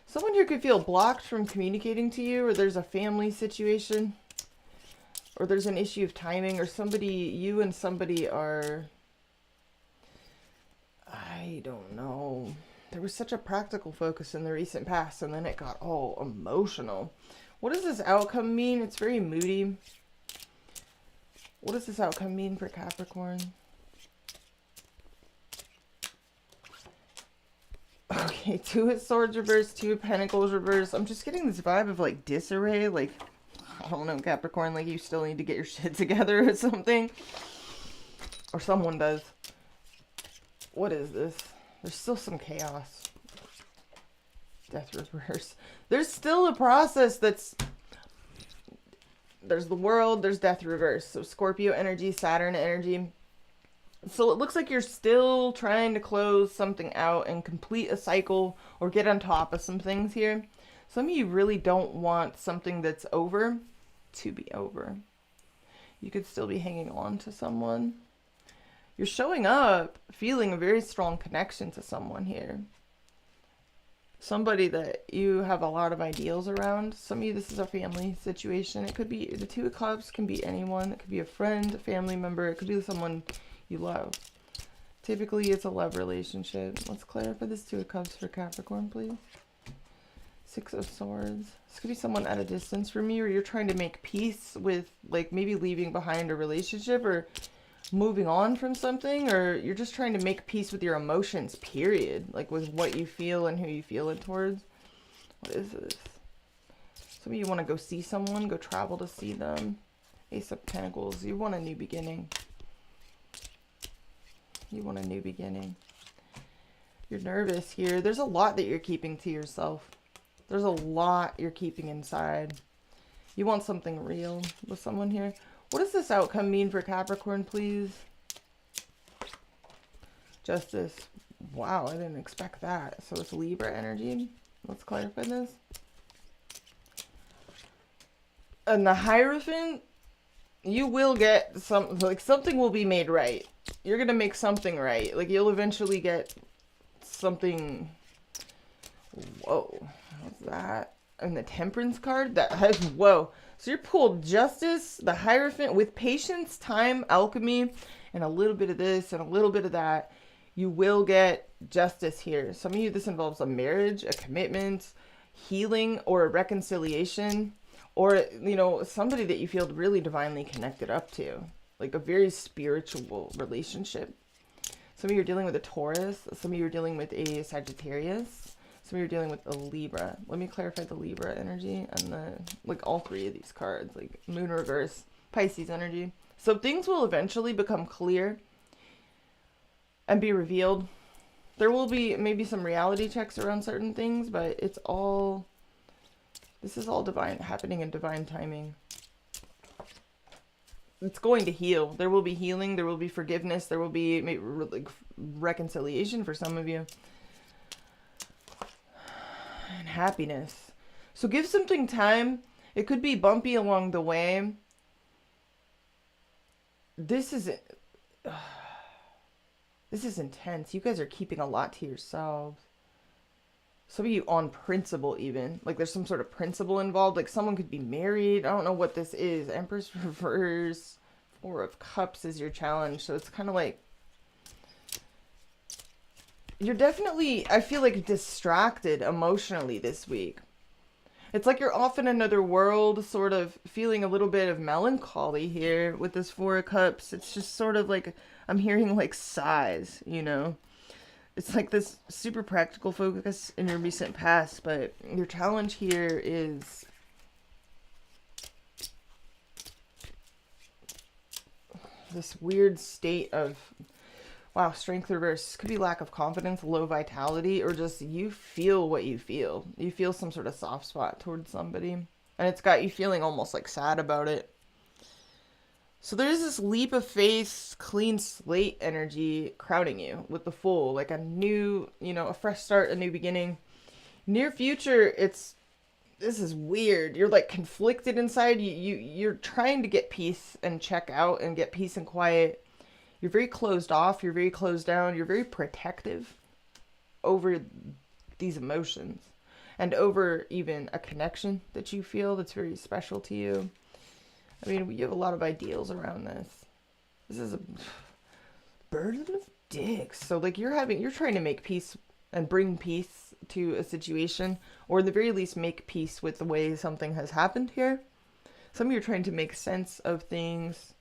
Someone here could feel blocked from communicating to you, or there's a family situation, or there's an issue of timing, or somebody, you and somebody are, I don't know. There was such a practical focus in the recent past, and then it got all emotional. What does this outcome mean? It's very moody. What does this outcome mean for Capricorn? Okay, Two of Swords reverse, Two of Pentacles reverse. I'm just getting this vibe of like disarray, like, I don't know, Capricorn, like you still need to get your shit together or something. Or someone does. What is this? There's still some chaos. Death reverse. There's still a process that's, there's the World, there's Death reverse. So Scorpio energy, Saturn energy. So it looks like you're still trying to close something out and complete a cycle or get on top of some things here. Some of you really don't want something that's over to be over. You could still be hanging on to someone. You're showing up feeling a very strong connection to someone here. Somebody that you have a lot of ideals around. Some of you, this is a family situation. It could be, the Two of Cups can be anyone. It could be a friend, a family member. It could be someone you love. Typically, it's a love relationship. Let's clarify this Two of Cups for Capricorn, please. Six of Swords. This could be someone at a distance from you, or you're trying to make peace with, like, maybe leaving behind a relationship or moving on from something, or you're just trying to make peace with your emotions, period. Like, with what you feel and who you feel it towards. What is this? Some of you want to go see someone, go travel to see them. Ace of Pentacles. You want a new beginning. You want a new beginning. You're nervous here. There's a lot that you're keeping to yourself. There's a lot you're keeping inside. You want something real with someone here. What does this outcome mean for Capricorn, please? Justice. Wow, I didn't expect that. So it's Libra energy. Let's clarify this. And the Hierophant, you will get some, like, something will be made right. You're going to make something right. Like, you'll eventually get something. Whoa. What's that? And the Temperance card? That has, whoa. So you're pulled Justice, the Hierophant, with patience, time, alchemy, and a little bit of this and a little bit of that, you will get justice here. Some of you, this involves a marriage, a commitment, healing, or a reconciliation, or, you know, somebody that you feel really divinely connected up to, like a very spiritual relationship. Some of you are dealing with a Taurus. Some of you are dealing with a Sagittarius. Some of you are dealing with a Libra. Let me clarify the Libra energy and the, like, all three of these cards, like Moon reverse, Pisces energy. So things will eventually become clear and be revealed. There will be maybe some reality checks around certain things, but it's all, this is all divine, happening in divine timing. It's going to heal. There will be healing. There will be forgiveness. There will be maybe like reconciliation for some of you. And happiness. So give something time. It could be bumpy along the way. This is intense. You guys are keeping a lot to yourselves. Some of you on principle even. Like there's some sort of principle involved. Like someone could be married. I don't know what this is. Empress reverse. Four of Cups is your challenge. So it's kind of like, you're definitely, I feel like, distracted emotionally this week. It's like you're off in another world, sort of feeling a little bit of melancholy here with this Four of Cups. It's just sort of like, I'm hearing like sighs, you know? It's like this super practical focus in your recent past, but your challenge here is this weird state of, wow, strength reverse. Could be lack of confidence, low vitality, or just you feel what you feel. You feel some sort of soft spot towards somebody, and it's got you feeling almost like sad about it. So there's this leap of faith, clean slate energy crowding you with the Fool, like a new, you know, a fresh start, a new beginning. Near future, this is weird. You're like conflicted inside. You're trying to get peace and check out and get peace and quiet. You're very closed off. You're very closed down. You're very protective over these emotions and over even a connection that you feel that's very special to you. I mean, you have a lot of ideals around this. This is a burden of dicks. So like you're trying to make peace and bring peace to a situation, or at the very least make peace with the way something has happened here. Some of you are trying to make sense of things.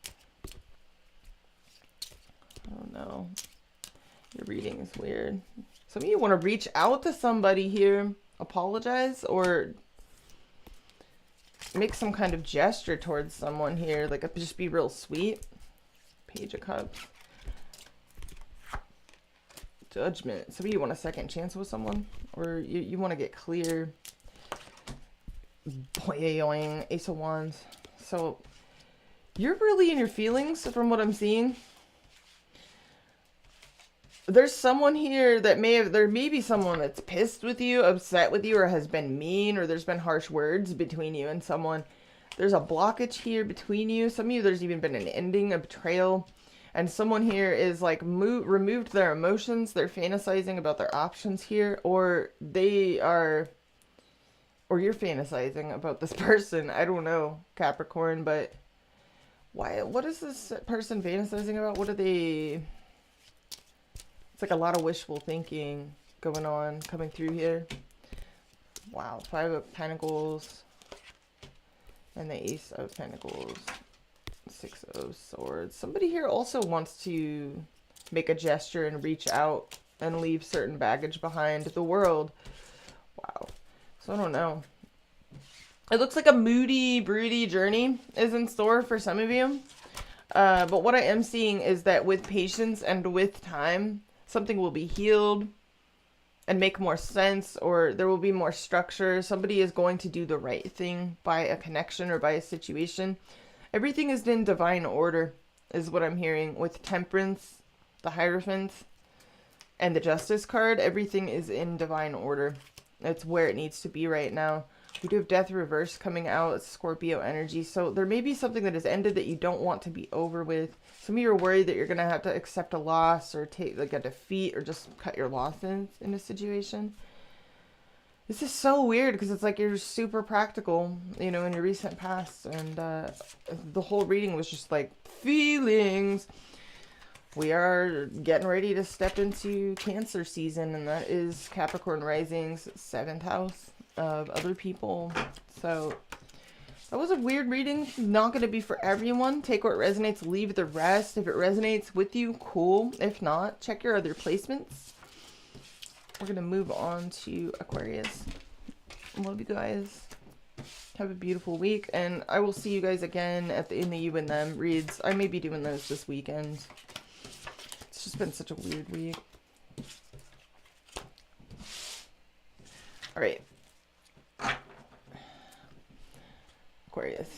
I don't know. Your reading is weird. Some of you want to reach out to somebody here, apologize, or make some kind of gesture towards someone here, like just be real sweet. Page of Cups. Judgment. Some of you want a second chance with someone, or you want to get clear. Boing, Ace of Wands. So you're really in your feelings from what I'm seeing. There's someone here that there may be someone that's pissed with you, upset with you, or has been mean, or there's been harsh words between you and someone. There's a blockage here between you. Some of you, there's even been an ending, a betrayal. And someone here is like removed their emotions. They're fantasizing about their options here, or you're fantasizing about this person. I don't know, Capricorn, but what is this person fantasizing about? What are they... It's like a lot of wishful thinking going on, coming through here. Wow, Five of Pentacles. And the Ace of Pentacles. Six of Swords. Somebody here also wants to make a gesture and reach out and leave certain baggage behind. The World. Wow. So I don't know. It looks like a moody, broody journey is in store for some of you. But what I am seeing is that with patience and with time, something will be healed and make more sense, or there will be more structure. Somebody is going to do the right thing by a connection or by a situation. Everything is in divine order, is what I'm hearing. With Temperance, the Hierophant, and the Justice card, everything is in divine order. It's where it needs to be right now. We do have Death reverse coming out. It's Scorpio energy. So there may be something that has ended that you don't want to be over with. Some of you are worried that you're going to have to accept a loss or take like a defeat or just cut your losses in a situation. This is so weird because it's like you're super practical, you know, in your recent past. And the whole reading was just like feelings. we are getting ready to step into Cancer season, and that is Capricorn rising's 7th house of other people. So that was a weird reading. Not going to be for everyone. Take what resonates, leave the rest. If it resonates with you, cool. If not, check your other placements. We're going to move on to Aquarius. Love you guys. Have a beautiful week, and I will see you guys again in the You and Them reads. I may be doing those this weekend. It's just been such a weird week. All right. Aquarius.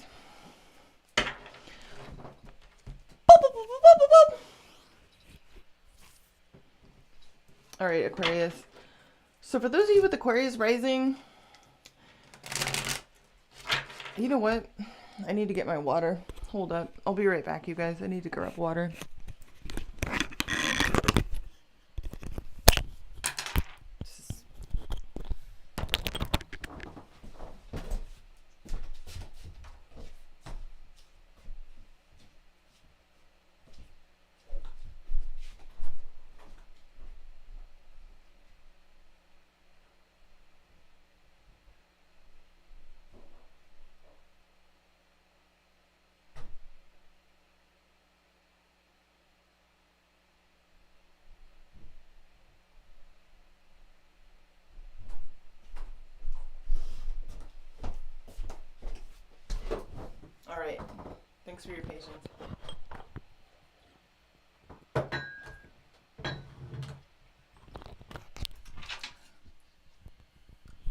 All right, Aquarius. So for those of you with Aquarius rising, you know what? I need to get my water. Hold up. I'll be right back, you guys. I need to grab water. All right. Thanks for your patience.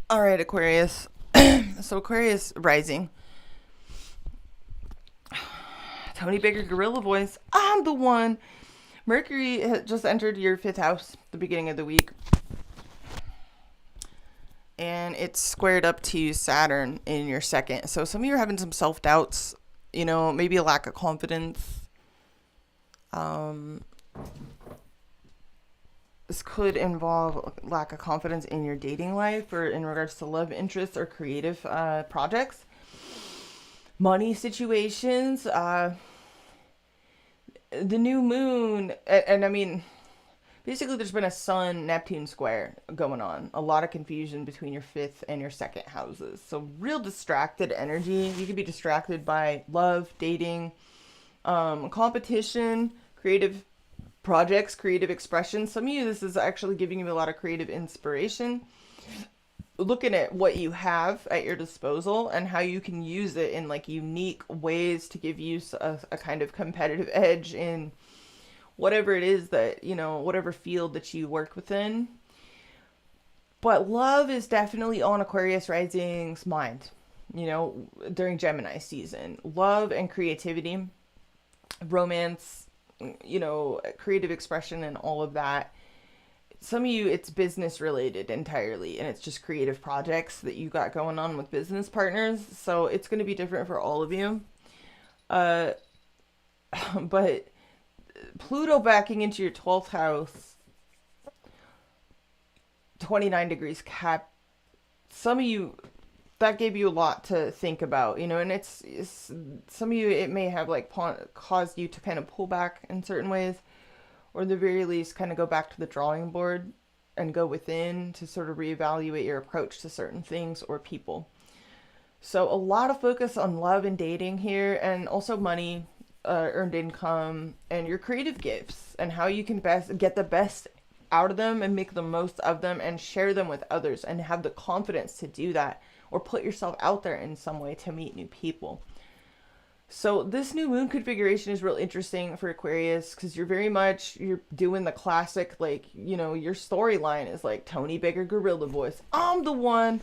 All right, Aquarius. So Aquarius rising. Tony Baker Gorilla Voice. I'm the one. Mercury had just entered your 5th house at the beginning of the week. And it's squared up to Saturn in your 2nd. So some of you are having some self-doubts, you know, maybe a lack of confidence. This could involve lack of confidence in your dating life or in regards to love interests or creative projects. Money situations. The new moon. And I mean, basically there's been a Sun-Neptune square going on. A lot of confusion between your 5th and your 2nd houses. So real distracted energy. You could be distracted by love, dating, competition, creative projects, creative expression. Some of you, this is actually giving you a lot of creative inspiration. Looking at what you have at your disposal and how you can use it in like unique ways to give you a kind of competitive edge in whatever it is that, you know, whatever field that you work within. But love is definitely on Aquarius rising's mind, you know, during Gemini season. Love and creativity, romance, you know, creative expression and all of that. Some of you, it's business related entirely, and it's just creative projects that you got going on with business partners. So it's going to be different for all of you. But Pluto backing into your 12th house, 29 degrees Cap. Some of you, that gave you a lot to think about, you know, and it's some of you, it may have like caused you to kind of pull back in certain ways, or at the very least kind of go back to the drawing board and go within to sort of reevaluate your approach to certain things or people. So a lot of focus on love and dating here, and also money, earned income, and your creative gifts and how you can best get the best out of them and make the most of them and share them with others and have the confidence to do that, or put yourself out there in some way to meet new people. So this new moon configuration is real interesting for Aquarius because you're doing the classic, like, you know, your storyline is like Tony Baker Gorilla Voice. I'm the one,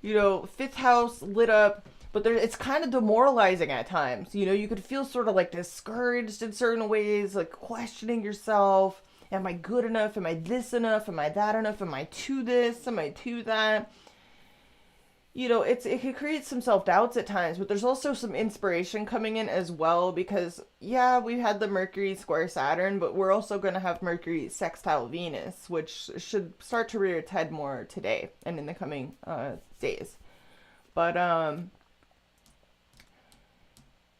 you know, 5th house lit up, but it's kind of demoralizing at times. You know, you could feel sort of like discouraged in certain ways, like questioning yourself. Am I good enough? Am I this enough? Am I that enough? Am I to this? Am I to that? You know, it could create some self-doubts at times, but there's also some inspiration coming in as well because, yeah, we've had the Mercury square Saturn, but we're also going to have Mercury sextile Venus, which should start to rear its head more today and in the coming days. But,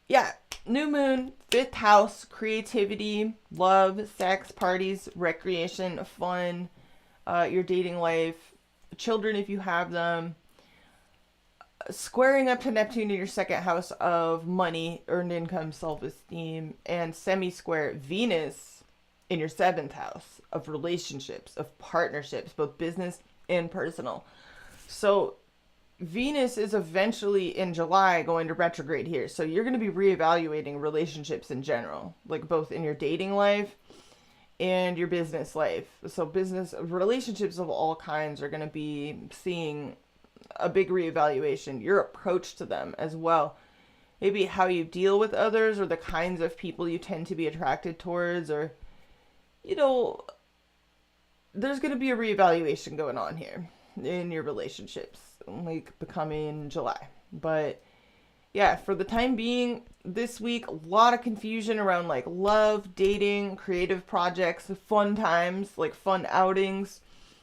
yeah, New moon, 5th house, creativity, love, sex, parties, recreation, fun, your dating life, children if you have them. Squaring up to Neptune in your 2nd house of money, earned income, self-esteem, and semi-square Venus in your 7th house of relationships, of partnerships, both business and personal. So Venus is eventually in July going to retrograde here. So you're going to be reevaluating relationships in general, like both in your dating life and your business life. So business relationships of all kinds are going to be seeing a big reevaluation. Your approach to them as well. Maybe how you deal with others, or the kinds of people you tend to be attracted towards, or, you know, there's going to be a reevaluation going on here in your relationships, like becoming July. But yeah, for the time being, this week, a lot of confusion around like love, dating, creative projects, fun times, like fun outings,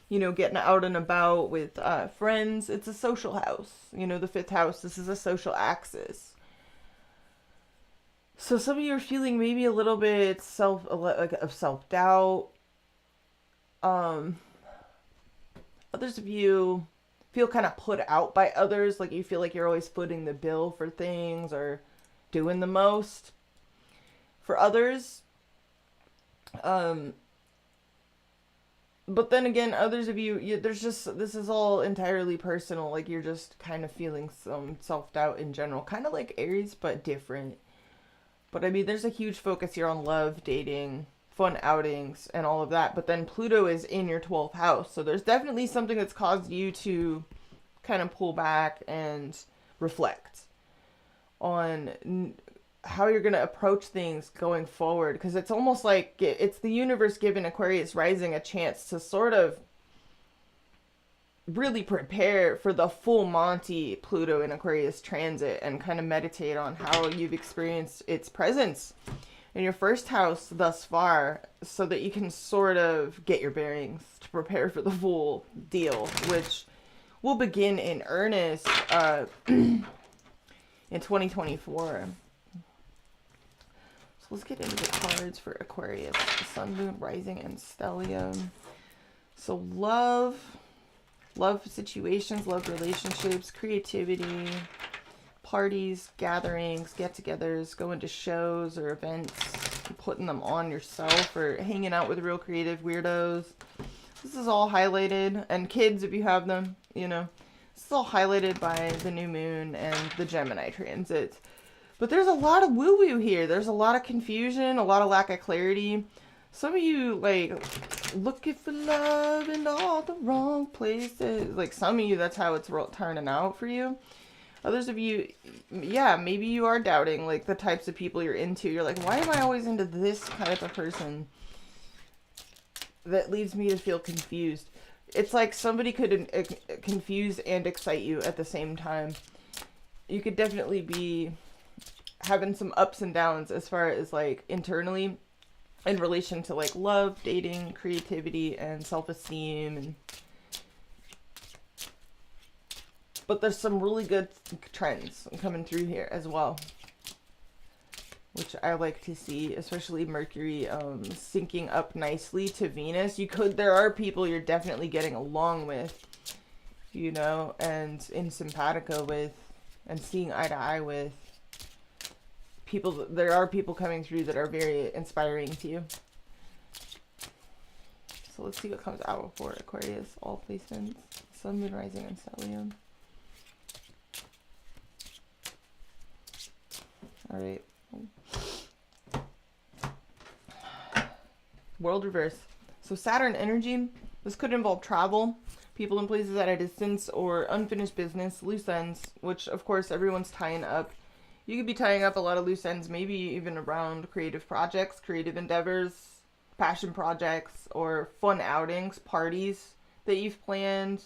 you know, getting out and about with friends. It's a social house, you know, the 5th house. This is a social axis. So some of you are feeling maybe a little bit of self-doubt. Others of you feel kind of put out by others, like you feel like you're always footing the bill for things or doing the most. For others, but then again, others of there's just, this is all entirely personal. Like you're just kind of feeling some self-doubt in general, kind of like Aries, but different. But I mean, there's a huge focus here on love, dating, fun outings, and all of that. But then Pluto is in your 12th house. So there's definitely something that's caused you to kind of pull back and reflect on how you're going to approach things going forward. Because it's almost like it's the universe giving Aquarius rising a chance to sort of really prepare for the full Monty Pluto in Aquarius transit and kind of meditate on how you've experienced its presence in your 1st house thus far, so that you can sort of get your bearings to prepare for the full deal, which will begin in earnest in 2024. So let's get into the cards for Aquarius, the Sun, Moon, Rising, and Stellium. So love situations, love relationships, creativity, parties, gatherings, get-togethers, going to shows or events, putting them on yourself, or hanging out with real creative weirdos. This is all highlighted, and kids if you have them, you know. This is all highlighted by the new moon and the Gemini transit. But there's a lot of woo-woo here. There's a lot of confusion, a lot of lack of clarity. Some of you, like, looking for love in all the wrong places. Like, some of you, that's how it's turning out for you. Others of you, yeah, maybe you are doubting, like, the types of people you're into. You're like, why am I always into this type of person? That leaves me to feel confused. It's like somebody could confuse and excite you at the same time. You could definitely be having some ups and downs as far as, like, internally in relation to, like, love, dating, creativity, and self-esteem. And but there's some really good trends coming through here as well, which I like to see, especially Mercury syncing up nicely to Venus. There are people you're definitely getting along with, you know, and in simpatico with, and seeing eye to eye with. There are people coming through that are very inspiring to you. So let's see what comes out for Aquarius, all placements, Sun, Moon, Rising, and Stellium. All right. World reverse. So Saturn energy, this could involve travel, people and places at a distance, or unfinished business, loose ends, which of course everyone's tying up. You could be tying up a lot of loose ends, maybe even around creative projects, creative endeavors, passion projects, or fun outings, parties that you've planned,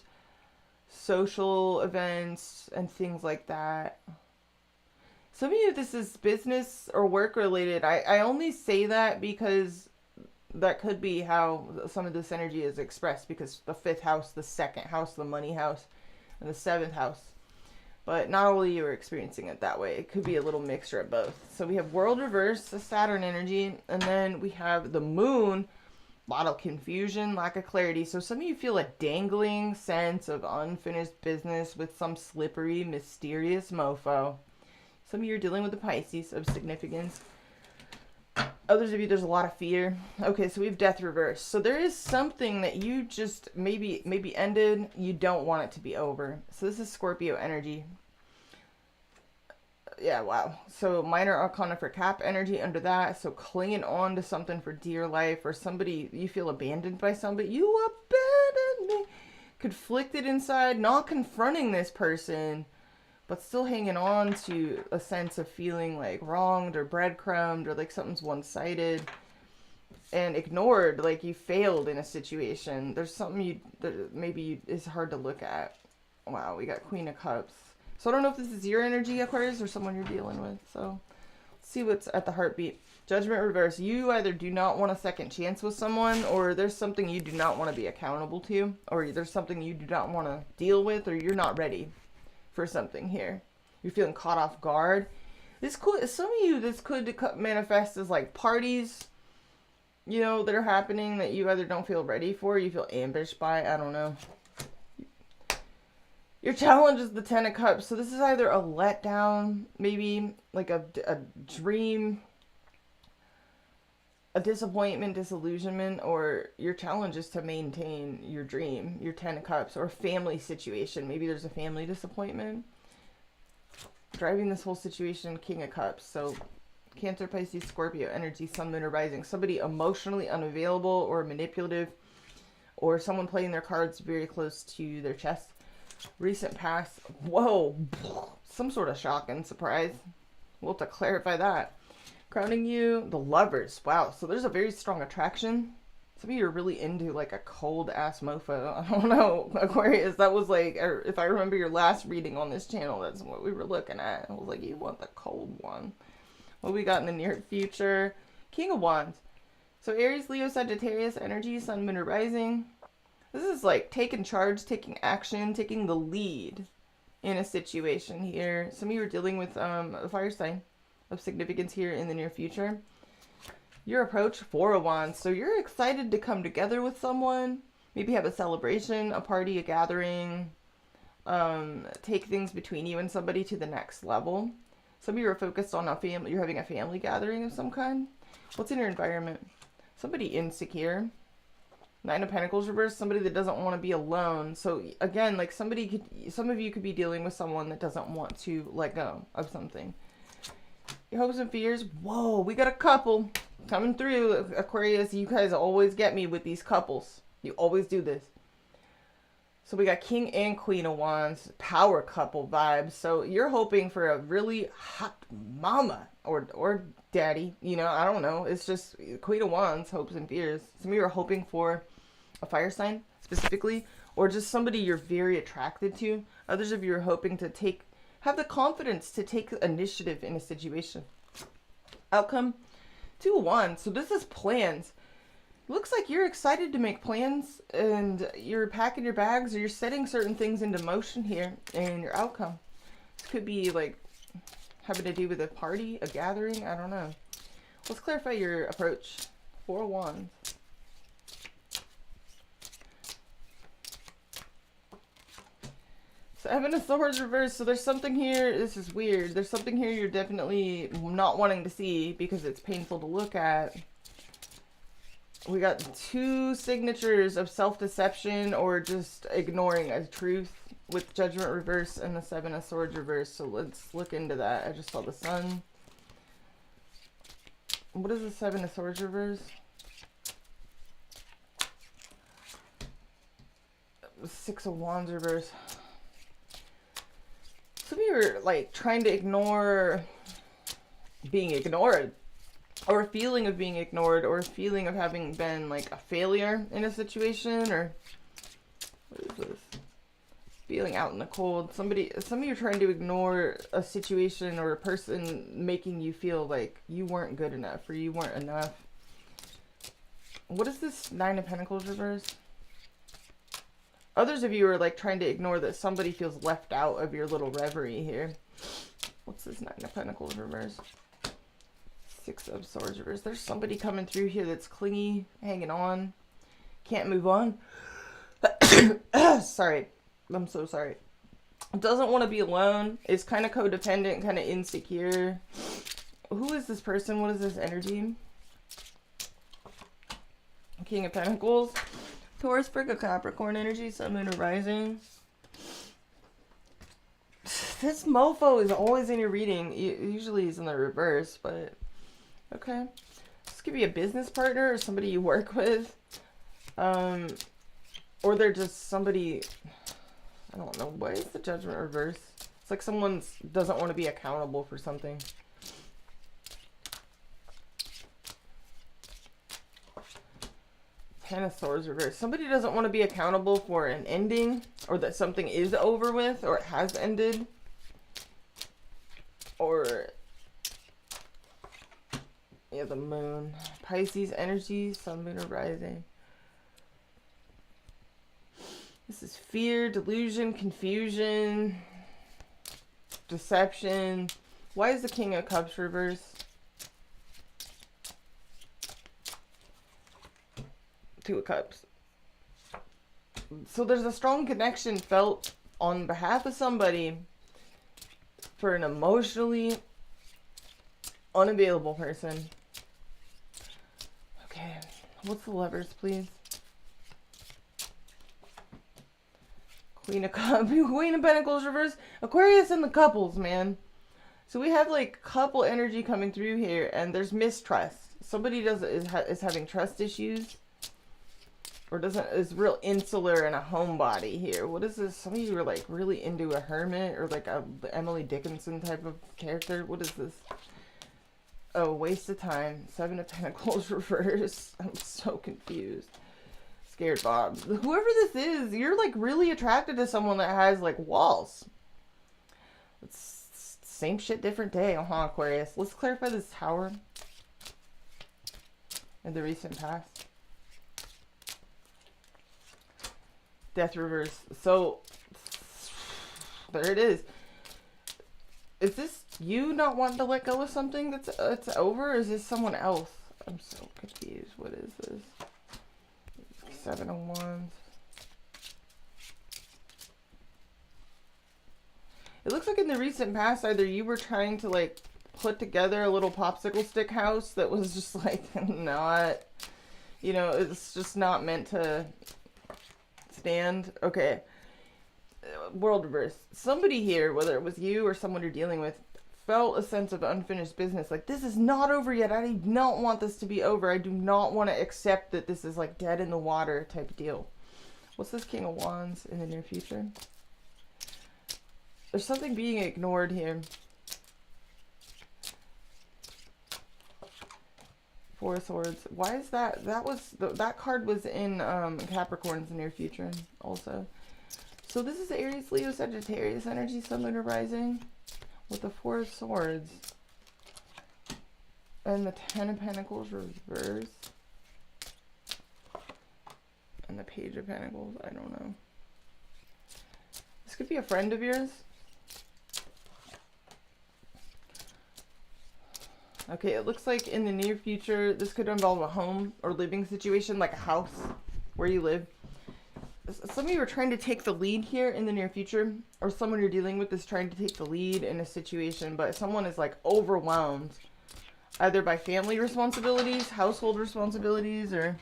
social events, and things like that. Some of you, this is business or work related. I only say that because that could be how some of this energy is expressed, because the 5th house, the 2nd house, the money house, and the 7th house. But not all of you are experiencing it that way. It could be a little mixture of both. So we have world reverse, the Saturn energy, and then we have the moon, a lot of confusion, lack of clarity. So some of you feel a dangling sense of unfinished business with some slippery, mysterious mofo. Some of you are dealing with the Pisces of significance. Others of you, there's a lot of fear. Okay, so we have death reverse. So there is something that you just maybe ended. You don't want it to be over. So this is Scorpio energy. Yeah, wow. So minor arcana for Cap energy under that. So clinging on to something for dear life, or somebody, you feel abandoned by somebody. You abandoned me. Conflicted inside, not confronting this person, but still hanging on to a sense of feeling like wronged or breadcrumbed, or like something's one-sided and ignored, like you failed in a situation. There's something maybe is hard to look at. Wow, we got Queen of Cups. So I don't know if this is your energy, Aquarius, or someone you're dealing with. So let's see what's at the heartbeat. Judgment reverse. You either do not want a second chance with someone, or there's something you do not want to be accountable to, or there's something you do not want to deal with, or you're not ready for something here. You're feeling caught off guard. This could, some of you, this could manifest as like parties, you know, that are happening that you either don't feel ready for, or you feel ambushed by. I don't know. Your challenge is the Ten of Cups. So this is either a letdown, maybe like a dream, a disappointment, disillusionment, or your challenge is to maintain your dream, your Ten of Cups, or family situation. Maybe there's a family disappointment driving this whole situation. King of Cups. So Cancer, Pisces, Scorpio energy, Sun, Moon, or Rising. Somebody emotionally unavailable or manipulative, or someone playing their cards very close to their chest. Recent past. Whoa. Some sort of shock and surprise. We'll have to clarify that. Crowning you, the Lovers. Wow, so there's a very strong attraction. Some of you are really into like a cold ass mofo. I don't know, Aquarius. That was like, if I remember your last reading on this channel, that's what we were looking at. I was like, you want the cold one. What we got in the near future? King of Wands. So Aries, Leo, Sagittarius energy, Sun, Moon, or Rising. This is like taking charge, taking action, taking the lead in a situation here. Some of you are dealing with a fire sign of significance here in the near future. Your approach, Four of Wands. So you're excited to come together with someone, maybe have a celebration, a party, a gathering, take things between you and somebody to the next level. Some of you are focused on a family, you're having a family gathering of some kind. What's in your environment? Somebody insecure. Nine of Pentacles reversed, somebody that doesn't want to be alone. So again, like some of you could be dealing with someone that doesn't want to let go of something. Your hopes and fears. Whoa, we got a couple coming through. Aquarius, you guys always get me with these couples. You always do this. So we got King and Queen of Wands, power couple vibes. So you're hoping for a really hot mama or daddy. You know, I don't know. It's just Queen of Wands, hopes and fears. Some of you are hoping for a fire sign specifically, or just somebody you're very attracted to. Others of you are hoping to have the confidence to take initiative in a situation. Outcome, Two of Wands. So this is plans. Looks like you're excited to make plans, and you're packing your bags, or you're setting certain things into motion here in your outcome. This could be like having to do with a party, a gathering, I don't know. Let's clarify your approach. Four of Wands. Seven of Swords reversed. So there's something here. This is weird. There's something here you're definitely not wanting to see because it's painful to look at. We got two signatures of self-deception or just ignoring a truth with Judgment reverse and the Seven of Swords reverse. So let's look into that. I just saw the Sun. What is the Seven of Swords reverse? Six of Wands reverse. Some of you are like trying to ignore being ignored, or a feeling of being ignored, or a feeling of having been like a failure in a situation, or what is this? Feeling out in the cold. Some of you are trying to ignore a situation or a person making you feel like you weren't good enough or you weren't enough. What is this Nine of Pentacles reverse? Others of you are like trying to ignore that somebody feels left out of your little reverie here. What's this? Nine of Pentacles reverse. Six of Swords reverse. There's somebody coming through here that's clingy, hanging on, can't move on. Sorry. I'm so sorry. Doesn't want to be alone. Is kind of codependent, kind of insecure. Who is this person? What is this energy? King of Pentacles. Taurus, Virgo, Capricorn energy. Sun, Moon, or Rising. This mofo is always in your reading. Usually he's in the reverse, but okay. This could be a business partner or somebody you work with. Or they're just somebody, I don't know. Why is the Judgment reverse? It's like someone doesn't want to be accountable for something. Ten of Swords reverse. Somebody doesn't want to be accountable for an ending, or that something is over with, or it has ended. Or, yeah, the Moon. Pisces energy, Sun, Moon, or Rising. This is fear, delusion, confusion, deception. Why is the King of Cups reverse? Two of Cups. So there's a strong connection felt on behalf of somebody for an emotionally unavailable person. Okay, what's the Lovers, please? Queen of Cups, Queen of Pentacles reverse. Aquarius and the couples, man. So we have like couple energy coming through here, and there's mistrust. Somebody is having trust issues. Or is real insular and a homebody here. What is this? Some of you are like really into a hermit or like a Emily Dickinson type of character. What is this? Oh, waste of time. Seven of Pentacles reverse. I'm so confused. Scared Bob. Whoever this is, you're like really attracted to someone that has like walls. It's same shit, different day. Aquarius. Let's clarify this Tower in the recent past. Death reverse. So, there it is. Is this you not wanting to let go of something that's over? Or is this someone else? I'm so confused. What is this? Seven of Wands. It looks like in the recent past, either you were trying to like put together a little popsicle stick house that was just like not, you know, it's just not meant to stand. Okay. World reverse. Somebody here, whether it was you or someone you're dealing with, felt a sense of unfinished business. Like, this is not over yet. I do not want this to be over. I do not want to accept that this is like dead in the water type deal. What's this King of Wands in the near future? There's something being ignored here. Four of Swords. Why is that? That card was in Capricorn's near future also. So this is Aries, Leo, Sagittarius energy, Sun, Moon, or Rising with the Four of Swords and the Ten of Pentacles reverse and the Page of Pentacles. I don't know. This could be a friend of yours. Okay, it looks like in the near future, this could involve a home or living situation, like a house where you live. Some of you are trying to take the lead here in the near future, or someone you're dealing with is trying to take the lead in a situation, but someone is like overwhelmed, either by family responsibilities, household responsibilities, or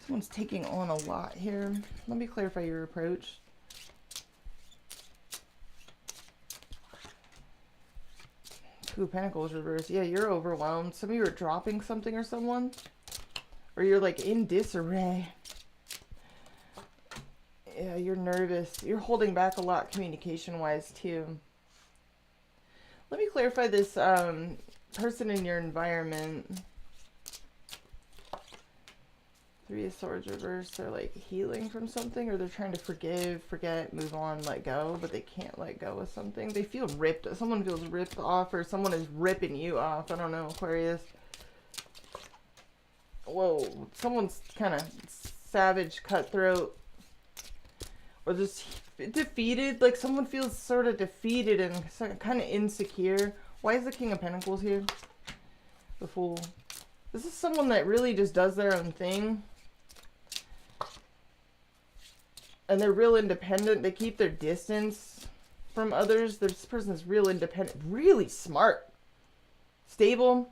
someone's taking on a lot here. Let me clarify your approach. Two Pentacles reverse. Yeah, you're overwhelmed. Some of you are dropping something or someone, or you're like in disarray. Yeah, you're nervous. You're holding back a lot communication-wise, too. Let me clarify this person in your environment. Three of Swords reverse. They're like healing from something, or they're trying to forgive, forget, move on, let go, but they can't let go of something. They feel ripped. Someone feels ripped off, or someone is ripping you off. I don't know, Aquarius. Whoa. Someone's kind of savage, cutthroat. or just defeated. Like someone feels sort of defeated and kind of insecure. Why is the King of Pentacles here? The Fool. This is someone that really just does their own thing. And they're real independent. They keep their distance from others. This person is real independent. Really smart. Stable.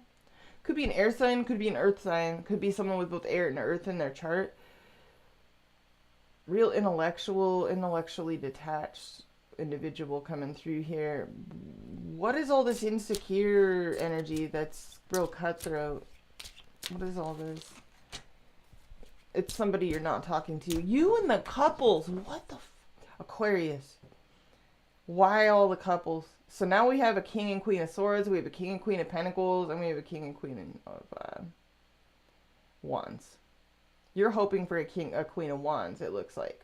Could be an air sign. Could be an earth sign. Could be someone with both air and earth in their chart. Real intellectual, intellectually detached individual coming through here. What is all this insecure energy that's real cutthroat? What is all this? It's somebody you're not talking to. You and the couples. What the Aquarius. Why all the couples? So now we have a King and Queen of Swords. We have a King and Queen of Pentacles. And we have a King and Queen of Wands. You're hoping for a Queen of Wands, it looks like.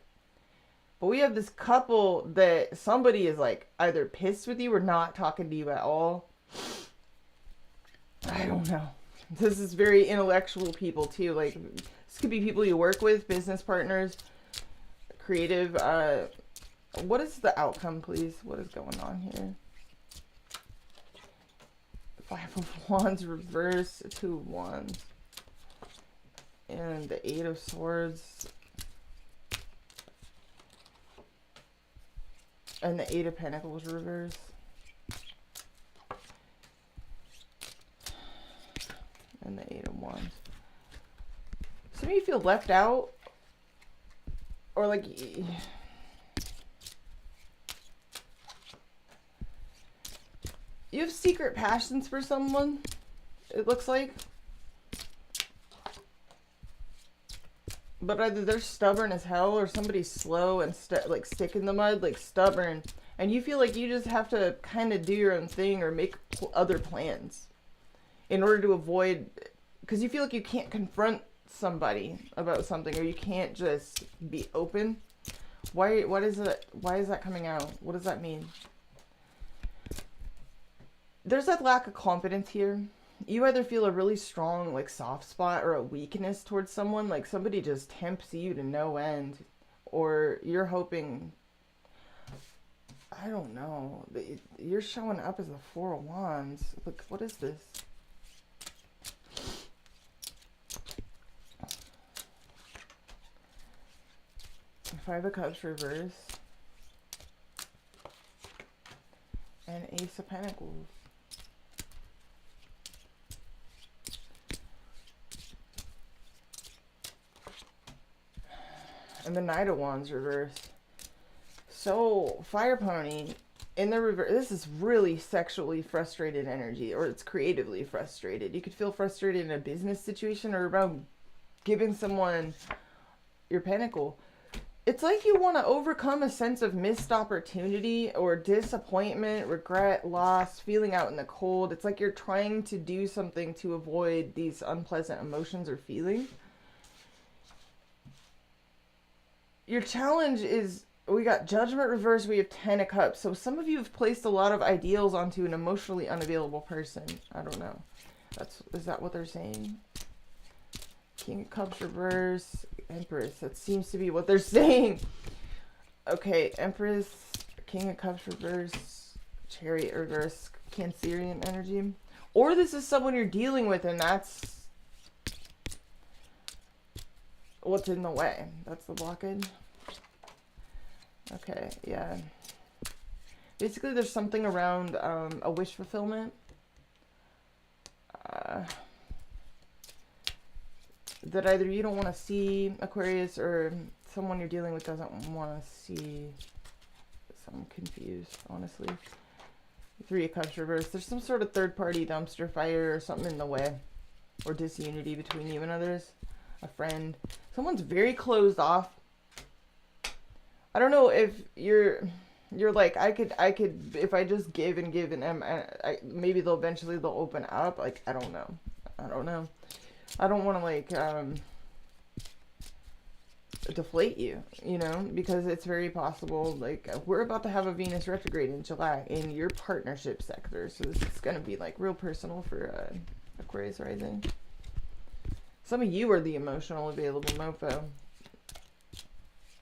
But we have this couple that somebody is like either pissed with you or not talking to you at all. I don't know. This is very intellectual people too. Like this could be people you work with, business partners, creative. What is the outcome, please? What is going on here? 5 of Wands reverse, 2 of Wands. And the 8 of Swords. And the 8 of Pentacles reverse. And the 8 of Wands. Some of you feel left out. Or like... You have secret passions for someone, it looks like. But either they're stubborn as hell or somebody's slow and like stick in the mud, like stubborn. And you feel like you just have to kind of do your own thing or make other plans in order to avoid, because you feel like you can't confront somebody about something or you can't just be open. Why is that coming out? What does that mean? There's that lack of confidence here. You either feel a really strong, like, soft spot or a weakness towards someone. Like, somebody just tempts you to no end. Or you're hoping... I don't know. You're showing up as the 4 of Wands. Look, what is this? Five of Cups reverse. And Ace of Pentacles. And the Knight of Wands reverse. So, Fire Pony in the reverse. This is really sexually frustrated energy, or it's creatively frustrated. You could feel frustrated in a business situation or about giving someone your pentacle. It's like you want to overcome a sense of missed opportunity or disappointment, regret, loss, feeling out in the cold. It's like you're trying to do something to avoid these unpleasant emotions or feelings. Your challenge is, we got Judgment reversed, we have 10 of Cups. So some of you have placed a lot of ideals onto an emotionally unavailable person. I don't know. Is that what they're saying? King of Cups reverse, Empress. That seems to be what they're saying. Okay, Empress, King of Cups reverse, Chariot reverse, Cancerian energy. Or this is someone you're dealing with and that's what's in the way. That's the blockage. Okay, yeah. Basically, there's something around a wish fulfillment. That either you don't want to see, Aquarius, or someone you're dealing with doesn't want to see. So I'm confused, honestly. 3 of Cups reverse. There's some sort of third-party dumpster fire or something in the way. Or disunity between you and others. A friend. Someone's very closed off. I don't know if you're like, I could, if I just give and give and maybe they'll open up. Like, I don't know. I don't want to, like, deflate you, you know, because it's very possible, like, we're about to have a Venus retrograde in July in your partnership sector. So this is going to be, like, real personal for Aquarius rising. Some of you are the emotional available mofo.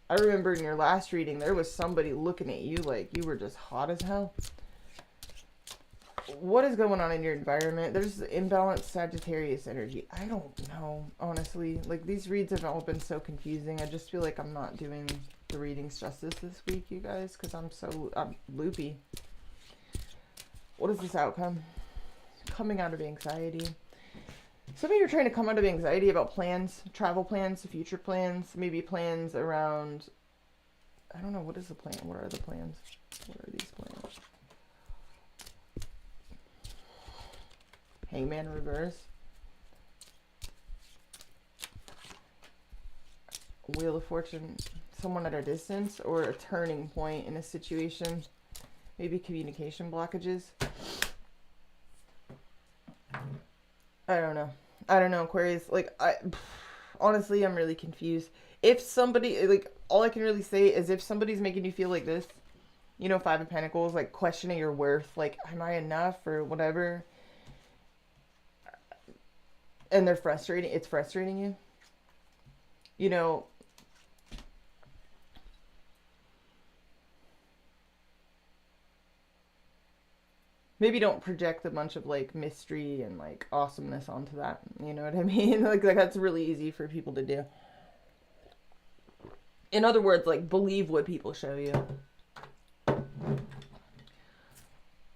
I remember in your last reading, there was somebody looking at you like you were just hot as hell. What is going on in your environment? There's imbalanced Sagittarius energy. I don't know, honestly. Like, these reads have all been so confusing. I just feel like I'm not doing the readings justice this week, you guys, because I'm loopy. What is this outcome? Coming out of anxiety. Some of you are trying to come out of anxiety about plans, travel plans, future plans, maybe plans around, I don't know, what is the plan? What are the plans? What are these plans? Hangman reverse. Wheel of Fortune. Someone at a distance or a turning point in a situation. Maybe communication blockages. I don't know. I don't know, Aquarius. Like, honestly, I'm really confused. If somebody, like, all I can really say is if somebody's making you feel like this, you know, Five of Pentacles, like questioning your worth, like, am I enough or whatever? And they're frustrating. It's frustrating you. You know, maybe don't project a bunch of like mystery and like awesomeness onto that. You know what I mean? Like that's really easy for people to do. In other words, like believe what people show you.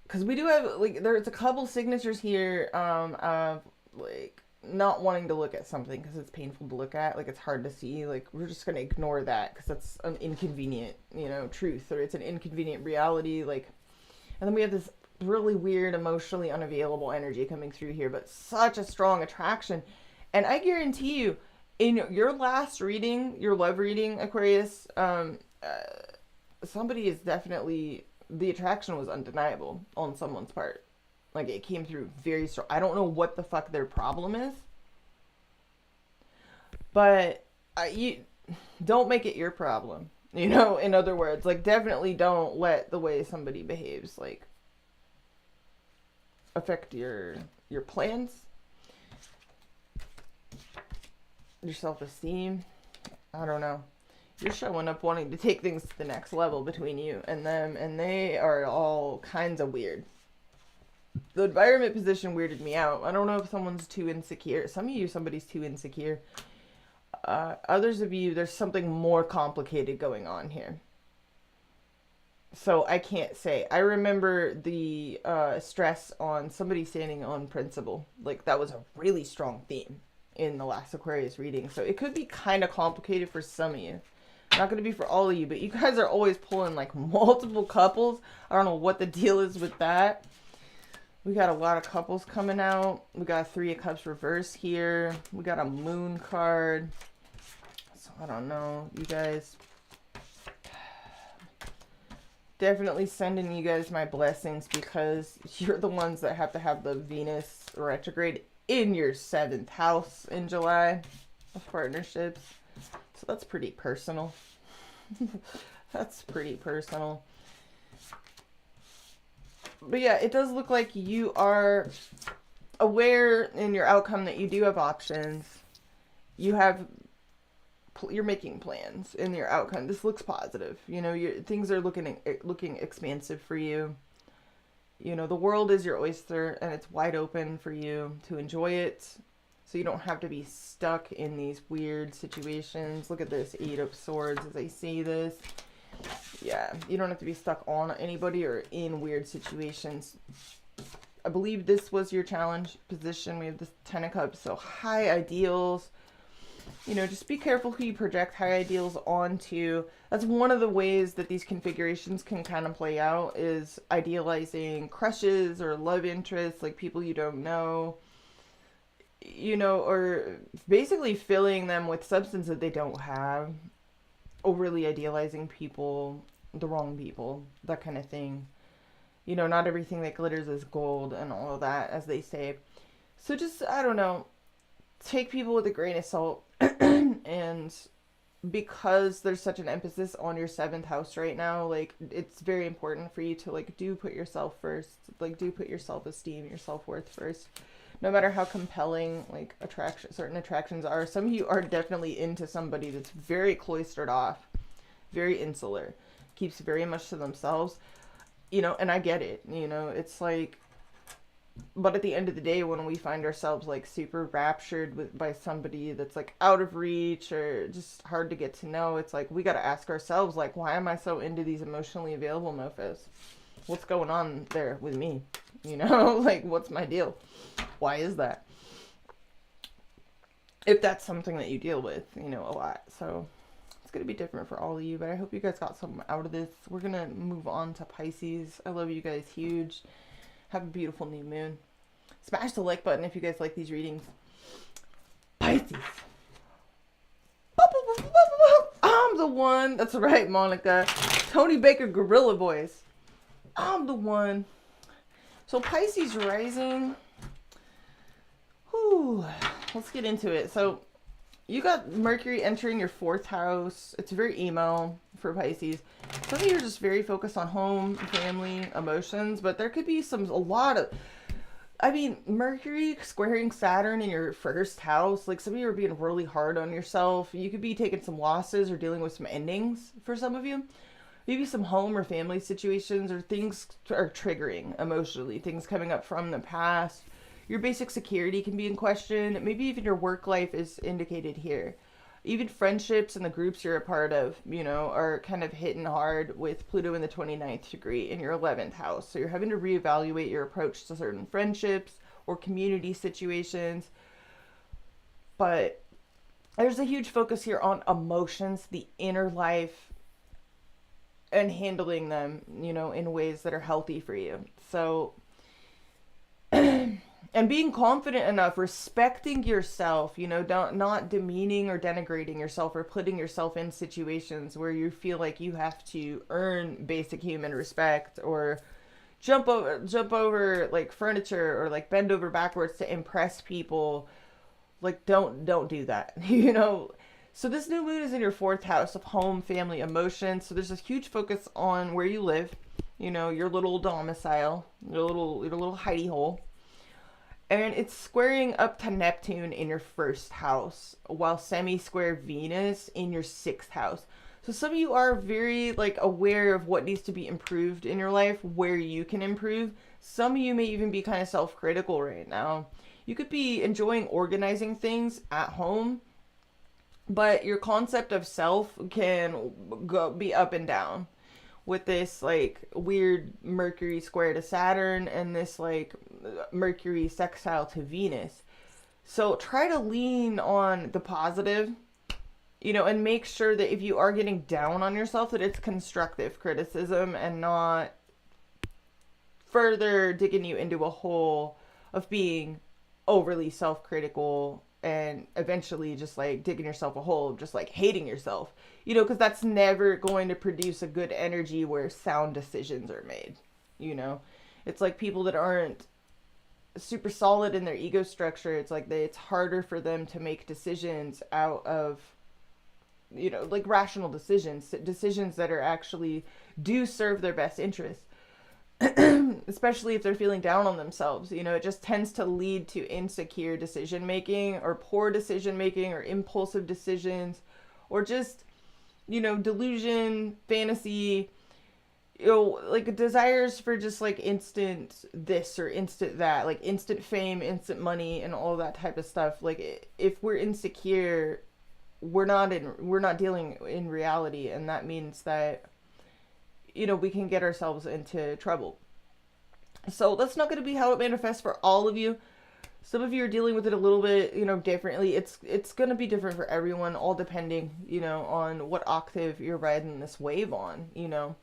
Because we do have like there's a couple signatures here of like not wanting to look at something because it's painful to look at, like it's hard to see, like we're just going to ignore that because that's an inconvenient, you know, truth, or it's an inconvenient reality, like. And then we have this really weird emotionally unavailable energy coming through here, but such a strong attraction. And I guarantee you in your last reading, your love reading, Aquarius, somebody is definitely, the attraction was undeniable on someone's part. Like, it came through very strong. I don't know what the fuck their problem is. But you don't make it your problem. You know, in other words, like, definitely don't let the way somebody behaves, like, affect your plans, your self-esteem. I don't know. You're showing up wanting to take things to the next level between you and them, and they are all kinds of weird. The environment position weirded me out. I don't know if someone's too insecure. Some of you, somebody's too insecure. Others of you, there's something more complicated going on here. So I can't say. I remember the stress on somebody standing on principle. Like, that was a really strong theme in the last Aquarius reading. So it could be kind of complicated for some of you. Not going to be for all of you, but you guys are always pulling like multiple couples. I don't know what the deal is with that. We got a lot of couples coming out. We got Three of Cups reverse here. We got a Moon card. So I don't know, you guys. Definitely sending you guys my blessings because you're the ones that have to have the Venus retrograde in your 7th house in July of partnerships. So that's pretty personal. That's pretty personal. But yeah, it does look like you are aware in your outcome that you do have options. You're making plans in your outcome. This looks positive. You know, things are looking expansive for you. You know, the world is your oyster and it's wide open for you to enjoy it. So you don't have to be stuck in these weird situations. Look at this 8 of Swords as I say this. Yeah, you don't have to be stuck on anybody or in weird situations. I believe this was your challenge position. We have this 10 of Cups, so high ideals. You know, just be careful who you project high ideals onto. That's one of the ways that these configurations can kind of play out, is idealizing crushes or love interests, like people you don't know. You know, or basically filling them with substance that they don't have. Overly idealizing people, the wrong people, that kind of thing. You know, not everything that glitters is gold and all of that, as they say. So just, I don't know, take people with a grain of salt. And because there's such an emphasis on your 7th house right now, like, it's very important for you to, like, do put yourself first. Like, do put your self-esteem, your self-worth first. No matter how compelling, like, certain attractions are. Some of you are definitely into somebody that's very cloistered off. very insular, keeps very much to themselves, you know, and I get it, you know, it's like, but at the end of the day, when we find ourselves like super raptured by somebody that's like out of reach or just hard to get to know, it's like we got to ask ourselves, like, why am I so into these emotionally available mofos? What's going on there with me? You know, like, what's my deal? Why is that? If that's something that you deal with, you know, a lot. So it's going to be different for all of you, but I hope you guys got something out of this. We're going to move on to Pisces. I love you guys huge. Have a beautiful new moon. Smash the like button if you guys like these readings. Pisces. I'm the one. That's right, Monica. Tony Baker Gorilla Voice. I'm the one. So Pisces rising. Whew. Let's get into it. So you got Mercury entering your 4th house. It's very emo for Pisces. Some of you are just very focused on home, family, emotions, but there could be Mercury squaring Saturn in your 1st house. Like, some of you are being really hard on yourself. You could be taking some losses or dealing with some endings for some of you. Maybe some home or family situations or things are triggering emotionally, things coming up from the past. Your basic security can be in question. Maybe even your work life is indicated here. Even friendships and the groups you're a part of, you know, are kind of hitting hard with Pluto in the 29th degree in your 11th house. So you're having to reevaluate your approach to certain friendships or community situations. But there's a huge focus here on emotions, the inner life, and handling them, you know, in ways that are healthy for you. So and being confident enough, respecting yourself, you know, not demeaning or denigrating yourself or putting yourself in situations where you feel like you have to earn basic human respect or jump over like furniture or like bend over backwards to impress people. Like, don't do that, you know. So this new moon is in your 4th house of home, family, emotions. So there's a huge focus on where you live, you know, your little domicile, your little hidey hole. And it's squaring up to Neptune in your 1st house, while semi-square Venus in your 6th house. So some of you are very like aware of what needs to be improved in your life, where you can improve. Some of you may even be kind of self-critical right now. You could be enjoying organizing things at home, but your concept of self can be up and down with this like weird Mercury square to Saturn and this like Mercury sextile to Venus. So try to lean on the positive, you know, and make sure that if you are getting down on yourself, that it's constructive criticism and not further digging you into a hole of being overly self-critical and eventually just like digging yourself a hole, just like hating yourself, you know, because that's never going to produce a good energy where sound decisions are made, you know. It's like people that aren't super solid in their ego structure, it's like it's harder for them to make decisions out of, you know, like rational decisions that are actually do serve their best interest. Especially if they're feeling down on themselves, you know, it just tends to lead to insecure decision making or poor decision making or impulsive decisions or just, you know, delusion, fantasy, you know, like desires for just like instant this or instant that, like instant fame, instant money, and all that type of stuff. Like if we're insecure, we're not dealing in reality, and that means that, you know, we can get ourselves into trouble. So that's not going to be how it manifests for all of you. Some of you are dealing with it a little bit, you know, differently. It's going to be different for everyone, all depending, you know, on what octave you're riding this wave on, you know.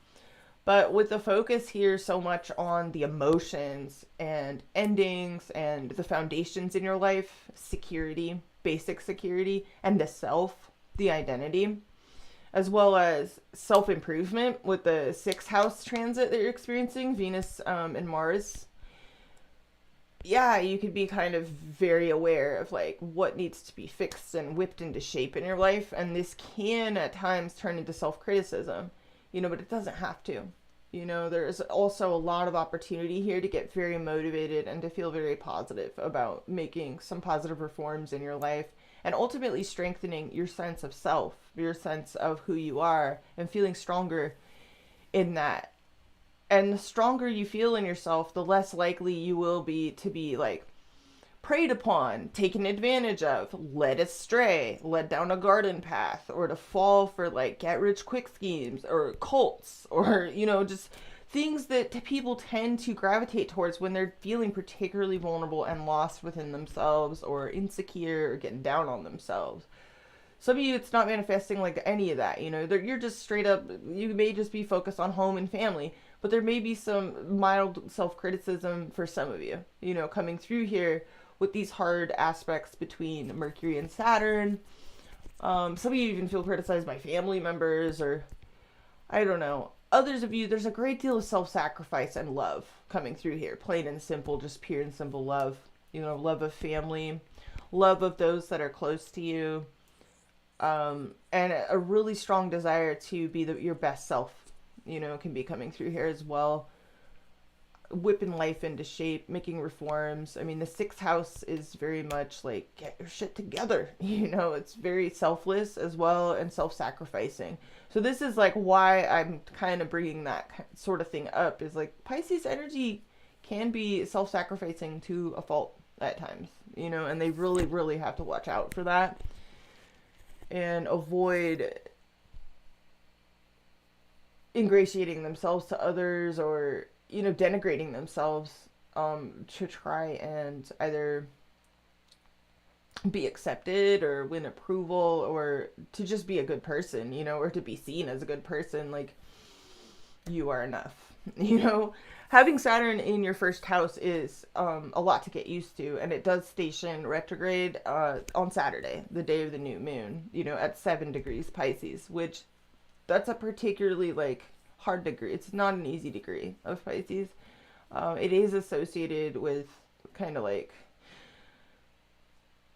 But with the focus here so much on the emotions and endings and the foundations in your life, security, basic security, and the self, the identity, as well as self-improvement with the 6th house transit that you're experiencing, Venus and Mars. Yeah, you could be kind of very aware of like what needs to be fixed and whipped into shape in your life, and this can at times turn into self-criticism, you know, but it doesn't have to. You know, there's also a lot of opportunity here to get very motivated and to feel very positive about making some positive reforms in your life and ultimately strengthening your sense of self, your sense of who you are, and feeling stronger in that. And the stronger you feel in yourself, the less likely you will be to be like preyed upon, taken advantage of, led astray, led down a garden path, or to fall for like get rich quick schemes or cults, or, you know, just things that people tend to gravitate towards when they're feeling particularly vulnerable and lost within themselves, or insecure, or getting down on themselves. Some of you, it's not manifesting like any of that, you know, you're just straight up, you may just be focused on home and family, but there may be some mild self-criticism for some of you, you know, coming through here with these hard aspects between Mercury and Saturn. Some of you even feel criticized by family members, or I don't know. Others of you, there's a great deal of self-sacrifice and love coming through here. Plain and simple, just pure and simple love. You know, love of family, love of those that are close to you, and a really strong desire to be your best self, you know, can be coming through here as well. Whipping life into shape, making reforms. I mean, the 6th house is very much like, get your shit together. You know, it's very selfless as well, and self-sacrificing. So this is like why I'm kind of bringing that sort of thing up, is like Pisces energy can be self-sacrificing to a fault at times, you know, and they really, really have to watch out for that and avoid ingratiating themselves to others, or, you know, denigrating themselves to try and either be accepted or win approval, or to just be a good person, you know, or to be seen as a good person, like you are enough. You know, having Saturn in your 1st house is a lot to get used to, and it does station retrograde on Saturday, the day of the new moon, you know, at 7 degrees Pisces, which that's a particularly like hard degree. It's not an easy degree of Pisces. It is associated with kind of like,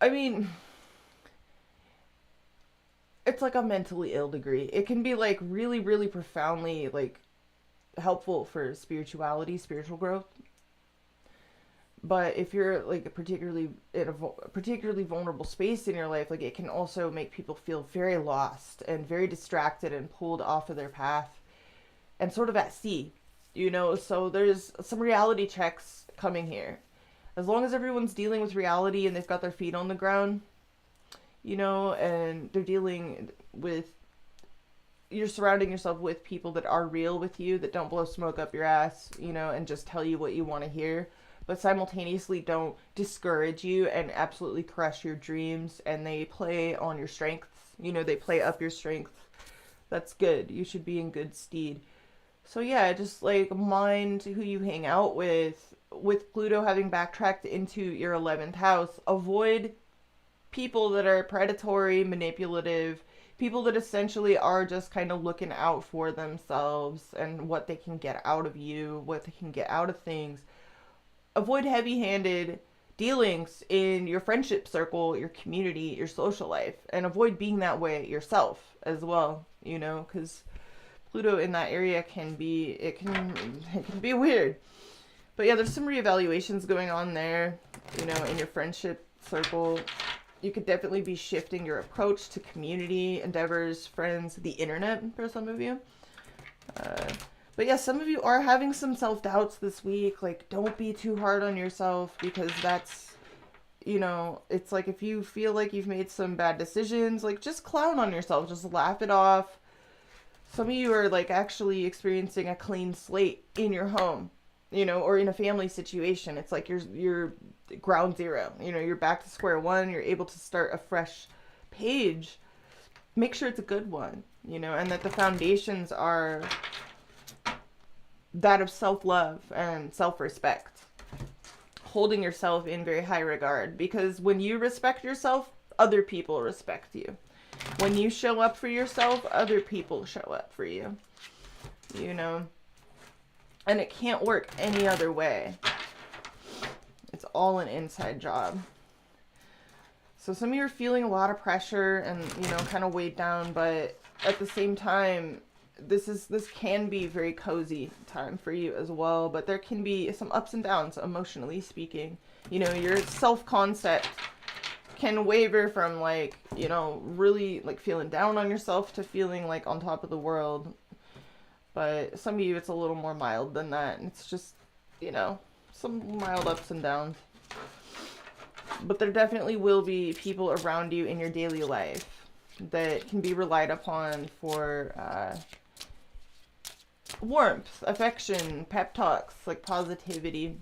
I mean, it's like a mentally ill degree. It can be like really, really profoundly like helpful for spirituality, spiritual growth. But if you're like particularly in a particularly vulnerable space in your life, like it can also make people feel very lost and very distracted and pulled off of their path and sort of at sea, you know. So there's some reality checks coming here. As long as everyone's dealing with reality and they've got their feet on the ground, you know, and they're dealing with, you're surrounding yourself with people that are real with you, that don't blow smoke up your ass, you know, and just tell you what you want to hear, but simultaneously don't discourage you and absolutely crush your dreams, and they play on your strengths, you know, they play up your strengths. That's good. You should be in good stead. So yeah, just like mind who you hang out with. With Pluto having backtracked into your 11th house, avoid people that are predatory, manipulative, people that essentially are just kind of looking out for themselves and what they can get out of you, what they can get out of things. Avoid heavy-handed dealings in your friendship circle, your community, your social life, and avoid being that way yourself as well, you know, because Pluto in that area can be weird. But yeah, there's some reevaluations going on there, you know, in your friendship circle. You could definitely be shifting your approach to community endeavors, friends, the internet for some of you. But yeah, some of you are having some self-doubts this week. Like, don't be too hard on yourself, because that's, you know, it's like if you feel like you've made some bad decisions, like just clown on yourself, just laugh it off. Some of you are like actually experiencing a clean slate in your home, you know, or in a family situation. It's like you're ground zero, you know, you're back to square one. You're able to start a fresh page. Make sure it's a good one, you know, and that the foundations are that of self-love and self-respect. Holding yourself in very high regard, because when you respect yourself, other people respect you. When you show up for yourself, other people show up for you, you know, and it can't work any other way. It's all an inside job. So some of you are feeling a lot of pressure and, you know, kind of weighed down, but at the same time, this can be very cozy time for you as well, but there can be some ups and downs emotionally speaking. You know, your self-concept can waver from like, you know, really like feeling down on yourself to feeling like on top of the world. But some of you, it's a little more mild than that. And it's just, you know, some mild ups and downs. But there definitely will be people around you in your daily life that can be relied upon for warmth, affection, pep talks, like positivity.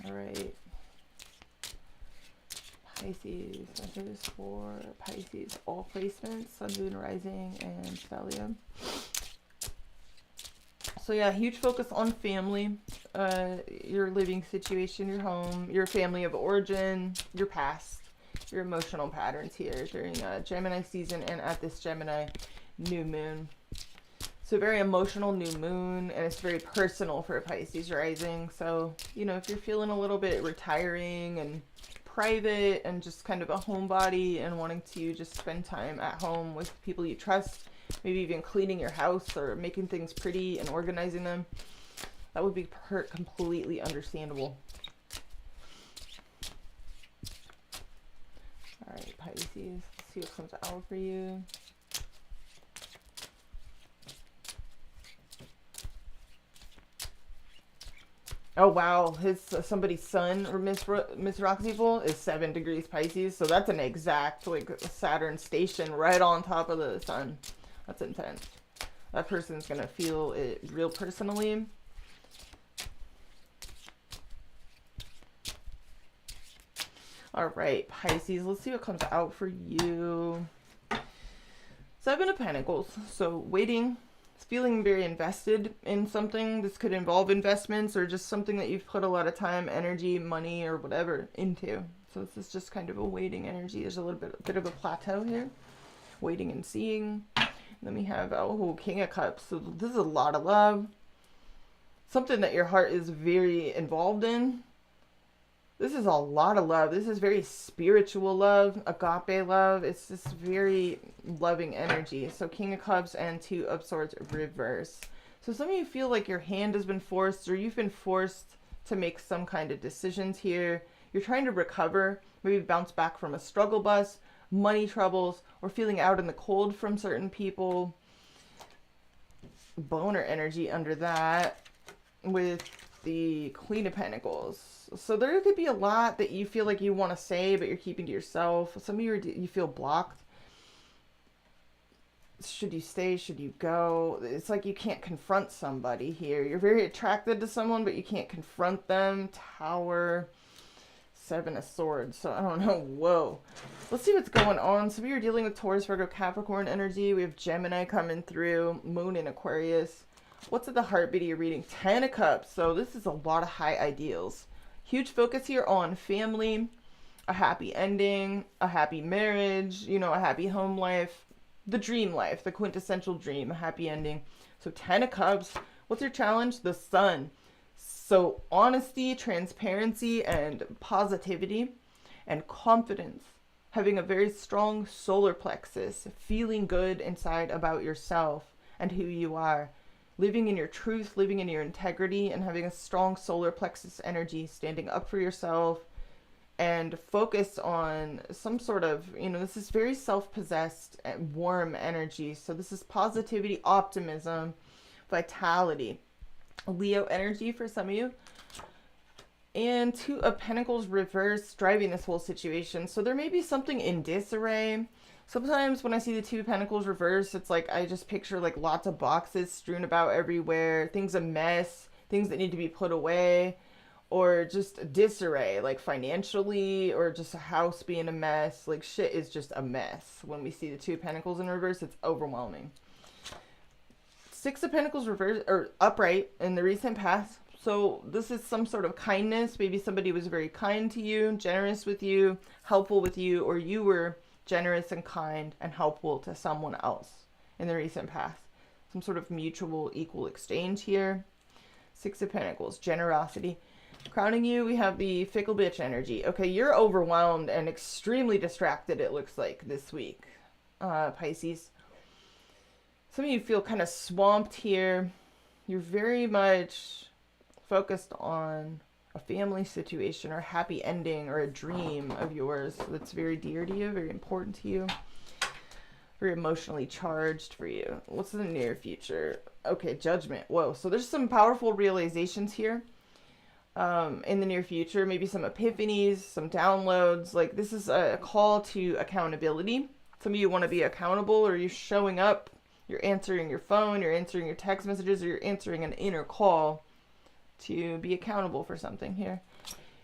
All right. Pisces, messages for Pisces, all placements, Sun, Moon, Rising, and Stellium. So yeah, huge focus on family, your living situation, your home, your family of origin, your past, your emotional patterns here during Gemini season and at this Gemini new moon. So very emotional new moon, and it's very personal for a Pisces rising. So, you know, if you're feeling a little bit retiring and private and just kind of a homebody and wanting to just spend time at home with people you trust, maybe even cleaning your house or making things pretty and organizing them, that would be completely understandable. All right, Pisces, let's see what comes out for you. Oh wow, somebody's sun, or Miss Roxy Full, is 7 degrees Pisces, so that's an exact like Saturn station right on top of the sun. That's intense. That person's gonna feel it real personally. All right, Pisces, let's see what comes out for you. 7 of Pentacles, so waiting. Feeling very invested in something. This could involve investments or just something that you've put a lot of time, energy, money, or whatever into. So this is just kind of a waiting energy. There's a little bit of a plateau here. Waiting and seeing. And then we have, oh, King of Cups. So this is a lot of love. Something that your heart is very involved in. This is a lot of love. This is very spiritual love, agape love. It's just very loving energy. So King of Cups and 2 of Swords reverse. So some of you feel like your hand has been forced, or you've been forced to make some kind of decisions here. You're trying to recover, maybe bounce back from a struggle bus, money troubles, or feeling out in the cold from certain people. Boner energy under that with the Queen of Pentacles. So there could be a lot that you feel like you want to say, but you're keeping to yourself. Some of you feel blocked. Should you stay? Should you go? It's like you can't confront somebody here. You're very attracted to someone, but you can't confront them. Tower, 7 of Swords. So I don't know. Whoa. Let's see what's going on. So we are dealing with Taurus, Virgo, Capricorn energy. We have Gemini coming through. Moon in Aquarius. What's at the heartbeat of your reading? 10 of Cups. So this is a lot of high ideals. Huge focus here on family, a happy ending, a happy marriage, you know, a happy home life, the dream life, the quintessential dream, a happy ending. So 10 of Cups. What's your challenge? The Sun. So honesty, transparency, and positivity and confidence. Having a very strong solar plexus, feeling good inside about yourself and who you are. Living in your truth, living in your integrity, and having a strong solar plexus energy, standing up for yourself, and focus on some sort of, you know, this is very self-possessed and warm energy. So this is positivity, optimism, vitality. Leo energy for some of you. And 2 of Pentacles reverse, driving this whole situation. So there may be something in disarray. Sometimes when I see the 2 of Pentacles reverse, it's like I just picture like lots of boxes strewn about everywhere, things a mess, things that need to be put away, or just disarray, like financially, or just a house being a mess. Like shit is just a mess. When we see the 2 of Pentacles in reverse, it's overwhelming. 6 of Pentacles reverse, or upright in the recent past. So this is some sort of kindness. Maybe somebody was very kind to you, generous with you, helpful with you, or you were generous and kind and helpful to someone else in the recent past. Some sort of mutual equal exchange here. 6 of Pentacles, generosity. Crowning you, we have the fickle bitch energy. Okay, you're overwhelmed and extremely distracted, it looks like, this week, Pisces. Some of you feel kind of swamped here. You're very much focused on a family situation or a happy ending or a dream of yours that's very dear to you, very important to you, very emotionally charged for you. What's in the near future? Okay, judgment. Whoa. So there's some powerful realizations here in the near future. Maybe some epiphanies, some downloads. Like, this is a call to accountability. Some of you want to be accountable, or you're showing up, you're answering your phone, you're answering your text messages, or you're answering an inner call to be accountable for something here.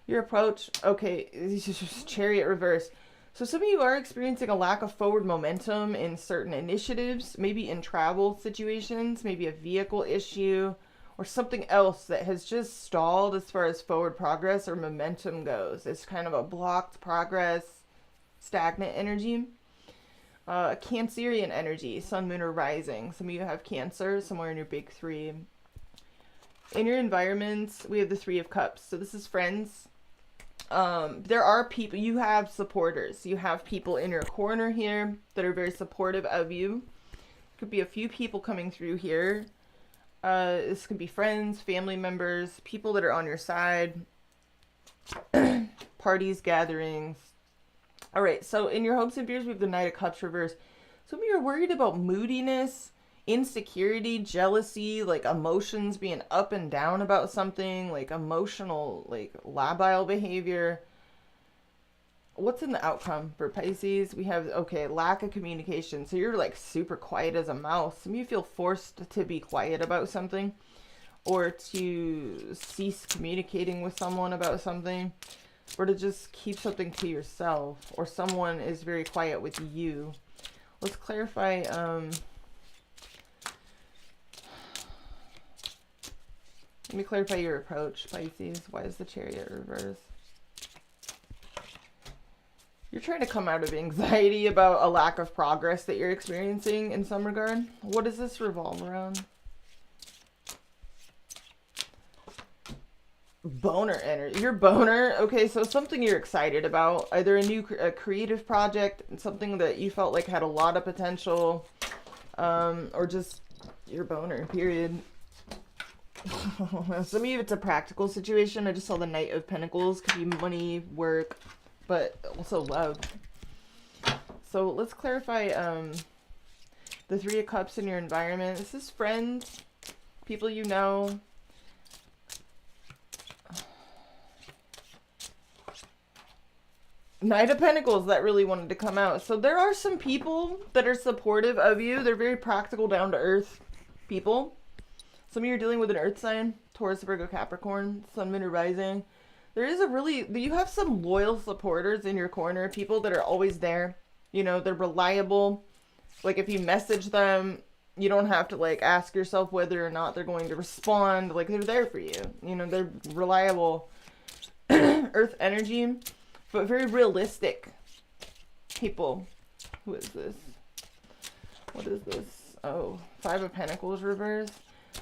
Your approach, okay, this is just Chariot reverse. So some of you are experiencing a lack of forward momentum in certain initiatives, maybe in travel situations, maybe a vehicle issue, or something else that has just stalled as far as forward progress or momentum goes. It's kind of a blocked progress, stagnant energy. Cancerian energy, sun, moon, or rising. Some of you have Cancer somewhere in your big three. In your environments, we have the Three of Cups. So this is friends. There are people, you have supporters. You have people in your corner here that are very supportive of you. Could be a few people coming through here. This could be friends, family members, people that are on your side. Parties, gatherings. All right, so in your hopes and fears, we have the Knight of Cups reverse. Some of you are worried about moodiness, insecurity, jealousy, like emotions being up and down about something, like emotional, like labile behavior. What's in the outcome for Pisces? We have, okay, lack of communication. So you're like super quiet as a mouse. Some of you feel forced to be quiet about something or to cease communicating with someone about something, or to just keep something to yourself, or someone is very quiet with you. Let's clarify. Let me clarify your approach, Pisces. Why is the Chariot reverse? You're trying to come out of anxiety about a lack of progress that you're experiencing in some regard. What does this revolve around? Boner energy. Your boner. Okay, so something you're excited about. Either a creative project, something that you felt like had a lot of potential, or just your boner, period. Some of you, it's a practical situation. I just saw the Knight of Pentacles. Could be money, work, but also love. So let's clarify the Three of Cups in your environment. This is friends, people you know. Knight of Pentacles, that really wanted to come out. So there are some people that are supportive of you. They're very practical, down to earth people. Some of you are dealing with an earth sign, Taurus, Virgo, Capricorn, sun, moon, or rising. There is you have some loyal supporters in your corner, people that are always there. You know, they're reliable. Like, if you message them, you don't have to like ask yourself whether or not they're going to respond. Like, they're there for you. You know, they're reliable. Earth energy, but very realistic people. Who is this? What is this? Oh, Five of Pentacles reverse.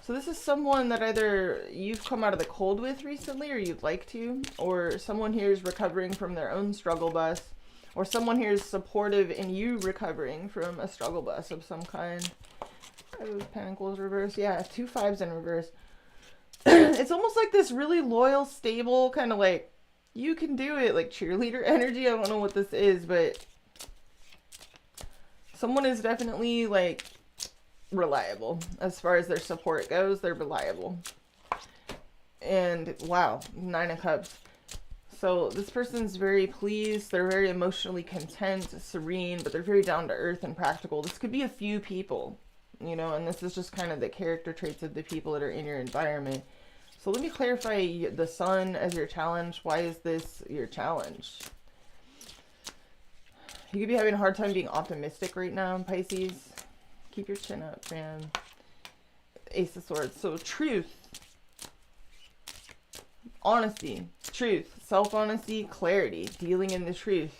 So this is someone that either you've come out of the cold with recently, or you'd like to, or someone here is recovering from their own struggle bus, or someone here is supportive in you recovering from a struggle bus of some kind. Five of Pentacles reverse. Yeah, two fives in reverse. It's almost like this really loyal, stable, kind of like, you can do it, like cheerleader energy. I don't know what this is, but someone is definitely like reliable as far as their support goes. They're reliable. And wow, Nine of Cups. So this person's very pleased. They're very emotionally content, serene, but they're very down to earth and practical. This could be a few people, you know, and this is just kind of the character traits of the people that are in your environment. So let me clarify the sun as your challenge. Why is this your challenge? You could be having a hard time being optimistic right now, Pisces. Keep your chin up, man. Ace of Swords. So truth, honesty, truth, self-honesty, clarity, dealing in the truth.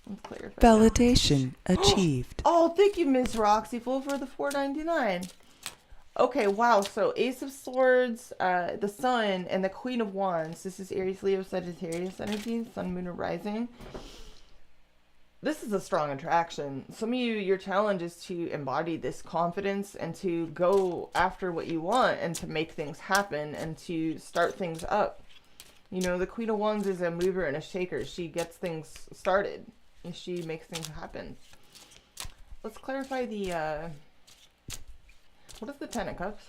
Let's clarify. Validation achieved. Oh, thank you, Miss Roxyful, for the $4.99. Okay, wow. So Ace of Swords, the Sun, and the Queen of Wands. This is Aries, Leo, Sagittarius energy, Sun, Moon, or Rising. this is a strong attraction. Some of you, your challenge is to embody this confidence and to go after what you want and to make things happen and to start things up. You know, the Queen of Wands is a mover and a shaker. She gets things started and she makes things happen. Let's clarify the, what is the Ten of Cups?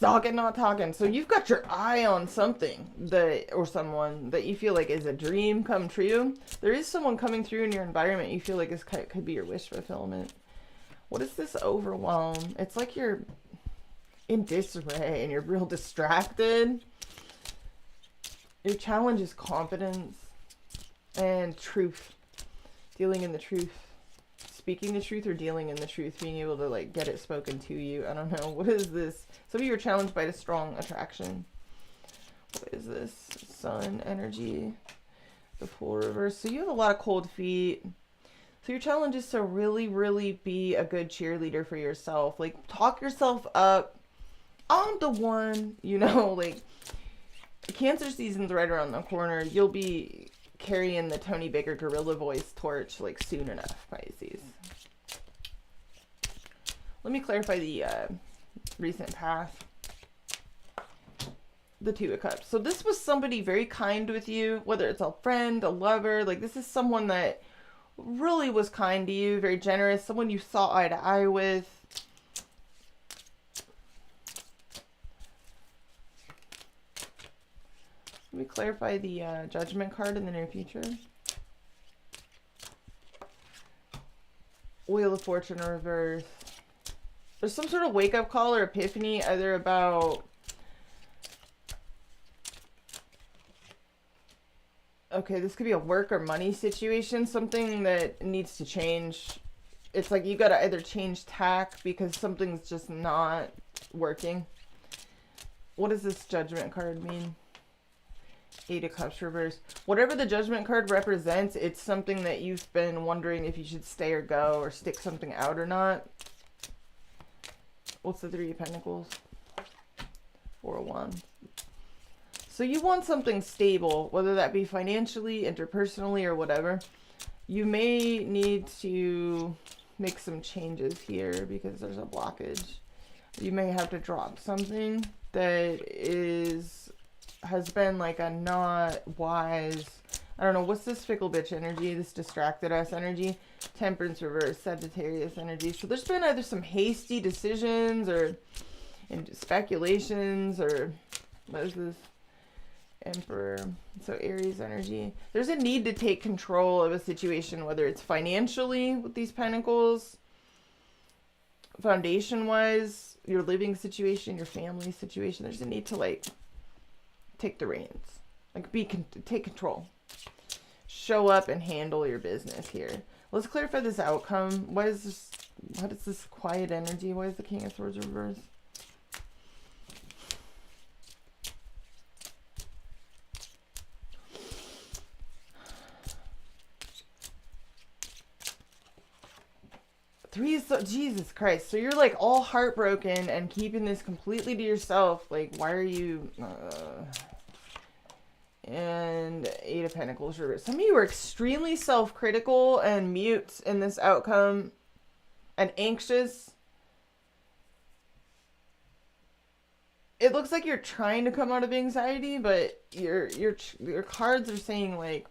Talking, not talking. So you've got your eye on something that, or someone that you feel like is a dream come true. There is someone coming through in your environment you feel like is could be your wish fulfillment. What is this overwhelm? It's like you're in disarray and you're real distracted. Your challenge is confidence and truth. Dealing in the truth. Speaking the truth or dealing in the truth, being able to like get it spoken to you. I don't know. What is this? Some of you are challenged by a strong attraction. What is this? Sun energy. The Fool reverse. So you have a lot of cold feet. So your challenge is to really, really be a good cheerleader for yourself. Like talk yourself up. I'm the one, you know, like Cancer season's right around the corner. You'll be carrying the Tony Baker Gorilla Voice torch like soon enough, Pisces. Let me clarify the recent past. The Two of Cups. So this was somebody very kind with you, whether it's a friend, a lover, like this is someone that really was kind to you, very generous, someone you saw eye to eye with. Let me clarify the Judgment card in the near future. Wheel of Fortune reverse. There's some sort of wake-up call or epiphany, either about... Okay, this could be a work or money situation, something that needs to change. It's like you gotta either change tack because something's just not working. What does this Judgment card mean? Eight of Cups reverse. Whatever the Judgment card represents, it's something that you've been wondering if you should stay or go or stick something out or not. What's the Three of Pentacles? Four of Wands. So you want something stable, whether that be financially, interpersonally, or whatever. You may need to make some changes here because there's a blockage. You may have to drop something that has been like a not wise, I don't know, what's this fickle bitch energy, this distracted us energy, Temperance reverse, Sagittarius energy. So there's been either some hasty decisions or speculations or what is this? Emperor. So Aries energy. There's a need to take control of a situation, whether it's financially with these pentacles, foundation wise, your living situation, your family situation. There's a need to like take the reins, like take control, show up and handle your business here. Let's clarify this outcome. What is this quiet energy? Why is the King of Swords reversed? Three is so, Jesus Christ. So you're like all heartbroken and keeping this completely to yourself. Like, why are you... And Eight of Pentacles reversed. Some of you are extremely self-critical and mute in this outcome and anxious. It looks like you're trying to come out of anxiety, but your cards are saying like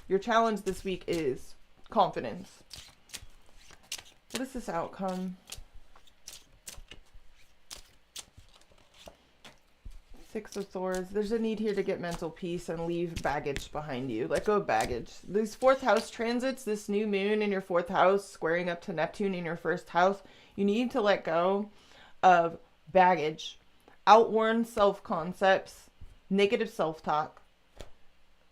your challenge this week is confidence. What is this outcome? Six of Swords. There's a need here to get mental peace and leave baggage behind you. Let go of baggage. These fourth house transits, this new moon in your fourth house, squaring up to Neptune in your first house, you need to let go of baggage, outworn self-concepts, negative self-talk,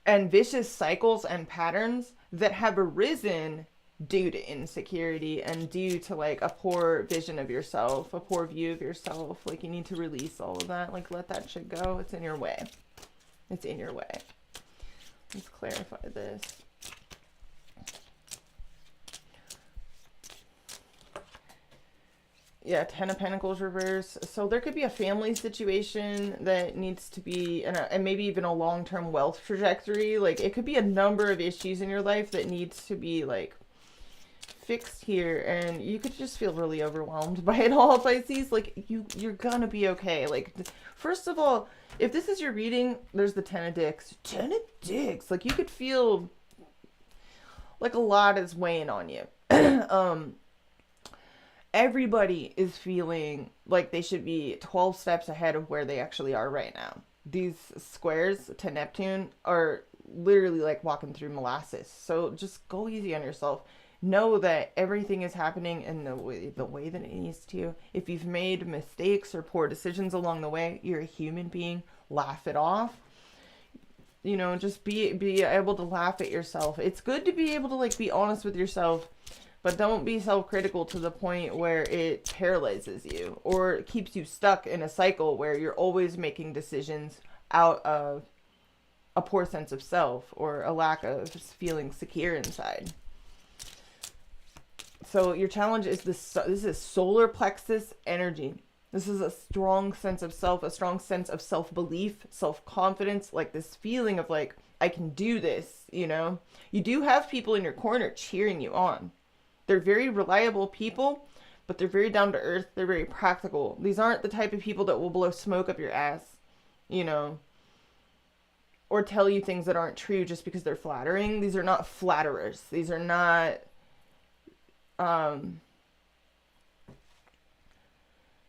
and vicious cycles and patterns that have arisen due to insecurity and due to like a poor vision of yourself, a poor view of yourself. Like you need to release all of that. Like let that shit go. It's in your way. It's in your way. Let's clarify this. Yeah, Ten of Pentacles reverse. So there could be a family situation that needs to be, and maybe even a long-term wealth trajectory. Like, it could be a number of issues in your life that needs to be, like, fixed here, and you could just feel really overwhelmed by it all, Pisces. Like, you're gonna be okay. Like, first of all, if this is your reading, there's the Ten of Dicks. Ten of Dicks. Like, you could feel like a lot is weighing on you. Everybody is feeling like they should be 12 steps ahead of where they actually are right now. These squares to Neptune are literally like walking through molasses. So just go easy on yourself. Know that everything is happening in the way that it needs to. If you've made mistakes or poor decisions along the way, you're a human being. Laugh it off. You know, just be able to laugh at yourself. It's good to be able to, like, be honest with yourself, but don't be self-critical to the point where it paralyzes you or keeps you stuck in a cycle where you're always making decisions out of a poor sense of self or a lack of feeling secure inside. So your challenge is this is solar plexus energy. This is a strong sense of self, a strong sense of self-belief, self-confidence, like this feeling of like, I can do this, you know? You do have people in your corner cheering you on. They're very reliable people, but they're very down to earth. They're very practical. These aren't the type of people that will blow smoke up your ass, you know, or tell you things that aren't true just because they're flattering. These are not flatterers. These are not,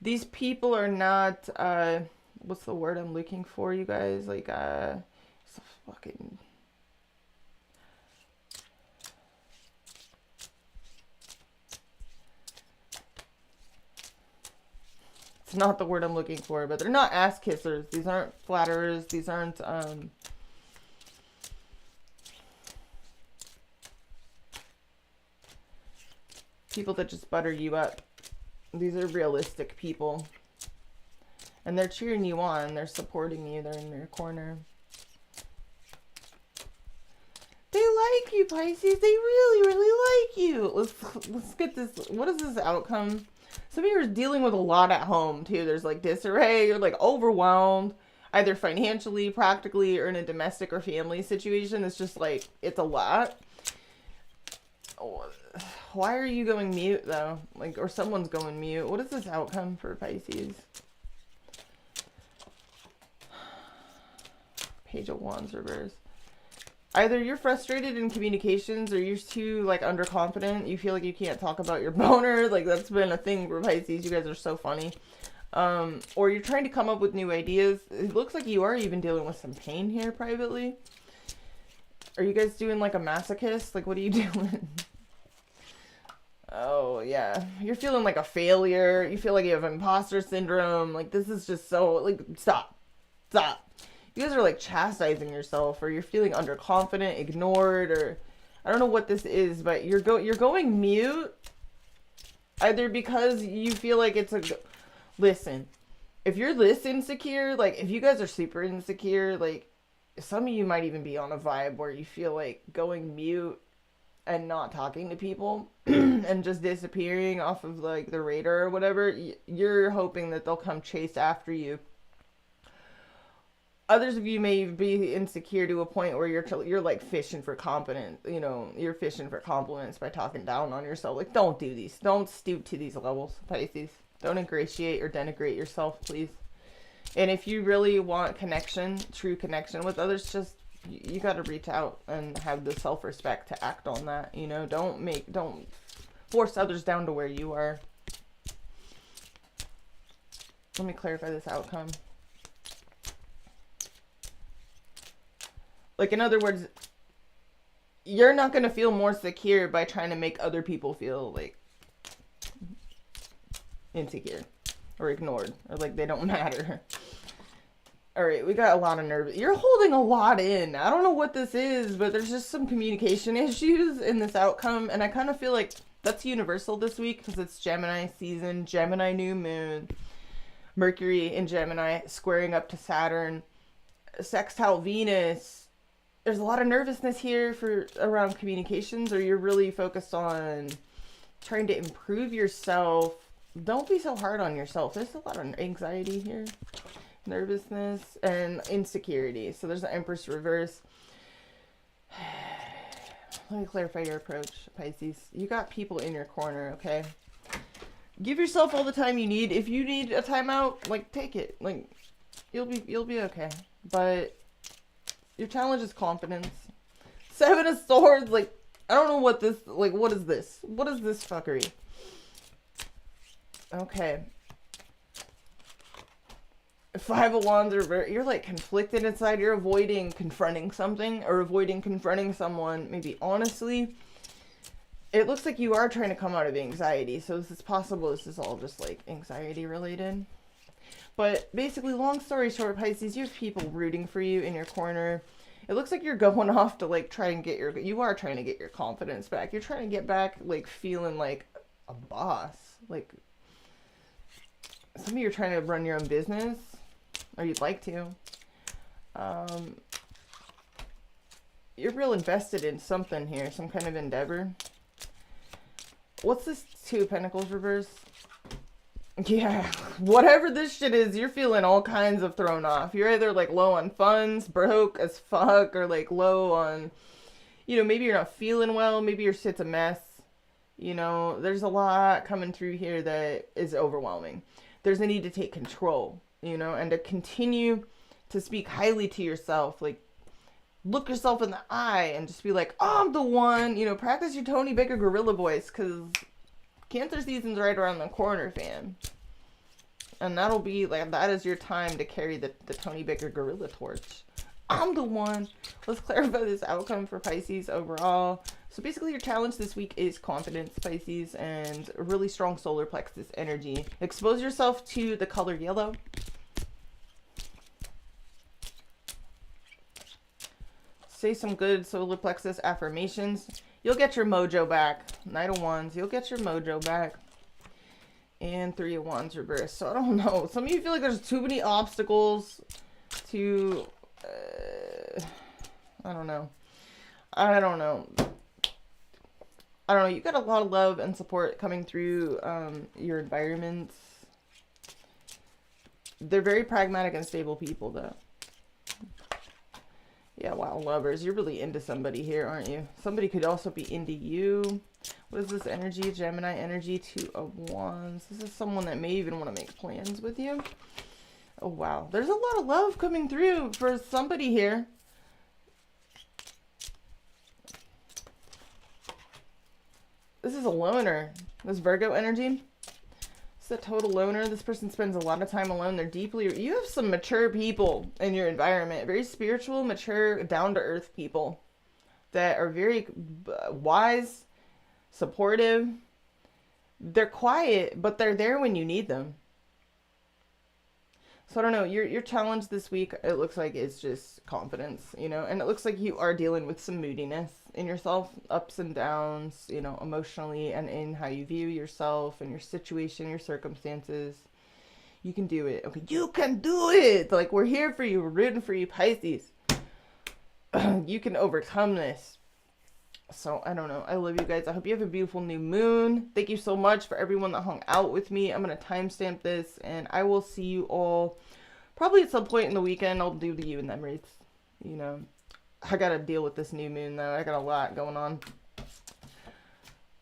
these people are not, what's the word I'm looking for, you guys? Like, it's a fucking... It's not the word I'm looking for, but they're not ass kissers. These aren't flatterers. These aren't, people that just butter you up. These are realistic people. And they're cheering you on. They're supporting you. They're in your corner. They like you, Pisces. They really, really like you. Let's get this. What is this outcome? Some of you are dealing with a lot at home, too. There's, like, disarray. You're, like, overwhelmed. Either financially, practically, or in a domestic or family situation. It's just, like, it's a lot. Why are you going mute, though? Like, or someone's going mute. What is this outcome for Pisces? Page of Wands reverse. Either you're frustrated in communications or you're too, like, underconfident. You feel like you can't talk about your boner. Like, that's been a thing for Pisces. You guys are so funny. Or you're trying to come up with new ideas. It looks like you are even dealing with some pain here privately. Are you guys doing, like, a masochist? Like, what are you doing? Oh, yeah. You're feeling like a failure. You feel like you have imposter syndrome. Like, this is just so, like, stop. Stop. You guys are, like, chastising yourself, or you're feeling underconfident, ignored, or I don't know what this is, but you're going mute either because you feel like it's a... Listen, if you're this insecure, like, if you guys are super insecure, like, some of you might even be on a vibe where you feel like going mute and not talking to people and just disappearing off of, like, the radar or whatever. You're hoping that they'll come chase after you. Others of you may be insecure to a point where you're like fishing for compliments, you know, you're fishing for compliments by talking down on yourself. Like, don't do these. Don't stoop to these levels, Pisces. Don't ingratiate or denigrate yourself, please. And if you really want connection, true connection with others, just, you got to reach out and have the self-respect to act on that, you know. Don't force others down to where you are. Let me clarify this outcome. Like, in other words, you're not going to feel more secure by trying to make other people feel, like, insecure or ignored or like they don't matter. All right, we got a lot of nerves. You're holding a lot in. I don't know what this is, but there's just some communication issues in this outcome. And I kind of feel like that's universal this week because it's Gemini season, Gemini new moon, Mercury in Gemini squaring up to Saturn, sextile Venus. There's a lot of nervousness here around communications, or you're really focused on trying to improve yourself Don't be so hard on yourself. There's a lot of anxiety here, nervousness, and insecurity. So there's the Empress reverse. Let me clarify your approach, Pisces. You got people in your corner, okay? Give yourself all the time you need. If you need a timeout, like, take it. Like, you'll be okay. But your challenge is confidence. Seven of Swords, like, I don't know what this, like, what is this? What is this fuckery? Okay. Five of Wands, you're like conflicted inside. You're avoiding confronting something or avoiding confronting someone. Maybe honestly, it looks like you are trying to come out of anxiety. So this is possible. This is all just like anxiety related. But basically, long story short, Pisces, you have people rooting for you in your corner. It looks like you're going off to like try and get you are trying to get your confidence back. You're trying to get back like feeling like a boss. Like some of you are trying to run your own business. Or you'd like to. You're real invested in something here. Some kind of endeavor. What's this Two of Pentacles reverse? Yeah. Whatever this shit is, you're feeling all kinds of thrown off. You're either like low on funds, broke as fuck, or like low on, you know, maybe you're not feeling well. Maybe your shit's a mess. You know, there's a lot coming through here that is overwhelming. There's a need to take control. You know, and to continue to speak highly to yourself, like look yourself in the eye and just be like, oh, I'm the one, you know, practice your Tony Baker gorilla voice because Cancer season's right around the corner, fam. And that'll be like, that is your time to carry the Tony Baker gorilla torch. I'm the one. Let's clarify this outcome for Pisces overall. So basically your challenge this week is confidence, Pisces, and a really strong solar plexus energy. Expose yourself to the color yellow. Say some good solar plexus affirmations. You'll get your mojo back. Knight of Wands, you'll get your mojo back. And Three of Wands reverse. So I don't know. Some of you feel like there's too many obstacles to... I don't know. I don't know. You got a lot of love and support coming through your environments. They're very pragmatic and stable people, though. Yeah, wow, lovers. You're really into somebody here, aren't you? Somebody could also be into you. What is this energy? Gemini energy, Two of Wands. This is someone that may even want to make plans with you. Oh, wow. There's a lot of love coming through for somebody here. This is a loner. This Virgo energy. It's a total loner. This person spends a lot of time alone. They're deeply... You have some mature people in your environment. Very spiritual, mature, down-to-earth people that are very wise, supportive. They're quiet, but they're there when you need them. So I don't know, your challenge this week, it looks like it's just confidence, you know, and it looks like you are dealing with some moodiness in yourself, ups and downs, you know, emotionally and in how you view yourself and your situation, your circumstances. You can do it. Okay, you can do it. Like, we're here for you. We're rooting for you, Pisces. You can overcome this. So, I don't know. I love you guys. I hope you have a beautiful new moon. Thank you so much for everyone that hung out with me. I'm going to timestamp this, and I will see you all probably at some point in the weekend. I'll do the you and them reads. You know, I got to deal with this new moon, though. I got a lot going on.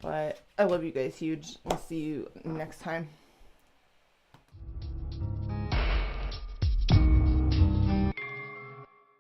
But I love you guys huge. We'll see you next time.